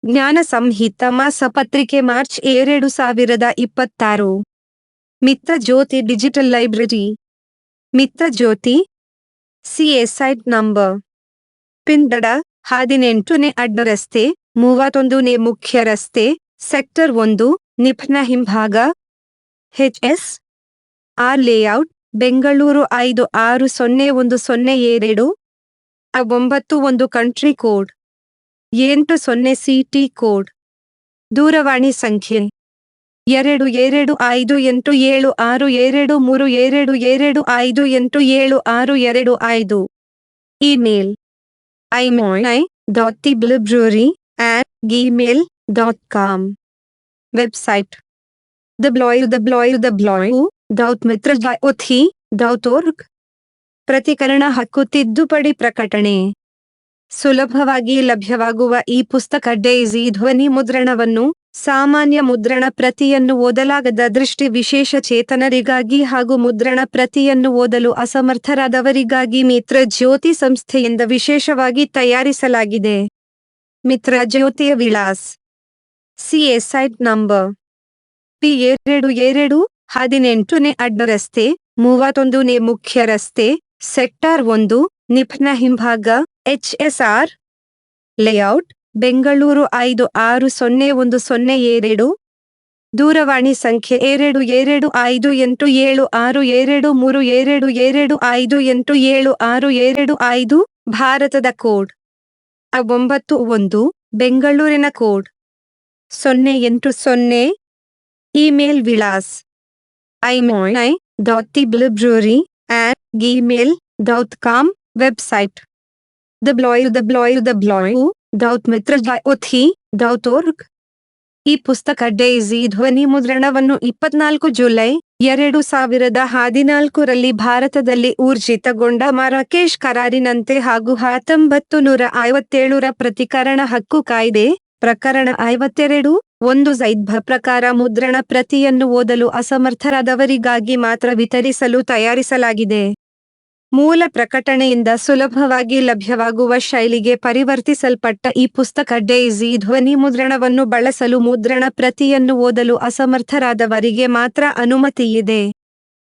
ಜ್ಞಾನ ಸಂಹಿತ ಮಾಸಪತ್ರಿಕೆ ಮಾರ್ಚ್ 2026. ಮಿತ್ರ ಜ್ಯೋತಿ digital library. ಮಿತ್ರ ಜ್ಯೋತಿ CA site number ಪಿಂದಡ 18ನೇ ಅಡ್ಡ ರಸ್ತೆ 31ನೇ ಮುಖ್ಯ ರಸ್ತೆ ಸೆಕ್ಟರ್ 1 ನಿಪ್ನ ಹಿಂಭಾಗ HS R Layout Bengaluru 560102 91 country code 80 CT code. ದೂರವಾಣಿ ಸಂಖ್ಯೆ 2258262222582625. Email imoy.theblibrary@gmail.com. Website www.mitrajyothi.org. ಪ್ರತಿಕರಣ ಹಕ್ಕು ತಿದ್ದುಪಡಿ ಪ್ರಕಟಣೆ. ಸುಲಭವಾಗಿ ಲಭ್ಯವಾಗುವ ಈ ಪುಸ್ತಕ ಡೈಸಿ ಧ್ವನಿ ಮುದ್ರಣವನ್ನು, ಸಾಮಾನ್ಯ ಮುದ್ರಣ ಪ್ರತಿಯನ್ನು ಓದಲಾಗದ ದೃಷ್ಟಿ ವಿಶೇಷ ಚೇತನರಿಗಾಗಿ ಹಾಗೂ ಮುದ್ರಣ ಪ್ರತಿಯನ್ನು ಓದಲು ಅಸಮರ್ಥರಾದವರಿಗಾಗಿ ಮಿತ್ರ ಜ್ಯೋತಿ ಸಂಸ್ಥೆಯಿಂದ ವಿಶೇಷವಾಗಿ ತಯಾರಿಸಲಾಗಿದೆ. ಮಿತ್ರ ಜ್ಯೋತಿಯ ವಿಳಾಸ CA ಸೈಟ್ ನಂಬರ್ P22 18ನೇ ಅಡ್ಡ ರಸ್ತೆ 31ನೇ ಮುಖ್ಯ ರಸ್ತೆ ಸೆಕ್ಟಾರ್ 1 ನಿಪ್ನ ಹಿಂಭಾಗ HSR ಲೇಔಟ್ ಬೆಂಗಳೂರು 560102. ದೂರವಾಣಿ ಸಂಖ್ಯೆ 225826232225. ಭಾರತದ ಕೋಡ್ 91, ಬೆಂಗಳೂರಿನ ಕೋಡ್ 080. ಇಮೇಲ್ ವಿಳಾಸ imoy.theblibrary@gmail.com. Website www.mitrajyothi.org. ಈ ಪುಸ್ತಕ ಡೈಸಿ ಧ್ವನಿ ಮುದ್ರಣವನ್ನು 24 ಜುಲೈ 2014ರಲ್ಲಿ ಭಾರತದಲ್ಲಿ ಊರ್ಜಿತಗೊಂಡ ಮರಾಕೇಶ್ ಕರಾರಿನಂತೆ ಹಾಗೂ 1957ರ ಪ್ರತಿಕರಣ ಹಕ್ಕು ಕಾಯ್ದೆ ಪ್ರಕರಣ 52 1 ಝೈದ್ಭ ಪ್ರಕಾರ ಮುದ್ರಣ ಪ್ರತಿಯನ್ನು ಓದಲು ಅಸಮರ್ಥರಾದವರಿಗಾಗಿ ಮಾತ್ರ ವಿತರಿಸಲು ತಯಾರಿಸಲಾಗಿದೆ. ಮೂಲ ಪ್ರಕಟಣೆಯಿಂದ ಸುಲಭವಾಗಿ ಲಭ್ಯವಾಗುವ ಶೈಲಿಗೆ ಪರಿವರ್ತಿಸಲ್ಪಟ್ಟ ಈ ಪುಸ್ತಕ ಡೈಸಿ ಧ್ವನಿ ಮುದ್ರಣವನ್ನು ಬಳಸಲು ಮುದ್ರಣ ಪ್ರತಿಯನ್ನು ಓದಲು ಅಸಮರ್ಥರಾದವರಿಗೆ ಮಾತ್ರ ಅನುಮತಿಯಿದೆ.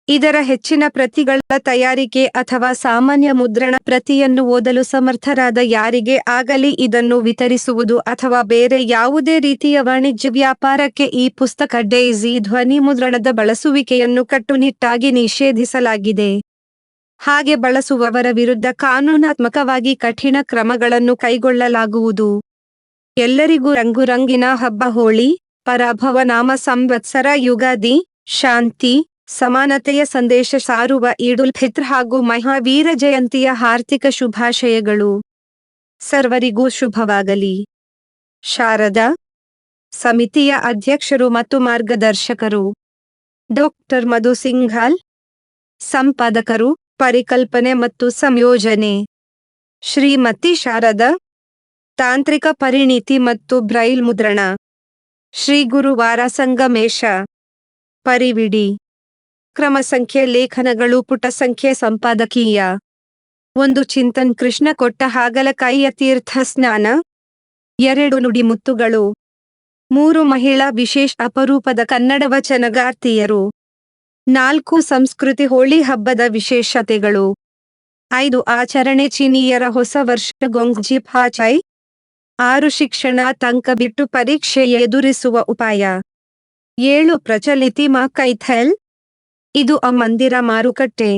ಇದರ ಹೆಚ್ಚಿನ ಪ್ರತಿಗಳ ತಯಾರಿಕೆ ಅಥವಾ ಸಾಮಾನ್ಯ ಮುದ್ರಣ ಪ್ರತಿಯನ್ನು ಓದಲು ಸಮರ್ಥರಾದ ಯಾರಿಗೆ ಆಗಲಿ ಇದನ್ನು ವಿತರಿಸುವುದು ಅಥವಾ ಬೇರೆ ಯಾವುದೇ ರೀತಿಯ ವಾಣಿಜ್ಯ ವ್ಯಾಪಾರಕ್ಕೆ ಈ ಪುಸ್ತಕ ಡೈಸಿ ಧ್ವನಿ ಮುದ್ರಣದ ಬಳಸುವಿಕೆಯನ್ನು ಕಟ್ಟುನಿಟ್ಟಾಗಿ ನಿಷೇಧಿಸಲಾಗಿದೆ. ಹಾಗೆ ಬಳಸುವವರ ವಿರುದ್ಧ ಕಾನೂನಾತ್ಮಕವಾಗಿ ಕಠಿಣ ಕ್ರಮಗಳನ್ನು ಕೈಗೊಳ್ಳಲಾಗುವುದು. ಎಲ್ಲರಿಗೂ ರಂಗುರಂಗಿನ ಹಬ್ಬ ಹೋಳಿ, ಪರಾಭವ ನಾಮ ಸಂವತ್ಸರ, ಯುಗಾದಿ, ಶಾಂತಿ, ಸಮಾನತೆಯ ಸಂದೇಶ ಸಾರುವ ಈದುಲ್ ಫಿತ್ರ್ ಹಾಗೂ ಮಹಾವೀರ ಜಯಂತಿಯ ಹಾರ್ದಿಕ ಶುಭಾಶಯಗಳು. ಸರ್ವರಿಗೂ ಶುಭವಾಗಲಿ. ಶಾರದಾ ಸಮಿತಿಯ ಅಧ್ಯಕ್ಷರು ಮತ್ತು ಮಾರ್ಗದರ್ಶಕರು ಡಾಕ್ಟರ್ ಮಧು ಸಿಂಘಾಲ್. ಸಂಪಾದಕರು, ಪರಿಕಲ್ಪನೆ ಮತ್ತು ಸಂಯೋಜನೆ ಶ್ರೀಮತಿ ಶಾರದಾ. ತಾಂತ್ರಿಕ ಪರಿಣಿತಿ ಮತ್ತು ಬ್ರೈಲ್ ಮುದ್ರಣ ಶ್ರೀ ಗುರುವಾರ ಸಂಗಮೇಶ. ಪರಿವಿಡಿ ಕ್ರಮ ಸಂಖ್ಯೆ ಲೇಖನಗಳು ಪುಟ ಸಂಖ್ಯೆ ಸಂಪಾದಕೀಯ 1 ಚಿಂತನ್ ಕೃಷ್ಣ ಕೊಟ್ಟ ಹಾಗಲಕಾಯಿಯ ತೀರ್ಥ ಸ್ನಾನ 2 ನುಡಿಮುತ್ತುಗಳು 3 ಮಹಿಳಾ ವಿಶೇಷ ಅಪರೂಪದ ಕನ್ನಡ ವಚನಗಾರ್ತಿಯರು 4 ಸಂಸ್ಕೃತಿ ಹೋಳಿ ಹಬ್ಬದ ವಿಶೇಷತೆಗಳು 5 ಆಚರಣೆ ಚೀನೀಯರ ಹೊಸ ವರ್ಷ ಗೊಂಗ್ಜಿ ಫಾಚೈ 6 ಶಿಕ್ಷಣಾತಂಕ ಬಿಟ್ಟು ಪರೀಕ್ಷೆ ಎದುರಿಸುವ ಉಪಾಯ 7 ಪ್ರಚಲಿತಿ ಮಾ ಕೈಥೆಲ್ ಇದು ಮಂದಿರ ಮಾರುಕಟ್ಟೆ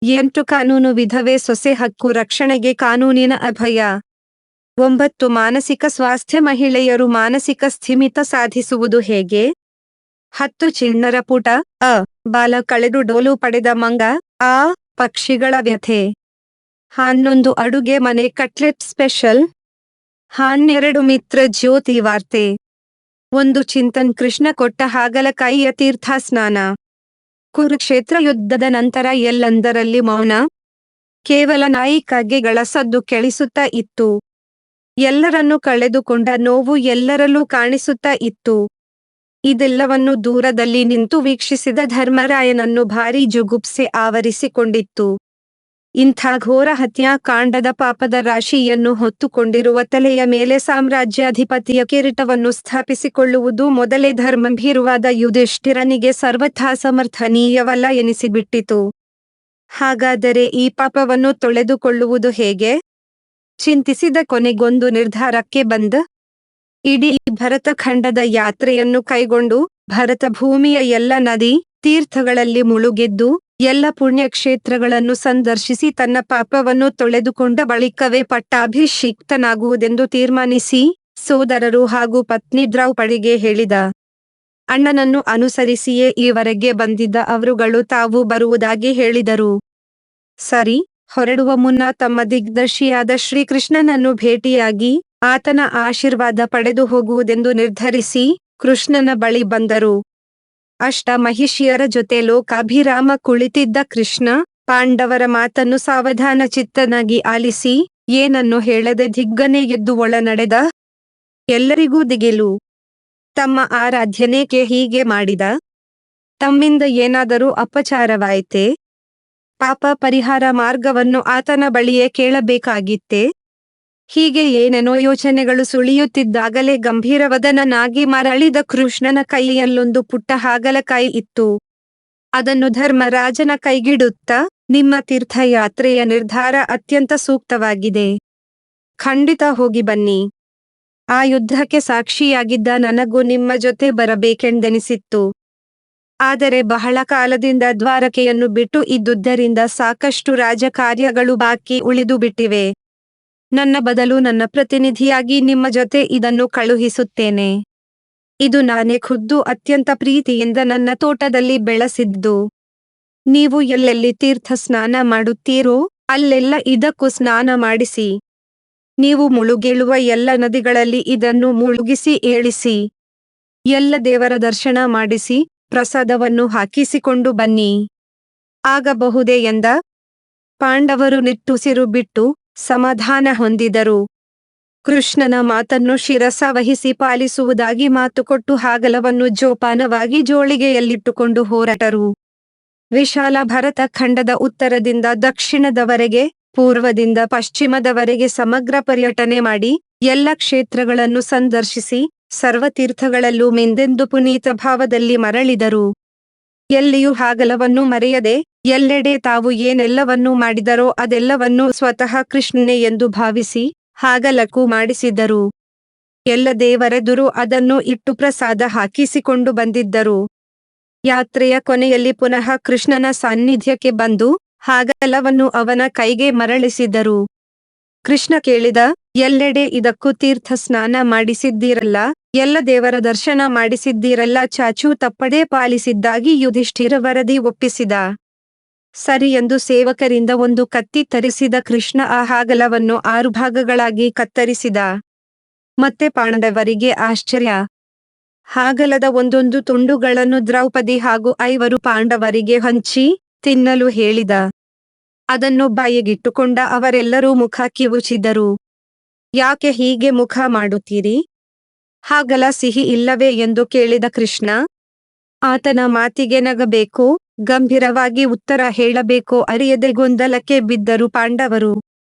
8 ಕಾನೂನು ವಿಧವೆ ಸೊಸೆ ಹಕ್ಕು ರಕ್ಷಣೆಗೆ ಕಾನೂನಿನ ಅಭಯ 9 ಮಾನಸಿಕ ಸ್ವಾಸ್ಥ್ಯ ಮಹಿಳೆಯರು ಮಾನಸಿಕ ಸ್ಥಿಮಿತ ಸಾಧಿಸುವುದು ಹೇಗೆ 10 ಚಿಣ್ಣರ ಪುಟ ಬಾಲ ಕಳೆದು ಡೋಲು ಪಡೆದ ಮಂಗ ಪಕ್ಷಿಗಳ ವ್ಯಥೆ 11 ಅಡುಗೆ ಮನೆ ಕಟ್ಲೆಟ್ ಸ್ಪೆಷಲ್ 12 ಮಿತ್ರ ಜ್ಯೋತಿ ವಾರ್ತೆ 1 ಚಿಂತನ್ ಕೃಷ್ಣ ಕೊಟ್ಟ ಹಾಗಲಕಾಯಿಯ ತೀರ್ಥ ಸ್ನಾನ. ಕುರುಕ್ಷೇತ್ರ ಯುದ್ಧದ ನಂತರ ಎಲ್ಲೆಂದರಲ್ಲಿ ಮೌನ, ಕೇವಲ ನಾಯಿ ಕಗ್ಗೆಗಳ ಸದ್ದು ಕೇಳಿಸುತ್ತಾ ಇತ್ತು. ಎಲ್ಲರನ್ನೂ ಕಳೆದುಕೊಂಡ ನೋವು ಎಲ್ಲರಲ್ಲೂ ಕಾಣಿಸುತ್ತಾ ಇತ್ತು. ಇದೆಲ್ಲವನ್ನು ದೂರದಲ್ಲಿ ನಿಂತು ವೀಕ್ಷಿಸಿದ ಧರ್ಮರಾಯನನ್ನು ಭಾರೀ ಜುಗುಪ್ಸೆ ಆವರಿಸಿಕೊಂಡಿತ್ತು. ಇಂಥ ಘೋರ ಹತ್ಯಾಕಾಂಡದ ಪಾಪದ ರಾಶಿಯನ್ನು ಹೊತ್ತುಕೊಂಡಿರುವ ತಲೆಯ ಮೇಲೆ ಸಾಮ್ರಾಜ್ಯಾಧಿಪತಿಯ ಕಿರೀಟವನ್ನು ಸ್ಥಾಪಿಸಿಕೊಳ್ಳುವುದು ಮೊದಲೇ ಧರ್ಮಭೀರುವಾದ ಯುಧಿಷ್ಠಿರನಿಗೆ ಸರ್ವಥಾ ಸಮರ್ಥನೀಯವಲ್ಲ ಎನಿಸಿಬಿಟ್ಟಿತು. ಹಾಗಾದರೆ ಈ ಪಾಪವನ್ನು ತೊಳೆದುಕೊಳ್ಳುವುದು ಹೇಗೆ? ಚಿಂತಿಸಿದ ಕೊನೆಗೊಂದು ನಿರ್ಧಾರಕ್ಕೆ ಬಂದ. ಇಡೀ ಭರತಖಂಡದ ಯಾತ್ರೆಯನ್ನು ಕೈಗೊಂಡು ಭರತ ಭೂಮಿಯ ಎಲ್ಲ ನದಿ ತೀರ್ಥಗಳಲ್ಲಿ ಮುಳುಗೆದ್ದು ಎಲ್ಲ ಪುಣ್ಯಕ್ಷೇತ್ರಗಳನ್ನು ಸಂದರ್ಶಿಸಿ ತನ್ನ ಪಾಪವನ್ನು ತೊಳೆದುಕೊಂಡ ಬಳಿಕವೇ ಪಟ್ಟಾಭಿಷಿಕ್ತನಾಗುವುದೆಂದು ತೀರ್ಮಾನಿಸಿ ಸೋದರರು ಹಾಗೂ ಪತ್ನಿ ದ್ರೌಪದಿಗೆ ಹೇಳಿದ. ಅಣ್ಣನನ್ನು ಅನುಸರಿಸಿಯೇ ಈವರೆಗೆ ಬಂದಿದ್ದ ಅವರುಗಳು ತಾವು ಬರುವುದಾಗಿ ಹೇಳಿದರು. ಸರಿ, ಹೊರಡುವ ಮುನ್ನ ತಮ್ಮ ದಿಗ್ದರ್ಶಿಯಾದ ಶ್ರೀಕೃಷ್ಣನನ್ನು ಭೇಟಿಯಾಗಿ ಆತನ ಆಶೀರ್ವಾದ ಪಡೆದು ಹೋಗುವುದೆಂದು ನಿರ್ಧರಿಸಿ ಕೃಷ್ಣನ ಬಳಿ ಬಂದರು. ಅಷ್ಟ ಮಹಿಷಿಯರ ಜೊತೆ ಲೋಕಾಭಿರಾಮ ಕುಳಿತಿದ್ದ ಕೃಷ್ಣ ಪಾಂಡವರ ಮಾತನ್ನು ಸಾವಧಾನ ಚಿತ್ತನಾಗಿ ಆಲಿಸಿ ಏನನ್ನು ಹೇಳದೆ ದಿಗ್ಗನೆ ಎದ್ದು ಒಳ ನಡೆದ. ಎಲ್ಲರಿಗೂ ದಿಗಿಲು. ತಮ್ಮ ಆರಾಧ್ಯನೇಕೆ ಹೀಗೆ ಮಾಡಿದ? ತಮ್ಮಿಂದ ಏನಾದರೂ ಅಪಚಾರವಾಯಿತೆ? ಪಾಪ ಪರಿಹಾರ ಮಾರ್ಗವನ್ನು ಆತನ ಬಳಿಯೇ ಕೇಳಬೇಕಾಗಿತ್ತೆ? ಹೀಗೆ ಏನೇನೋ ಯೋಚನೆಗಳು ಸುಳಿಯುತ್ತಿದ್ದಾಗಲೇ ಗಂಭೀರವದನನಾಗಿ ಮರಳಿದ ಕೃಷ್ಣನ ಕೈಯಲ್ಲೊಂದು ಪುಟ್ಟ ಹಾಗಲಕಾಯಿ ಇತ್ತು. ಅದನ್ನು ಧರ್ಮರಾಜನ ಕೈಗಿಡುತ್ತಾ, ನಿಮ್ಮ ತೀರ್ಥಯಾತ್ರೆಯ ನಿರ್ಧಾರ ಅತ್ಯಂತ ಸೂಕ್ತವಾಗಿದೆ. ಖಂಡಿತ ಹೋಗಿ ಬನ್ನಿ. ಆ ಯುದ್ಧಕ್ಕೆ ಸಾಕ್ಷಿಯಾಗಿದ್ದ ನನಗೂ ನಿಮ್ಮ ಜೊತೆ ಬರಬೇಕೆಂದೆನಿಸಿತ್ತು. ಆದರೆ ಬಹಳ ಕಾಲದಿಂದ ದ್ವಾರಕೆಯನ್ನು ಬಿಟ್ಟು ಇದ್ದುದರಿಂದ ಸಾಕಷ್ಟು ರಾಜಕಾರ್ಯಗಳು ಬಾಕಿ ಉಳಿದು ಬಿಟ್ಟಿವೆ. ನನ್ನ ಬದಲು ನನ್ನ ಪ್ರತಿನಿಧಿಯಾಗಿ ನಿಮ್ಮ ಜೊತೆ ಇದನ್ನು ಕಳುಹಿಸುತ್ತೇನೆ. ಇದು ನಾನೇ ಖುದ್ದು ಅತ್ಯಂತ ಪ್ರೀತಿಯಿಂದ ನನ್ನ ತೋಟದಲ್ಲಿ ಬೆಳೆಸಿದ್ದು. ನೀವು ಎಲ್ಲೆಲ್ಲಿ ತೀರ್ಥ ಸ್ನಾನ ಮಾಡುತ್ತೀರೋ ಅಲ್ಲೆಲ್ಲ ಇದಕ್ಕೂ ಸ್ನಾನ ಮಾಡಿಸಿ. ನೀವು ಮುಳುಗೇಳುವ ಎಲ್ಲ ನದಿಗಳಲ್ಲಿ ಇದನ್ನು ಮುಳುಗಿಸಿ ಏಳಿಸಿ. ಎಲ್ಲ ದೇವರ ದರ್ಶನ ಮಾಡಿಸಿ ಪ್ರಸಾದವನ್ನು ಹಾಕಿಸಿಕೊಂಡು ಬನ್ನಿ. ಆಗಬಹುದೇ ಎಂದ. ಪಾಂಡವರು ನಿಟ್ಟುಸಿರು ಬಿಟ್ಟು ಸಮಾಧಾನ ಹೊಂದಿದರು. ಕೃಷ್ಣನ ಮಾತನ್ನು ಶಿರಸ ವಹಿಸಿ ಪಾಲಿಸುವುದಾಗಿ ಮಾತುಕೊಟ್ಟು ಹಾಗಲವನ್ನು ಜೋಪಾನವಾಗಿ ಜೋಳಿಗೆಯಲ್ಲಿಟ್ಟುಕೊಂಡು ಹೊರಟರು. ವಿಶಾಲ ಭರತ ಖಂಡದ ಉತ್ತರದಿಂದ ದಕ್ಷಿಣದವರೆಗೆ ಪೂರ್ವದಿಂದ ಪಶ್ಚಿಮದವರೆಗೆ ಸಮಗ್ರ ಪರ್ಯಟನೆ ಮಾಡಿ ಎಲ್ಲ ಕ್ಷೇತ್ರಗಳನ್ನು ಸಂದರ್ಶಿಸಿ ಸರ್ವತೀರ್ಥಗಳಲ್ಲೂ ಮಿಂದೆಂದು ಪುನೀತ ಭಾವದಲ್ಲಿ ಮರಳಿದರು. ಎಲ್ಲಿಯೂ ಹಾಗಲವನ್ನು ಮರೆಯದೆ ಎಲ್ಲೆಡೆ ತಾವು ಏನೆಲ್ಲವನ್ನೂ ಮಾಡಿದರೋ ಅದೆಲ್ಲವನ್ನೂ ಸ್ವತಃ ಕೃಷ್ಣನೇ ಎಂದು ಭಾವಿಸಿ ಹಾಗಲಕ್ಕೂ ಮಾಡಿಸಿದ್ದರು. ಎಲ್ಲ ದೇವರೆದುರು ಅದನ್ನು ಇಟ್ಟು ಪ್ರಸಾದ ಹಾಕಿಸಿಕೊಂಡು ಬಂದಿದ್ದರು. ಯಾತ್ರೆಯ ಕೊನೆಯಲ್ಲಿ ಪುನಃ ಕೃಷ್ಣನ ಸಾನ್ನಿಧ್ಯಕ್ಕೆ ಬಂದು ಹಾಗಲವನ್ನು ಅವನ ಕೈಗೆ ಮರಳಿಸಿದರು. ಕೃಷ್ಣ ಕೇಳಿದ, ಎಲ್ಲೆಡೆ ಇದಕ್ಕೂ ತೀರ್ಥ ಸ್ನಾನ ಮಾಡಿಸಿದ್ದೀರಲ್ಲ, ಎಲ್ಲ ದೇವರ ದರ್ಶನ ಮಾಡಿಸಿದ್ದೀರಲ್ಲ, ಚಾಚೂ ತಪ್ಪದೇ ಪಾಲಿಸಿದ್ದಾಗಿ ಯುಧಿಷ್ಠಿರ ವರದಿ ಒಪ್ಪಿಸಿದ. ಸರಿ ಎಂದು ಸೇವಕರಿಂದ ಒಂದು ಕತ್ತಿ ತರಿಸಿದ ಕೃಷ್ಣ ಆ ಹಾಗಲವನ್ನು 6 ಭಾಗಗಳಾಗಿ ಕತ್ತರಿಸಿದ. ಮತ್ತೆ ಪಾಂಡವರಿಗೆ ಆಶ್ಚರ್ಯ. ಹಾಗಲದ ಒಂದೊಂದು ತುಂಡುಗಳನ್ನು ದ್ರೌಪದಿ ಹಾಗೂ 5 ಪಾಂಡವರಿಗೆ ಹಂಚಿ ತಿನ್ನಲು ಹೇಳಿದ. ಅದನ್ನು ಬಾಯಿಗಿಟ್ಟುಕೊಂಡ ಅವರೆಲ್ಲರೂ ಮುಖ ಕಿವುಚಿದರು. ಯಾಕೆ ಹೀಗೆ ಮುಖ ಮಾಡುತ್ತೀರಿ? ಹಾಗಲ ಸಿಹಿ ಇಲ್ಲವೇ ಎಂದು ಕೇಳಿದ ಕೃಷ್ಣ. ಆತನ ಮಾತಿಗೆ ನಗಬೇಕೋ ಗಂಭೀರವಾಗಿ ಉತ್ತರ ಹೇಳಬೇಕೋ ಅರಿಯದೆ ಗೊಂದಲಕ್ಕೆ ಬಿದ್ದರು ಪಾಂಡವರು.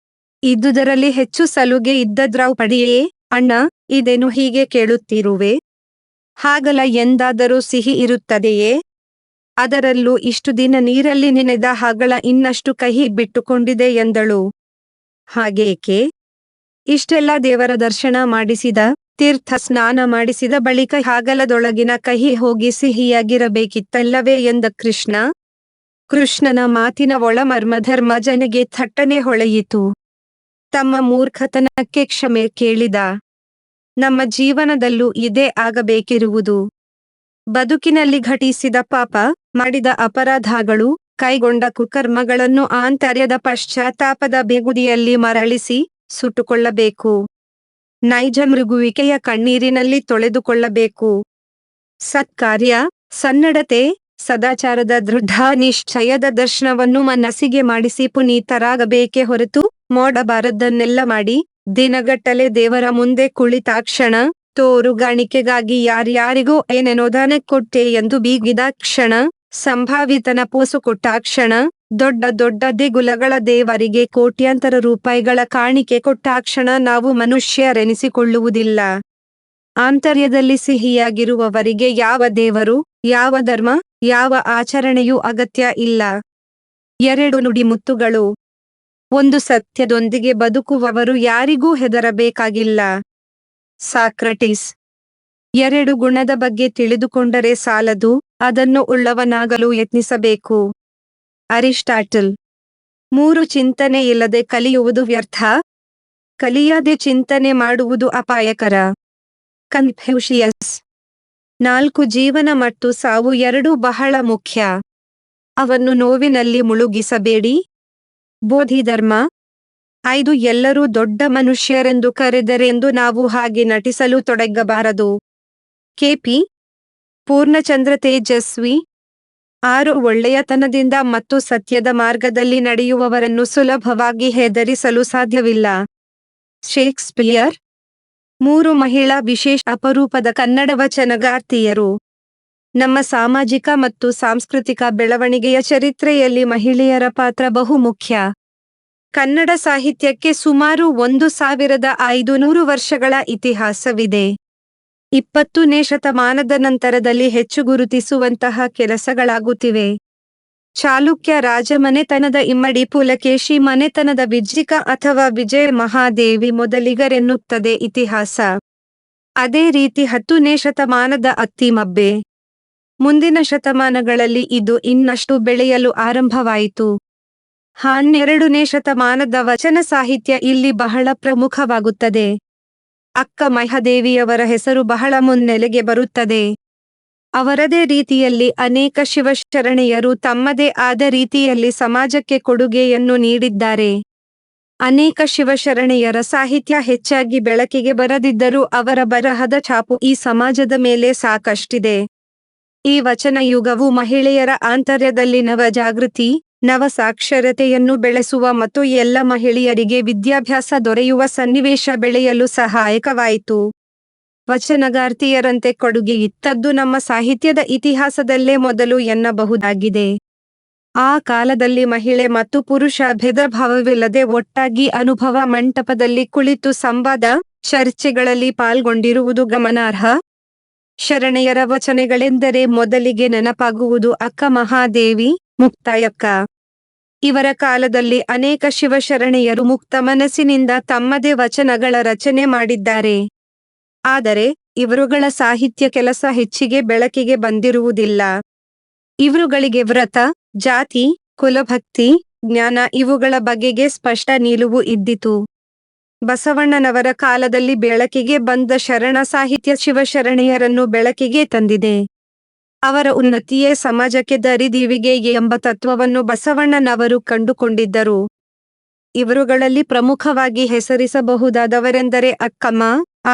ಇದ್ದುದರಲ್ಲಿ ಹೆಚ್ಚು ಸಲುಗೆ ಇದ್ದ ದ್ರೌಪದಿಯೇ, ಅಣ್ಣ, ಇದೇನು ಹೀಗೆ ಕೇಳುತ್ತಿರುವೆ? ಹಾಗಲ ಎಂದಾದರೂ ಸಿಹಿ ಇರುತ್ತದೆಯೇ? ಅದರಲ್ಲೂ ಇಷ್ಟು ದಿನ ನೀರಲ್ಲಿ ನೆನೆದ ಹಾಗಳ ಇನ್ನಷ್ಟು ಕಹಿ ಬಿಟ್ಟುಕೊಂಡಿದೆ ಎಂದಳು. ಹಾಗೇಕೆ? ಇಷ್ಟೆಲ್ಲ ದೇವರ ದರ್ಶನ ಮಾಡಿಸಿದ, ತೀರ್ಥ ಸ್ನಾನ ಮಾಡಿಸಿದ ಬಳಿಕ ಹಾಗಲದೊಳಗಿನ ಕಹಿ ಹೋಗಿ ಸಿಹಿಯಾಗಿರಬೇಕಿತ್ತಲ್ಲವೇ ಎಂದ ಕೃಷ್ಣ. ಕೃಷ್ಣನ ಮಾತಿನ ಒಳಮರ್ಮ ಧರ್ಮಜನಿಗೆ ಥಟ್ಟನೆ ಹೊಳೆಯಿತು. ತಮ್ಮ ಮೂರ್ಖತನಕ್ಕೆ ಕ್ಷಮೆ ಕೇಳಿದ. ನಮ್ಮ ಜೀವನದಲ್ಲೂ ಇದೇ ಆಗಬೇಕಿರುವುದು. ಬದುಕಿನಲ್ಲಿ ಘಟಿಸಿದ ಪಾಪ, ಮಾಡಿದ ಅಪರಾಧಗಳು, ಕೈಗೊಂಡ ಕುಕರ್ಮಗಳನ್ನು ಆಂತರ್ಯದ ಪಶ್ಚಾತ್ತಾಪದ ಬೆಗುದಿಯಲ್ಲಿ ಮರಳಿಸಿ ಸುಟ್ಟುಕೊಳ್ಳಬೇಕು. ನೈಜ ಮೃಗುವಿಕೆಯ ಕಣ್ಣೀರಿನಲ್ಲಿ ತೊಳೆದುಕೊಳ್ಳಬೇಕು. ಸತ್ಕಾರ್ಯ, ಸನ್ನಡತೆ, ಸದಾಚಾರದ ದೃಢ ನಿಶ್ಚಯದ ದರ್ಶನವನ್ನು ಮನಸ್ಸಿಗೆ ಮಾಡಿಸಿ ಪುನೀತರಾಗಬೇಕೇ ಹೊರತು ಮಾಡಬಾರದನ್ನೆಲ್ಲ ಮಾಡಿ ದಿನಗಟ್ಟಲೆ ದೇವರ ಮುಂದೆ ಕುಳಿತಾಕ್ಷಣ ತೋರುಗಾಣಿಕೆಗಾಗಿ ಯಾರ್ಯಾರಿಗೋ ಏನೇನೋ ದಾನ ಕೊಟ್ಟೆ ಎಂದು ಬೀಗಿದ ಕ್ಷಣ, ಸಂಭಾವಿತನ ಪೋಸು ಕೊಟ್ಟಾಕ್ಷಣ ದೊಡ್ಡ ದೊಡ್ಡ ದೇಗುಲಗಳ ದೇವರಿಗೆ ಕೋಟ್ಯಾಂತರ ರೂಪಾಯಿಗಳ ಕಾಣಿಕೆ ಕೊಟ್ಟಾಕ್ಷಣ ನಾವು ಮನುಷ್ಯರೆನಿಸಿಕೊಳ್ಳುವುದಿಲ್ಲ. ಆಂತರ್ಯದಲ್ಲಿ ಸಿಹಿಯಾಗಿರುವವರಿಗೆ ಯಾವ ದೇವರು, ಯಾವ ಧರ್ಮ, ಯಾವ ಆಚರಣೆಯೂ ಅಗತ್ಯ ಇಲ್ಲ. 2 ನುಡಿಮುತ್ತುಗಳು. ಒಂದು ಸತ್ಯದೊಂದಿಗೆ ಬದುಕುವವರು ಯಾರಿಗೂ ಹೆದರಬೇಕಾಗಿಲ್ಲ. ಸಾಕ್ರಟೀಸ್. 2 ಗುಣದ ಬಗ್ಗೆ ತಿಳಿದುಕೊಂಡರೆ ಸಾಲದು, ಅದನ್ನು ಉಳ್ಳವನಾಗಲು ಯತ್ನಿಸಬೇಕು. ಅರಿಸ್ಟಾಟಲ್. 3 ಚಿಂತನೆ ಇಲ್ಲದೆ ಕಲಿಯುವುದು ವ್ಯರ್ಥ, ಕಲಿಯದೆ ಚಿಂತನೆ ಮಾಡುವುದು ಅಪಾಯಕರ. ಕನ್ಫ್ಯೂಷಿಯಸ್. 4 ಜೀವನ ಮತ್ತು ಸಾವು ಎರಡೂ ಬಹಳ ಮುಖ್ಯ. ಅವನ್ನು ನೋವಿನಲ್ಲಿ ಮುಳುಗಿಸಬೇಡಿ. ಬೋಧಿಧರ್ಮ. 5 ಎಲ್ಲರೂ ದೊಡ್ಡ ಮನುಷ್ಯರೆಂದು ಕರೆದರೆಂದು ನಾವು ಹಾಗೆ ನಟಿಸಲು ತೊಡಗಬಾರದು. ಕೆ.ಪಿ. ಪೂರ್ಣಚಂದ್ರ ತೇಜಸ್ವಿ. 6 ಒಳ್ಳೆಯತನದಿಂದ ಮತ್ತು ಸತ್ಯದ ಮಾರ್ಗದಲ್ಲಿ ನಡೆಯುವವರನ್ನು ಸುಲಭವಾಗಿ ಹೆದರಿಸಲು ಸಾಧ್ಯವಿಲ್ಲ. ಶೇಕ್ಸ್ಪಿಯರ್. 3 ಮಹಿಳಾ ವಿಶೇಷ ಅಪರೂಪದ ಕನ್ನಡ ವಚನಗಾರ್ತಿಯರು. ನಮ್ಮ ಸಾಮಾಜಿಕ ಮತ್ತು ಸಾಂಸ್ಕೃತಿಕ ಬೆಳವಣಿಗೆಯ ಚರಿತ್ರೆಯಲ್ಲಿ ಮಹಿಳೆಯರ ಪಾತ್ರ ಬಹುಮುಖ್ಯ. ಕನ್ನಡ ಸಾಹಿತ್ಯಕ್ಕೆ ಸುಮಾರು 1500 ವರ್ಷಗಳ ಇತಿಹಾಸವಿದೆ. 20ನೇ ಶತಮಾನದ ನಂತರದಲ್ಲಿ ಹೆಚ್ಚು ಗುರುತಿಸುವಂತಹ ಕೆಲಸಗಳಾಗುತ್ತಿವೆ. ಚಾಲುಕ್ಯ ರಾಜಮನೆತನದ ಇಮ್ಮಡಿ ಪುಲಕೇಶಿ ಮನೆತನದ ವಿಜ್ಜಿಕ ಅಥವಾ ವಿಜಯ ಮಹಾದೇವಿ ಮೊದಲಿಗರೆನ್ನುತ್ತದೆ ಇತಿಹಾಸ. ಅದೇ ರೀತಿ 10ನೇ ಶತಮಾನದ ಅತ್ತಿಮಬ್ಬೆ. ಮುಂದಿನ ಶತಮಾನಗಳಲ್ಲಿ ಇದು ಇನ್ನಷ್ಟು ಬೆಳೆಯಲು ಆರಂಭವಾಯಿತು. 12ನೇ ಶತಮಾನದ ವಚನ ಸಾಹಿತ್ಯ ಇಲ್ಲಿ ಬಹಳ ಪ್ರಮುಖವಾಗುತ್ತದೆ. ಅಕ್ಕ ಮಹಾದೇವಿಯವರ ಹೆಸರು ಬಹಳ ಮುನ್ನೆಲೆಗೆ ಬರುತ್ತದೆ. ಅವರದೇ ರೀತಿಯಲ್ಲಿ ಅನೇಕ ಶಿವಶರಣೆಯರು ತಮ್ಮದೇ ಆದ ರೀತಿಯಲ್ಲಿ ಸಮಾಜಕ್ಕೆ ಕೊಡುಗೆಯನ್ನು ನೀಡಿದ್ದಾರೆ. ಅನೇಕ ಶಿವಶರಣೆಯರ ಸಾಹಿತ್ಯ ಹೆಚ್ಚಾಗಿ ಬೆಳಕಿಗೆ ಬರದಿದ್ದರೂ ಅವರ ಬರಹದ ಛಾಪು ಈ ಸಮಾಜದ ಮೇಲೆ ಸಾಕಷ್ಟಿದೆ. ಈ ವಚನ ಯುಗವು ಮಹಿಳೆಯರ ಆಂತರ್ಯದಲ್ಲಿ ನವ ಜಾಗೃತಿ, ನವ ಸಾಕ್ಷರತೆಯನ್ನು ಬೆಳೆಸುವ ಮತ್ತು ಎಲ್ಲ ಮಹಿಳೆಯರಿಗೆ ವಿದ್ಯಾಭ್ಯಾಸ ದೊರೆಯುವ ಸನ್ನಿವೇಶ ಬೆಳೆಯಲು ಸಹಾಯಕವಾಯಿತು. ವಚನಗಾರ್ತಿಯರಂತೆ ಕೊಡುಗೆ ಇತ್ತದ್ದು ನಮ್ಮ ಸಾಹಿತ್ಯದ ಇತಿಹಾಸದಲ್ಲೇ ಮೊದಲು ಎನ್ನಬಹುದಾಗಿದೆ. ಆ ಕಾಲದಲ್ಲಿ ಮಹಿಳೆ ಮತ್ತು ಪುರುಷ ಭೇದಭಾವವಿಲ್ಲದೆ ಒಟ್ಟಾಗಿ ಅನುಭವ ಮಂಟಪದಲ್ಲಿ ಕುಳಿತು ಸಂವಾದ, ಚರ್ಚೆಗಳಲ್ಲಿ ಪಾಲ್ಗೊಂಡಿರುವುದು ಗಮನಾರ್ಹ. ಶರಣೆಯರ ವಚನಗಳೆಂದರೆ ಮೊದಲಿಗೆ ನೆನಪಾಗುವುದು ಅಕ್ಕ ಮಹಾದೇವಿ, ಮುಕ್ತಾಯಕ್ಕ. ಇವರ ಕಾಲದಲ್ಲಿ ಅನೇಕ ಶಿವಶರಣೆಯರು ಮುಕ್ತ ಮನಸ್ಸಿನಿಂದ ತಮ್ಮದೇ ವಚನಗಳ ರಚನೆ ಮಾಡಿದ್ದಾರೆ. ಆದರೆ ಇವರುಗಳ ಸಾಹಿತ್ಯ ಕೆಲಸ ಹೆಚ್ಚಿಗೆ ಬೆಳಕಿಗೆ ಬಂದಿರುವುದಿಲ್ಲ. ಇವರುಗಳಿಗೆ ವ್ರತ, ಜಾತಿ, ಕುಲಭಕ್ತಿ, ಜ್ಞಾನ ಇವುಗಳ ಬಗೆಗೆ ಸ್ಪಷ್ಟ ನಿಲುವು ಇದ್ದಿತು. ಬಸವಣ್ಣನವರ ಕಾಲದಲ್ಲಿ ಬೆಳಕಿಗೆ ಬಂದ ಶರಣ ಸಾಹಿತ್ಯ ಶಿವಶರಣೆಯರನ್ನು ಬೆಳಕಿಗೆ ತಂದಿದೆ. ಅವರ ಉನ್ನತಿಯೇ ಸಮಾಜಕ್ಕೆ ದಾರಿದೀವಿಗೆ ಎಂಬ ತತ್ವವನ್ನು ಬಸವಣ್ಣನವರು ಕಂಡುಕೊಂಡಿದ್ದರು. ಇವರುಗಳಲ್ಲಿ ಪ್ರಮುಖವಾಗಿ ಹೆಸರಿಸಬಹುದಾದವರೆಂದರೆ ಅಕ್ಕಮ್ಮ,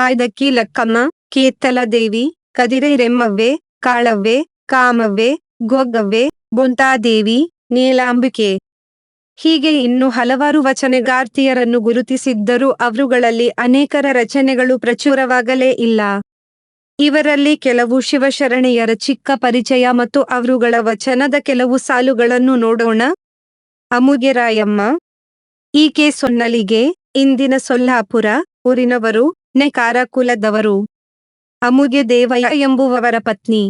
ಆಯ್ದಕ್ಕಿ ಲಕ್ಕಮ್ಮ, ಕೇತ್ತಲದೇವಿ, ಕದಿರೆರೆಮ್ಮವ್ವೆ, ಕಾಳವ್ವೆ, ಕಾಮವ್ವೆ, ಗೊಗ್ಗವ್ವೆ, ಬೊಂತಾದೇವಿ, ನೀಲಾಂಬಿಕೆ. ಹೀಗೆ ಇನ್ನೂ ಹಲವಾರು ವಚನಗಾರ್ತಿಯರನ್ನು ಗುರುತಿಸಿದ್ದರೂ ಅವರುಗಳಲ್ಲಿ ಅನೇಕರ ರಚನೆಗಳು ಪ್ರಚುರವಾಗಲೇ ಇಲ್ಲ. ಇವರಲ್ಲಿ ಕೆಲವು ಶಿವಶರಣೆಯರ ಚಿಕ್ಕ ಪರಿಚಯ ಮತ್ತು ಅವರುಗಳ ವಚನದ ಕೆಲವು ಸಾಲುಗಳನ್ನು ನೋಡೋಣ. ಅಮುಗೆ ರಾಯಮ್ಮ. ಈಕೆ ಸೊನ್ನಲಿಗೆ, ಇಂದಿನ ಸೊಲ್ಲಾಪುರ ಊರಿನವರು, ನೆಕಾರ ಕುಲದವರು. ಅಮುಗೆ ದೇವಯ್ಯ ಎಂಬುವವರ ಪತ್ನಿ.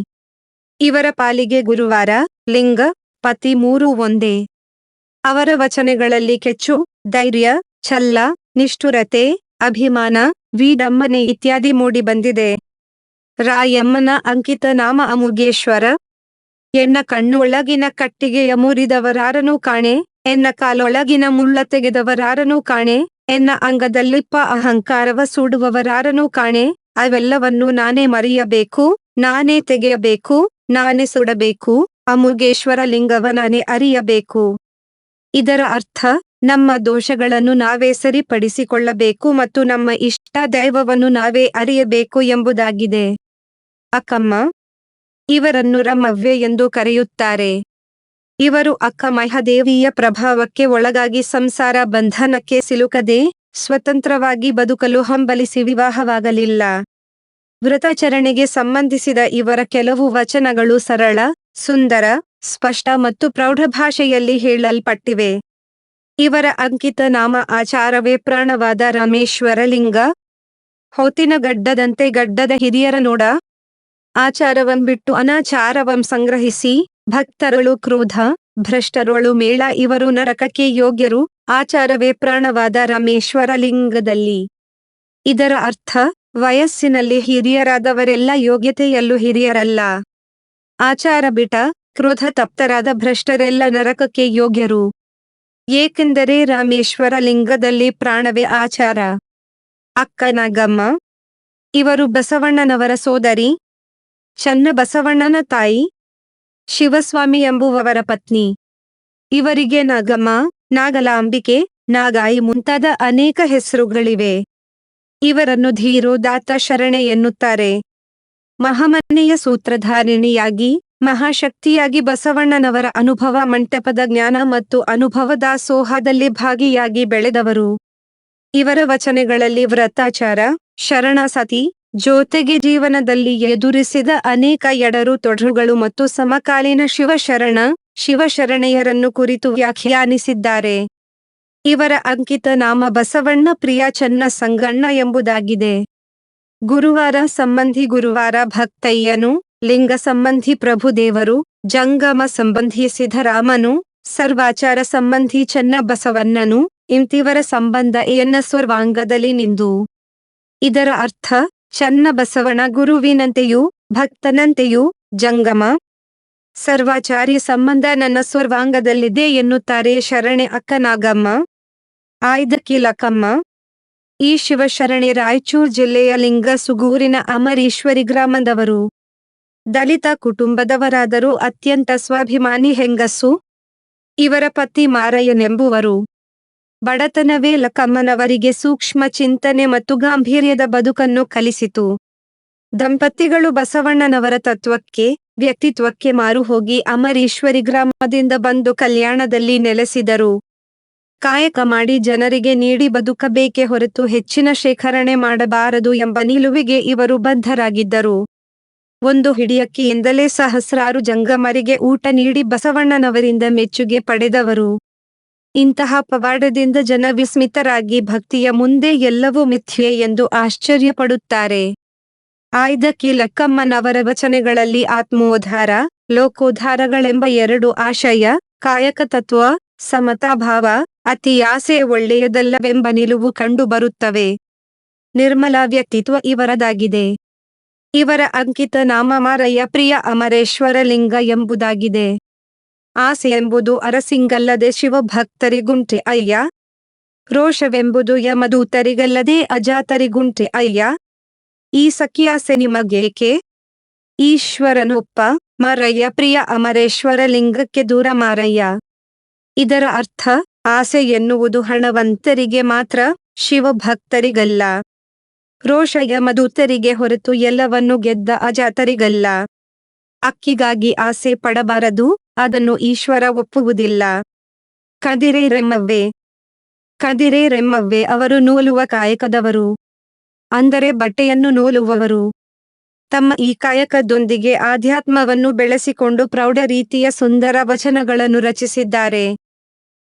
ಇವರ ಪಾಲಿಗೆ ಗುರುವಾರ, ಲಿಂಗ, ಪತಿ ಮೂರೂ ಒಂದೇ. ಅವರ ವಚನಗಳಲ್ಲಿ ಕೆಚ್ಚು, ಧೈರ್ಯ, ಛಲ್ಲ, ನಿಷ್ಠುರತೆ, ಅಭಿಮಾನ, ವಿಡಂಬನೆ ಇತ್ಯಾದಿ ಮೂಡಿ ಬಂದಿದೆ. ರಾಯಮ್ಮನ ಅಂಕಿತ ನಾಮ ಅಮುಗೇಶ್ವರ. ಎನ್ನ ಕಣ್ಣೊಳಗಿನ ಕಟ್ಟಿಗೆಯ ಮುರಿದವರಾರನೂ ಕಾಣೆ, ಎನ್ನ ಕಾಲೊಳಗಿನ ಮುಳ್ಳ ತೆಗೆದವರಾರನೂ ಕಾಣೆ, ಎನ್ನ ಅಂಗದಲ್ಲಿಪ್ಪ ಅಹಂಕಾರವ ಸುಡುವವರಾರನೂ ಕಾಣೆ, ಅವೆಲ್ಲವನ್ನೂ ನಾನೇ ಮರೆಯಬೇಕು, ನಾನೇ ತೆಗೆಯಬೇಕು, ನಾನೇ ಸುಡಬೇಕು, ಅಮುಗೇಶ್ವರ ಲಿಂಗವ ನಾನೇ ಅರಿಯಬೇಕು. ಇದರ ಅರ್ಥ ನಮ್ಮ ದೋಷಗಳನ್ನು ನಾವೇ ಸರಿಪಡಿಸಿಕೊಳ್ಳಬೇಕು ಮತ್ತು ನಮ್ಮ ಇಷ್ಟ ದೈವವನ್ನು ನಾವೇ ಅರಿಯಬೇಕು ಎಂಬುದಾಗಿದೆ. ಅಕ್ಕಮ್ಮ. ಇವರನ್ನು ರಮ್ಮವ್ವೆ ಎಂದು ಕರೆಯುತ್ತಾರೆ. ಇವರು ಅಕ್ಕ ಮಹಾದೇವಿಯ ಪ್ರಭಾವಕ್ಕೆ ಒಳಗಾಗಿ ಸಂಸಾರ ಬಂಧನಕ್ಕೆ ಸಿಲುಕದೆ ಸ್ವತಂತ್ರವಾಗಿ ಬದುಕಲು ಹಂಬಲಿಸಿ ವಿವಾಹವಾಗಲಿಲ್ಲ. ವ್ರತಾಚರಣೆಗೆ ಸಂಬಂಧಿಸಿದ ಇವರ ಕೆಲವು ವಚನಗಳು ಸರಳ, ಸುಂದರ, ಸ್ಪಷ್ಟ ಮತ್ತು ಪ್ರೌಢ ಭಾಷೆಯಲ್ಲಿ ಹೇಳಲ್ಪಟ್ಟಿವೆ. ಇವರ ಅಂಕಿತ ನಾಮ ಆಚಾರವೇ ಪ್ರಾಣವಾದ ರಾಮೇಶ್ವರ ಲಿಂಗ. ಹೊತ್ತಿನ ಗಡ್ಡದಂತೆ ಗಡ್ಡದ ಹಿರಿಯರ ನೋಡ. ಆಚಾರವಂ ಬಿಟ್ಟು ಅನಾಚಾರವಂ ಸಂಗ್ರಹಿಸಿ, ಭಕ್ತರಳು ಕ್ರೋಧ, ಭ್ರಷ್ಟರೊಳು ಮೇಳ ಇವರು ನರಕಕ್ಕೆ ಯೋಗ್ಯರು. ಆಚಾರವೇ ಪ್ರಾಣವಾದ ರಾಮೇಶ್ವರ ಲಿಂಗದಲ್ಲಿ. ಇದರ ಅರ್ಥ, ವಯಸ್ಸಿನಲ್ಲಿ ಹಿರಿಯರಾದವರೆಲ್ಲ ಯೋಗ್ಯತೆಯಲ್ಲೂ ಹಿರಿಯರಲ್ಲ. ಆಚಾರ ಬಿಟ್ಟ, ಕ್ರೋಧ ತಪ್ತರಾದ ಭ್ರಷ್ಟರೆಲ್ಲ ನರಕಕ್ಕೆ ಯೋಗ್ಯರು. ಏಕೆಂದರೆ ರಾಮೇಶ್ವರ ಲಿಂಗದಲ್ಲಿ ಪ್ರಾಣವೇ ಆಚಾರ. ಅಕ್ಕ ನಾಗಮ್ಮ. ಇವರು ಬಸವಣ್ಣನವರ ಸೋದರಿ, ಚನ್ನಬಸವಣ್ಣನ ತಾಯಿ, ಶಿವಸ್ವಾಮಿ ಎಂಬುವವರ ಪತ್ನಿ. ಇವರಿಗೆ ನಾಗಮ್ಮ, ನಾಗಲಾಂಬಿಕೆ, ನಾಗಾಯಿ ಮುಂತಾದ ಅನೇಕ ಹೆಸರುಗಳಿವೆ. ಇವರನ್ನು ಧೀರೋದಾತ್ತ ಶರಣೆ ಎನ್ನುತ್ತಾರೆ. ಮಹಾಮನೆಯ ಸೂತ್ರಧಾರಿಣಿಯಾಗಿ, ಮಹಾಶಕ್ತಿಯಾಗಿ ಬಸವಣ್ಣನವರ ಅನುಭವ ಮಂಟಪದ ಜ್ಞಾನ ಮತ್ತು ಅನುಭವ ದಾಸೋಹದಲ್ಲಿ ಭಾಗಿಯಾಗಿ ಬೆಳೆದವರು. ಇವರ ವಚನಗಳಲ್ಲಿ ವ್ರತಾಚಾರ, ಶರಣಾಸತಿ, ಜೊತೆಗೆ ಜೀವನದಲ್ಲಿ ಎದುರಿಸಿದ ಅನೇಕ ಎಡರು ತೊಡರುಗಳು ಮತ್ತು ಸಮಕಾಲೀನ ಶಿವಶರಣ, ಶಿವಶರಣೆಯರನ್ನು ಕುರಿತು ವ್ಯಾಖ್ಯಾನಿಸಿದ್ದಾರೆ. ಇವರ ಅಂಕಿತ ನಾಮ ಬಸವಣ್ಣ ಪ್ರಿಯ ಚನ್ನ ಸಂಗಣ್ಣ ಎಂಬುದಾಗಿದೆ. ಗುರುವಾರ ಸಂಬಂಧಿ ಗುರುವಾರ ಭಕ್ತಯ್ಯನು, ಲಿಂಗ ಸಂಬಂಧಿ ಪ್ರಭುದೇವರು, ಜಂಗಮ ಸಂಬಂಧಿ ಸಿದ್ದರಾಮನು, ಸರ್ವಾಚಾರ ಸಂಬಂಧಿ ಚನ್ನಬಸವಣ್ಣನು, ಇಂತಿವರ ಸಂಬಂಧ ಎನ್ನ ಸ್ವರ್ವಾಂಗದಲ್ಲಿ ನಿಂದು. ಇದರ ಅರ್ಥ, ಚನ್ನಬಸವಣ ಗುರುವಿನಂತೆಯೂ ಭಕ್ತನಂತೆಯೂ ಜಂಗಮ ಸರ್ವಾಚಾರ್ಯ ಸಂಬಂಧ ನನ್ನ ಸ್ವರ್ವಾಂಗದಲ್ಲಿದೆ ಎನ್ನುತ್ತಾರೆ ಶರಣೆ ಅಕ್ಕ ನಾಗಮ್ಮ. ಆಯ್ದಕ್ಕಿ ಲಕ್ಕಮ್ಮ. ಈ ಶಿವಶರಣೆ ರಾಯಚೂರು ಜಿಲ್ಲೆಯ ಲಿಂಗಸುಗೂರಿನ ಅಮರೀಶ್ವರಿ ಗ್ರಾಮದವರು. ದಲಿತ ಕುಟುಂಬದವರಾದರೂ ಅತ್ಯಂತ ಸ್ವಾಭಿಮಾನಿ ಹೆಂಗಸು. ಇವರ ಪತಿ ಮಾರಯ್ಯನೆಂಬುವರು. ಬಡತನವೇ ಲಕ್ಕಮ್ಮನವರಿಗೆ ಸೂಕ್ಷ್ಮ ಚಿಂತನೆ ಮತ್ತು ಗಾಂಭೀರ್ಯದ ಬದುಕನ್ನು ಕಲಿಸಿತು. ದಂಪತಿಗಳು ಬಸವಣ್ಣನವರ ತತ್ವಕ್ಕೆ, ವ್ಯಕ್ತಿತ್ವಕ್ಕೆ ಮಾರು ಹೋಗಿ ಅಮರೀಶ್ವರಿ ಗ್ರಾಮದಿಂದ ಬಂದು ಕಲ್ಯಾಣದಲ್ಲಿ ನೆಲೆಸಿದರು. ಕಾಯಕ ಮಾಡಿ ಜನರಿಗೆ ನೀಡಿ ಬದುಕಬೇಕೇ ಹೊರತು ಹೆಚ್ಚಿನ ಶೇಖರಣೆ ಮಾಡಬಾರದು ಎಂಬ ನಿಲುವಿಗೆ ಇವರು ಬದ್ಧರಾಗಿದ್ದರು. ಒಂದು ಹಿಡಿಯಕ್ಕಿಯಿಂದಲೇ ಸಹಸ್ರಾರು ಜಂಗಮರಿಗೆ ಊಟ ನೀಡಿ ಬಸವಣ್ಣನವರಿಂದ ಮೆಚ್ಚುಗೆ ಪಡೆದವರು. ಇಂತಹ ಪವಾಡದಿಂದ ಜನ ವಿಸ್ಮಿತರಾಗಿ ಭಕ್ತಿಯ ಮುಂದೆ ಎಲ್ಲವೂ ಮಿಥ್ಯೆ ಎಂದು ಆಶ್ಚರ್ಯಪಡುತ್ತಾರೆ. ಆಯ್ದಕ್ಕಿ ಲಕ್ಕಮ್ಮನವರ ವಚನಗಳಲ್ಲಿ ಆತ್ಮೋದ್ಧಾರ, ಲೋಕೋದ್ಧಾರಗಳೆಂಬ ಎರಡು ಆಶಯ, ಕಾಯಕ ತತ್ವ, ಸಮತಾಭಾವ, ಅತಿ ಆಸೆ ಒಳ್ಳೆಯದಲ್ಲವೆಂಬ ನಿಲುವು ಕಂಡುಬರುತ್ತವೆ. ನಿರ್ಮಲ ವ್ಯಕ್ತಿತ್ವ ಇವರದಾಗಿದೆ. ಇವರ ಅಂಕಿತ ನಾಮ ಮಾರಯ್ಯ ಪ್ರಿಯ ಅಮರೇಶ್ವರ ಲಿಂಗ ಎಂಬುದಾಗಿದೆ. ಆಸೆ ಎಂಬುದು ಅರಸಿಂಗಲ್ಲದೆ ಶಿವಭಕ್ತರಿಗುಂಟೆ ಅಯ್ಯ. ರೋಷವೆಂಬುದು ಯಮದೂತರಿಗಲ್ಲದೆ ಅಜಾತರಿಗುಂಟೆ ಅಯ್ಯ. ಈ ಸಖಿಯಾಸೆ ನಿಮಗೇಕೆ? ಈಶ್ವರನೊಪ್ಪ ಮಾರಯ್ಯ ಪ್ರಿಯ ಅಮರೇಶ್ವರ ಲಿಂಗಕ್ಕೆ ದೂರ ಮಾರಯ್ಯ. ಇದರ ಅರ್ಥ, ಆಸೆ ಎನ್ನುವುದು ಹಣವಂತರಿಗೆ ಮಾತ್ರ, ಶಿವಭಕ್ತರಿಗಲ್ಲ. ರೋಷ ಯಮದೂತರಿಗೆ ಹೊರತು ಎಲ್ಲವನ್ನು ಗೆದ್ದ ಅಜಾತರಿಗಲ್ಲ. ಅಕ್ಕಿಗಾಗಿ ಆಸೆ ಪಡಬಾರದು, ಅದನ್ನು ಈಶ್ವರ ಒಪ್ಪುವುದಿಲ್ಲ. ಕದಿರೆ ರೆಮ್ಮವ್ವೆ. ಕದಿರೆ ರೆಮ್ಮವ್ವೆ ಅವರು ನೂಲುವ ಕಾಯಕದವರು. ಅಂದರೆ ಬಟ್ಟೆಯನ್ನು ನೂಲುವವರು. ತಮ್ಮ ಈ ಕಾಯಕದೊಂದಿಗೆ ಆಧ್ಯಾತ್ಮವನ್ನು ಬೆಳೆಸಿಕೊಂಡು ಪ್ರೌಢ ರೀತಿಯ ಸುಂದರ ವಚನಗಳನ್ನು ರಚಿಸಿದ್ದಾರೆ.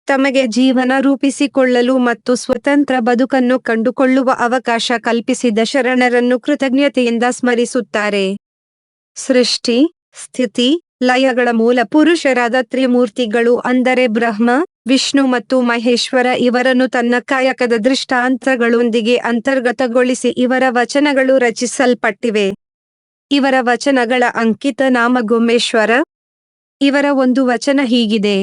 ತಮಗೆ ಜೀವನ ರೂಪಿಸಿಕೊಳ್ಳಲು ಮತ್ತು ಸ್ವತಂತ್ರ ಬದುಕನ್ನು ಕಂಡುಕೊಳ್ಳುವ ಅವಕಾಶ ಕಲ್ಪಿಸಿದ ಶರಣರನ್ನು ಕೃತಜ್ಞತೆಯಿಂದ ಸ್ಮರಿಸುತ್ತಾರೆ. ಸೃಷ್ಟಿ, ಸ್ಥಿತಿ, ಲಯಗಳ ಮೂಲ ಪುರುಷರಾದ ತ್ರಿಮೂರ್ತಿಗಳು ಅಂದರೆ ಬ್ರಹ್ಮ, ವಿಷ್ಣು ಮತ್ತು ಮಹೇಶ್ವರ ಇವರನ್ನು ತನ್ನ ಕಾಯಕದ ದೃಷ್ಟಾಂತಗಳೊಂದಿಗೆ ಅಂತರ್ಗತಗೊಳಿಸಿ ಇವರ ವಚನಗಳು ರಚಿಸಲ್ಪಟ್ಟಿವೆ. ಇವರ ವಚನಗಳ ಅಂಕಿತ ನಾಮ ಗೊಮ್ಮೇಶ್ವರ. ಇವರ ಒಂದು ವಚನ ಹೀಗಿದೆ: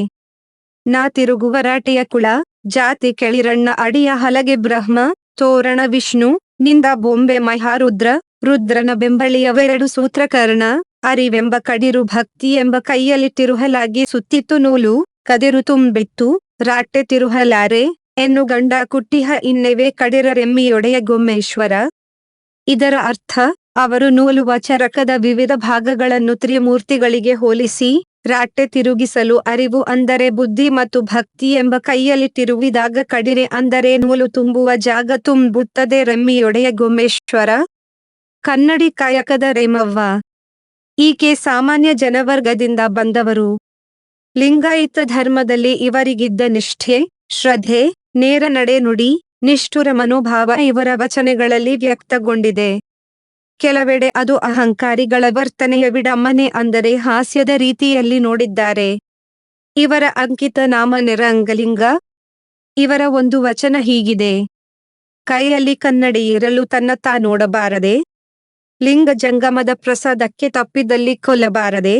ನಾ ತಿರುಗುವರಾಟೆಯ ಕುಳ, ಜಾತಿ ಕೆಳಿರಣ್ಣ ಅಡಿಯ ಹಲಗೆ ಬ್ರಹ್ಮ, ತೋರಣ ವಿಷ್ಣು, ನಿಂದ ಬೊಂಬೆ ಮಹಾರುದ್ರ, ರುದ್ರನ ಬೆಂಬಳಿಯವೆರಡು ಸೂತ್ರಕರ್ಣ, ಅರಿವೆಂಬ ಕಡಿರು ಭಕ್ತಿ ಎಂಬ ಕೈಯಲ್ಲಿ ತಿರುಹಲಾಗಿ ಸುತ್ತಿತ್ತು ನೂಲು, ಕದಿರು ತುಂಬಿತ್ತು, ರಾಟೆ ತಿರುಹಲಾರೆ, ಎನ್ನು ಗಂಡ ಕುಟ್ಟಿಹ ಇನ್ನೆವೆ ಕಡಿರ ರೆಮ್ಮಿಯೊಡೆಯ ಗೊಮ್ಮೇಶ್ವರ. ಇದರ ಅರ್ಥ, ಅವರು ನೂಲುವ ಚರಕದ ವಿವಿಧ ಭಾಗಗಳನ್ನು ತ್ರಿಮೂರ್ತಿಗಳಿಗೆ ಹೋಲಿಸಿ, ರಾಟೆ ತಿರುಗಿಸಲು ಅರಿವು ಅಂದರೆ ಬುದ್ಧಿ ಮತ್ತು ಭಕ್ತಿ ಎಂಬ ಕೈಯಲ್ಲಿ ತಿರುವಿದಾಗ ಕಡಿರೆ ಅಂದರೆ ನೂಲು ತುಂಬುವ ಜಾಗ ತುಂಬುತ್ತದೆ ರೆಮ್ಮಿಯೊಡೆಯ ಗೊಮ್ಮೇಶ್ವರ. ಕನ್ನಡಿ ಕಾಯಕದ ರೇಮವ್ವ. ಈಕೆ ಸಾಮಾನ್ಯ ಜನವರ್ಗದಿಂದ ಬಂದವರು. ಲಿಂಗಾಯತ ಧರ್ಮದಲ್ಲಿ ಇವರಿಗಿದ್ದ ನಿಷ್ಠೆ, ಶ್ರದ್ಧೆ, ನೇರ ನಡೆ ನುಡಿ, ನಿಷ್ಠುರ ಮನೋಭಾವ ಇವರ ವಚನಗಳಲ್ಲಿ ವ್ಯಕ್ತಗೊಂಡಿದೆ. ಕೆಲವೆಡೆ ಅದು ಅಹಂಕಾರಿಗಳ ವರ್ತನೆಯ ವಿಡಂಬನೆ ಅಂದರೆ ಹಾಸ್ಯದ ರೀತಿಯಲ್ಲಿ ನೋಡಿದ್ದಾರೆ. ಇವರ ಅಂಕಿತ ನಾಮ ನಿರಂಗಲಿಂಗ. ಇವರ ಒಂದು ವಚನ ಹೀಗಿದೆ: ಕೈಯಲ್ಲಿ ಕನ್ನಡಿ ಇರಲು ತನ್ನತ್ತ ನೋಡಬಾರದೆ, ಲಿಂಗ ಜಂಗಮದ ಪ್ರಸಾದಕ್ಕೆ ತಪ್ಪಿದಲ್ಲಿ ಕೊಲ್ಲಬಾರದೆ,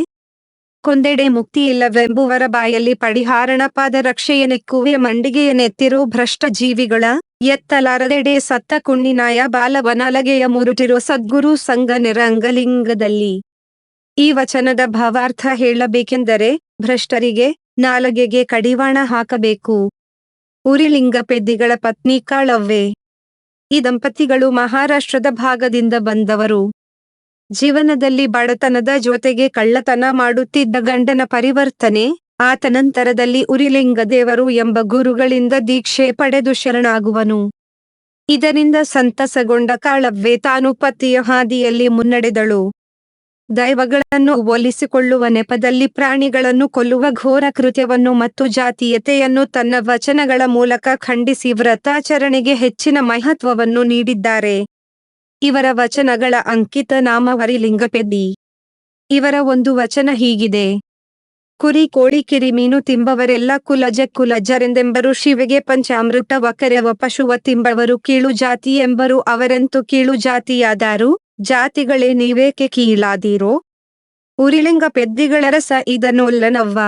ಕೊಂದೆಡೆ ಮುಕ್ತಿಯಿಲ್ಲವೆಂಬುವರ ಬಾಯಲ್ಲಿ ಪಡಿಹಾರಣ ಪಾದರಕ್ಷೆಯನೆಕ್ಕುವೆ ಮಂಡಿಗೆಯನೆತ್ತಿರೋ ಭ್ರಷ್ಟ ಜೀವಿಗಳ ಎತ್ತಲಾರದೆಡೆ ಸತ್ತ ಕುಣ್ಣಿನಾಯ ಬಾಲವನಲಗೆಯ ಮುರುಟಿರೋ ಸದ್ಗುರು ಸಂಗ ನಿರಂಗಲಿಂಗದಲ್ಲಿ. ಈ ವಚನದ ಭಾವಾರ್ಥ ಹೇಳಬೇಕೆಂದರೆ ಭ್ರಷ್ಟರಿಗೆ ನಾಲಗೆಗೆ ಕಡಿವಾಣ ಹಾಕಬೇಕು. ಉರಿಲಿಂಗ ಪೆದ್ದಿಗಳ ಪತ್ನಿ ಕಾಳವ್ವೆ. ಈ ದಂಪತಿಗಳು ಮಹಾರಾಷ್ಟ್ರದ ಭಾಗದಿಂದ ಬಂದವರು. ಜೀವನದಲ್ಲಿ ಬಡತನದ ಜೊತೆಗೆ ಕಳ್ಳತನ ಮಾಡುತ್ತಿದ್ದ ಗಂಡನ ಪರಿವರ್ತನೆ, ಆತನಂತರದಲ್ಲಿ ಉರಿಲಿಂಗದೇವರು ಎಂಬ ಗುರುಗಳಿಂದ ದೀಕ್ಷೆ ಪಡೆದು ಶರಣಾಗುವನು. ಇದರಿಂದ ಸಂತಸಗೊಂಡ ಕಾಳವ್ವೆ ತಾನು ಪತಿಯ ಹಾದಿಯಲ್ಲಿ ಮುನ್ನಡೆದಳು. ದೈವಗಳನ್ನು ಒಲಿಸಿಕೊಳ್ಳುವ ನೆಪದಲ್ಲಿ ಪ್ರಾಣಿಗಳನ್ನು ಕೊಲ್ಲುವ ಘೋರ ಕೃತ್ಯವನ್ನು ಮತ್ತು ಜಾತೀಯತೆಯನ್ನು ತನ್ನ ವಚನಗಳ ಮೂಲಕ ಖಂಡಿಸಿ ವ್ರತಾಚರಣೆಗೆ ಹೆಚ್ಚಿನ ಮಹತ್ವವನ್ನು ನೀಡಿದ್ದಾರೆ. ಇವರ ವಚನಗಳ ಅಂಕಿತ ನಾಮ ಉರಿಲಿಂಗಪೆದ್ದಿ. ಇವರ ಒಂದು ವಚನ ಹೀಗಿದೆ: ಕುರಿ ಕೋಳಿ ಕಿರಿಮೀನು ತಿಂಬವರೆಲ್ಲ ಕುಲಜರೆಂದೆಂಬರು, ಶಿವೆಗೆ ಪಂಚಾಮೃತವ ಕರೆವ ಪಶುವ ತಿಂಬವರು ಕೀಳು ಜಾತಿ ಎಂಬರು, ಅವರೆಂತೂ ಕೀಳು ಜಾತಿಯಾದಾರು, ಜಾತಿಗಳೇ ನೀವೇಕೆ ಕೀಳಾದೀರೋ, ಉರಿಲಿಂಗ ಪೆದ್ದಿಗಳ ರಸ ಇದನ್ನೊಲ್ಲನವ್ವ.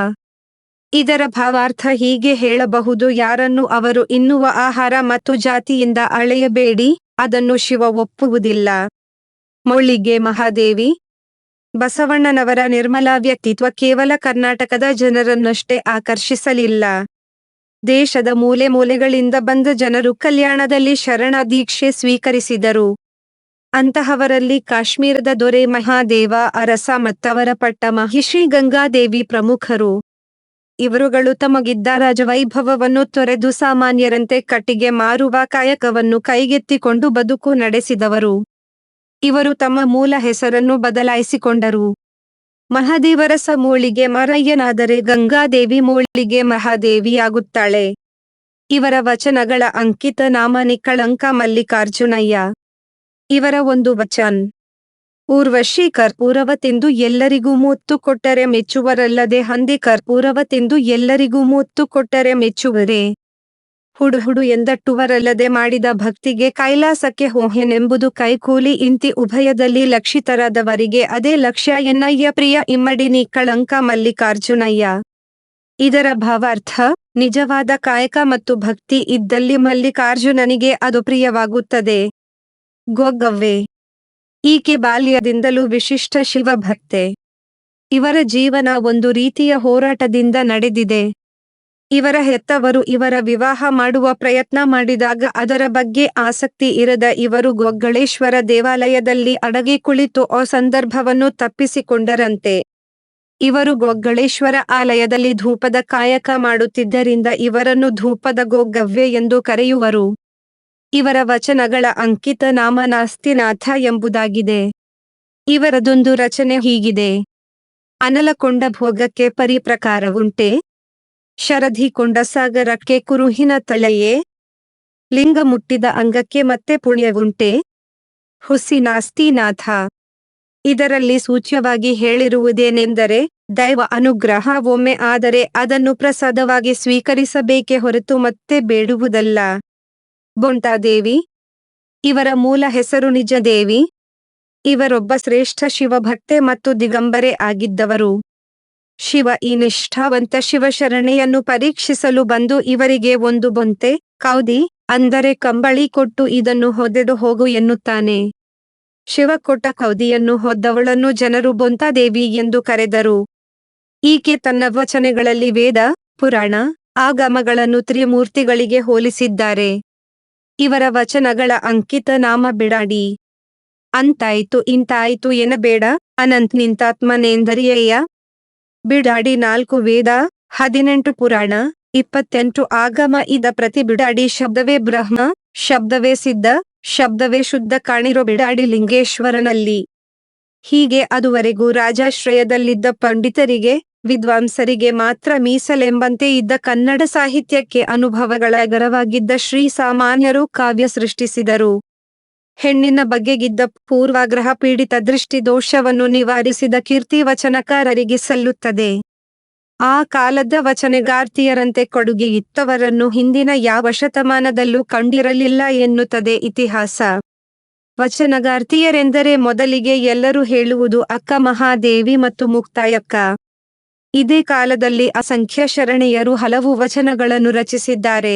ಇದರ ಭಾವಾರ್ಥ ಹೀಗೆ ಹೇಳಬಹುದು: ಯಾರನ್ನು ಅವರು ಇನ್ನುವ ಆಹಾರ ಮತ್ತು ಜಾತಿಯಿಂದ ಅಳೆಯಬೇಡಿ, ಅದನ್ನು ಶಿವ ಒಪ್ಪುವುದಿಲ್ಲ. ಮೊಳ್ಳಿಗೆ ಮಹಾದೇವಿ. ಬಸವಣ್ಣನವರ ನಿರ್ಮಲ ವ್ಯಕ್ತಿತ್ವ ಕೇವಲ ಕರ್ನಾಟಕದ ಜನರನ್ನಷ್ಟೇ ಆಕರ್ಷಿಸಲಿಲ್ಲ. ದೇಶದ ಮೂಲೆ ಮೂಲೆಗಳಿಂದ ಬಂದ ಜನರು ಕಲ್ಯಾಣದಲ್ಲಿ ಶರಣ ದೀಕ್ಷೆ ಸ್ವೀಕರಿಸಿದರು. ಅಂತಹವರಲ್ಲಿ ಕಾಶ್ಮೀರದ ದೊರೆ ಮಹಾದೇವ ಅರಸ ಮತ್ತವರ ಪಟ್ಟ ಮಹಿಷಿ ಗಂಗಾದೇವಿ ಪ್ರಮುಖರು. ಇವರುಗಳು ತಮಗಿದ್ದ ರಾಜವೈಭವವನ್ನು ತೊರೆದು ಸಾಮಾನ್ಯರಂತೆ ಕಟ್ಟಿಗೆ ಮಾರುವ ಕಾಯಕವನ್ನು ಕೈಗೆತ್ತಿಕೊಂಡು ಬದುಕು ನಡೆಸಿದವರು. ಇವರು ತಮ್ಮ ಮೂಲ ಹೆಸರನ್ನು ಬದಲಾಯಿಸಿಕೊಂಡರು. ಮಹಾದೇವರಸ ಮೋಳಿಗೆ ಮಾರಯ್ಯನಾದರೆ ಗಂಗಾದೇವಿ ಮೋಳಿಗೆ ಮಹಾದೇವಿಯಾಗುತ್ತಾಳೆ. ಇವರ ವಚನಗಳ ಅಂಕಿತ ನಾಮ ನಿಕ್ಕಳಂಕ ಮಲ್ಲಿಕಾರ್ಜುನಯ್ಯ. ಇವರ ಒಂದು ವಚನ: ಊರ್ವಶಿ ಕರ್ಪೂರವ ತಿಂದು ಎಲ್ಲರಿಗೂ ಮುತ್ತು ಕೊಟ್ಟರೆ ಮೆಚ್ಚುವರಲ್ಲದೆ ಹಂದಿ ಕರ್ಪೂರವ ತಿಂದು ಎಲ್ಲರಿಗೂ ಮುತ್ತು ಕೊಟ್ಟರೆ ಮೆಚ್ಚುವರೇ. ಹುಡು ಎಂದಟ್ಟುವರಲ್ಲದೆ ಮಾಡಿದ ಭಕ್ತಿಗೆ ಕೈಲಾಸಕ್ಕೆ ಹೋಹೆನೆಂಬುದು ಕೈಕೂಲಿ ಇಂತಿ ಉಭಯದಲ್ಲಿ ಲಕ್ಷಿತರಾದವರಿಗೆ ಅದೇ ಲಕ್ಷ್ಯ ಎನ್ನಯ್ಯ ಪ್ರಿಯ ಇಮ್ಮಡಿ ನಿಕ್ಕಳಂಕ ಮಲ್ಲಿಕಾರ್ಜುನಯ್ಯ. ಇದರ ಭಾವಾರ್ಥ: ನಿಜವಾದ ಕಾಯಕ ಮತ್ತು ಭಕ್ತಿ ಇದ್ದಲ್ಲಿ ಮಲ್ಲಿಕಾರ್ಜುನನಿಗೆ ಅದು ಪ್ರಿಯವಾಗುತ್ತದೆ. ಗೊಗ್ಗವ್ವೆ. ಈಕೆ ಬಾಲ್ಯದಿಂದಲೂ ವಿಶಿಷ್ಟ ಶಿವಭಕ್ತೆ. ಇವರ ಜೀವನ ಒಂದು ರೀತಿಯ ಹೋರಾಟದಿಂದ ನಡೆದಿದೆ. ಇವರ ಹೆತ್ತವರು ಇವರ ವಿವಾಹ ಮಾಡುವ ಪ್ರಯತ್ನ ಮಾಡಿದಾಗ ಅದರ ಬಗ್ಗೆ ಆಸಕ್ತಿ ಇರದ ಇವರು ಗೊಗ್ಗಳೇಶ್ವರ ದೇವಾಲಯದಲ್ಲಿ ಅಡಗಿ ಕುಳಿತು ಆ ಸಂದರ್ಭವನ್ನು ತಪ್ಪಿಸಿಕೊಂಡರಂತೆ. ಇವರು ಗೊಗ್ಗಳೇಶ್ವರ ಆಲಯದಲ್ಲಿ ಧೂಪದ ಕಾಯಕ ಮಾಡುತ್ತಿದ್ದರಿಂದ ಇವರನ್ನು ಧೂಪದ ಗೊಗ್ಗವ್ವೆ ಎಂದು ಕರೆಯುವರು. ಇವರ ವಚನಗಳ ಅಂಕಿತ ನಾಮ ನಾಸ್ತಿನಾಥ ಎಂಬುದಾಗಿದೆ. ಇವರದೊಂದು ರಚನೆ ಹೀಗಿದೆ: ಅನಲಕೊಂಡ ಭೋಗಕ್ಕೆ ಪರಿಪ್ರಕಾರವುಂಟೆ, ಶರಧಿಕೊಂಡ ಸಾಗರಕ್ಕೆ ಕುರುಹಿನ ತಳೆಯೇ, ಲಿಂಗ ಮುಟ್ಟಿದ ಅಂಗಕ್ಕೆ ಮತ್ತೆ ಪುಣ್ಯವುಂಟೆ, ಹುಸಿ ನಾಸ್ತಿನಾಥ. ಇದರಲ್ಲಿ ಸೂಚ್ಯವಾಗಿ ಹೇಳಿರುವುದೇನೆಂದರೆ, ದೈವ ಅನುಗ್ರಹ ಒಮ್ಮೆ ಆದರೆ ಅದನ್ನು ಪ್ರಸಾದವಾಗಿ ಸ್ವೀಕರಿಸಬೇಕೇ ಹೊರತು ಮತ್ತೆ ಬೇಡುವುದಲ್ಲ. ಬೊಂಟಾದೇವಿ. ಇವರ ಮೂಲ ಹೆಸರು ನಿಜದೇವಿ. ಇವರೊಬ್ಬ ಶ್ರೇಷ್ಠ ಶಿವಭಕ್ತೆ ಮತ್ತು ದಿಗಂಬರೆ ಆಗಿದ್ದವರು. ಶಿವ ಈ ನಿಷ್ಠಾವಂತ ಶಿವಶರಣೆಯನ್ನು ಪರೀಕ್ಷಿಸಲು ಬಂದು ಇವರಿಗೆ ಒಂದು ಬೊಂತೆ, ಕೌದಿ ಅಂದರೆ ಕಂಬಳಿ ಕೊಟ್ಟು ಇದನ್ನು ಹೊದೆದು ಹೋಗು ಎನ್ನುತ್ತಾನೆ. ಶಿವ ಕೊಟ್ಟ ಕೌದಿಯನ್ನು ಹೊದ್ದವಳನ್ನು ಜನರು ಬೊಂತಾದೇವಿ ಎಂದು ಕರೆದರು. ಈಕೆ ತನ್ನ ವಚನಗಳಲ್ಲಿ ವೇದ, ಪುರಾಣ, ಆಗಮಗಳನ್ನು ತ್ರಿಮೂರ್ತಿಗಳಿಗೆ ಹೋಲಿಸಿದ್ದಾರೆ. ಇವರ ವಚನಗಳ ಅಂಕಿತ ನಾಮ ಬಿಡಾಡಿ. ಅಂತಾಯ್ತು ಇಂತಾಯ್ತು ಎನ್ನಬೇಡ, ಅನಂತ್ ನಿಂತಾತ್ಮನೇಂದರಿಯಯ್ಯ. ಬಿಡಾಡಿ 4 ವೇದ, 18 ಪುರಾಣ, 28 ಆಗಮ. ಇದ ಪ್ರತಿ ಬಿಡಾಡಿ ಶಬ್ದವೇ ಬ್ರಹ್ಮ, ಶಬ್ದವೇ ಸಿದ್ಧ, ಶಬ್ದವೇ ಶುದ್ಧ ಕಾಣಿರೋ ಬಿಡಾಡಿ ಲಿಂಗೇಶ್ವರನಲ್ಲಿ. ಹೀಗೆ ಅದುವರೆಗೂ ರಾಜಾಶ್ರಯದಲ್ಲಿದ್ದ ಪಂಡಿತರಿಗೆ ವಿದ್ವಾಂಸರಿಗೆ ಮಾತ್ರ ಮೀಸಲೆಂಬಂತೆ ಇದ್ದ ಕನ್ನಡ ಸಾಹಿತ್ಯಕ್ಕೆ ಅನುಭವಗಳ ಅಗರವಾಗಿದ್ದ ಶ್ರೀ ಸಾಮಾನ್ಯರು ಕಾವ್ಯ ಸೃಷ್ಟಿಸಿದರು. ಹೆಣ್ಣಿನ ಬಗೆಗಿದ್ದ ಪೂರ್ವಾಗ್ರಹ ಪೀಡಿತ ದೃಷ್ಟಿ ದೋಷವನ್ನು ನಿವಾರಿಸಿದ ಕೀರ್ತಿ ವಚನಕಾರರಿಗೆ ಸಲ್ಲುತ್ತದೆ. ಆ ಕಾಲದ ವಚನಗಾರ್ತಿಯರಂತೆ ಕೊಡುಗೆ ಇತ್ತವರನ್ನು ಹಿಂದಿನ ಯಾವ ಶತಮಾನದಲ್ಲೂ ಕಂಡಿರಲಿಲ್ಲ ಎನ್ನುತ್ತದೆ ಇತಿಹಾಸ. ವಚನಗಾರ್ತಿಯರೆಂದರೆ ಮೊದಲಿಗೆ ಎಲ್ಲರೂ ಹೇಳುವುದು ಅಕ್ಕ ಮಹಾದೇವಿ ಮತ್ತು ಮುಕ್ತಾಯಕ್ಕ. ಇದೇ ಕಾಲದಲ್ಲಿ ಅಸಂಖ್ಯ ಶರಣೆಯರು ಹಲವು ವಚನಗಳನ್ನು ರಚಿಸಿದ್ದಾರೆ.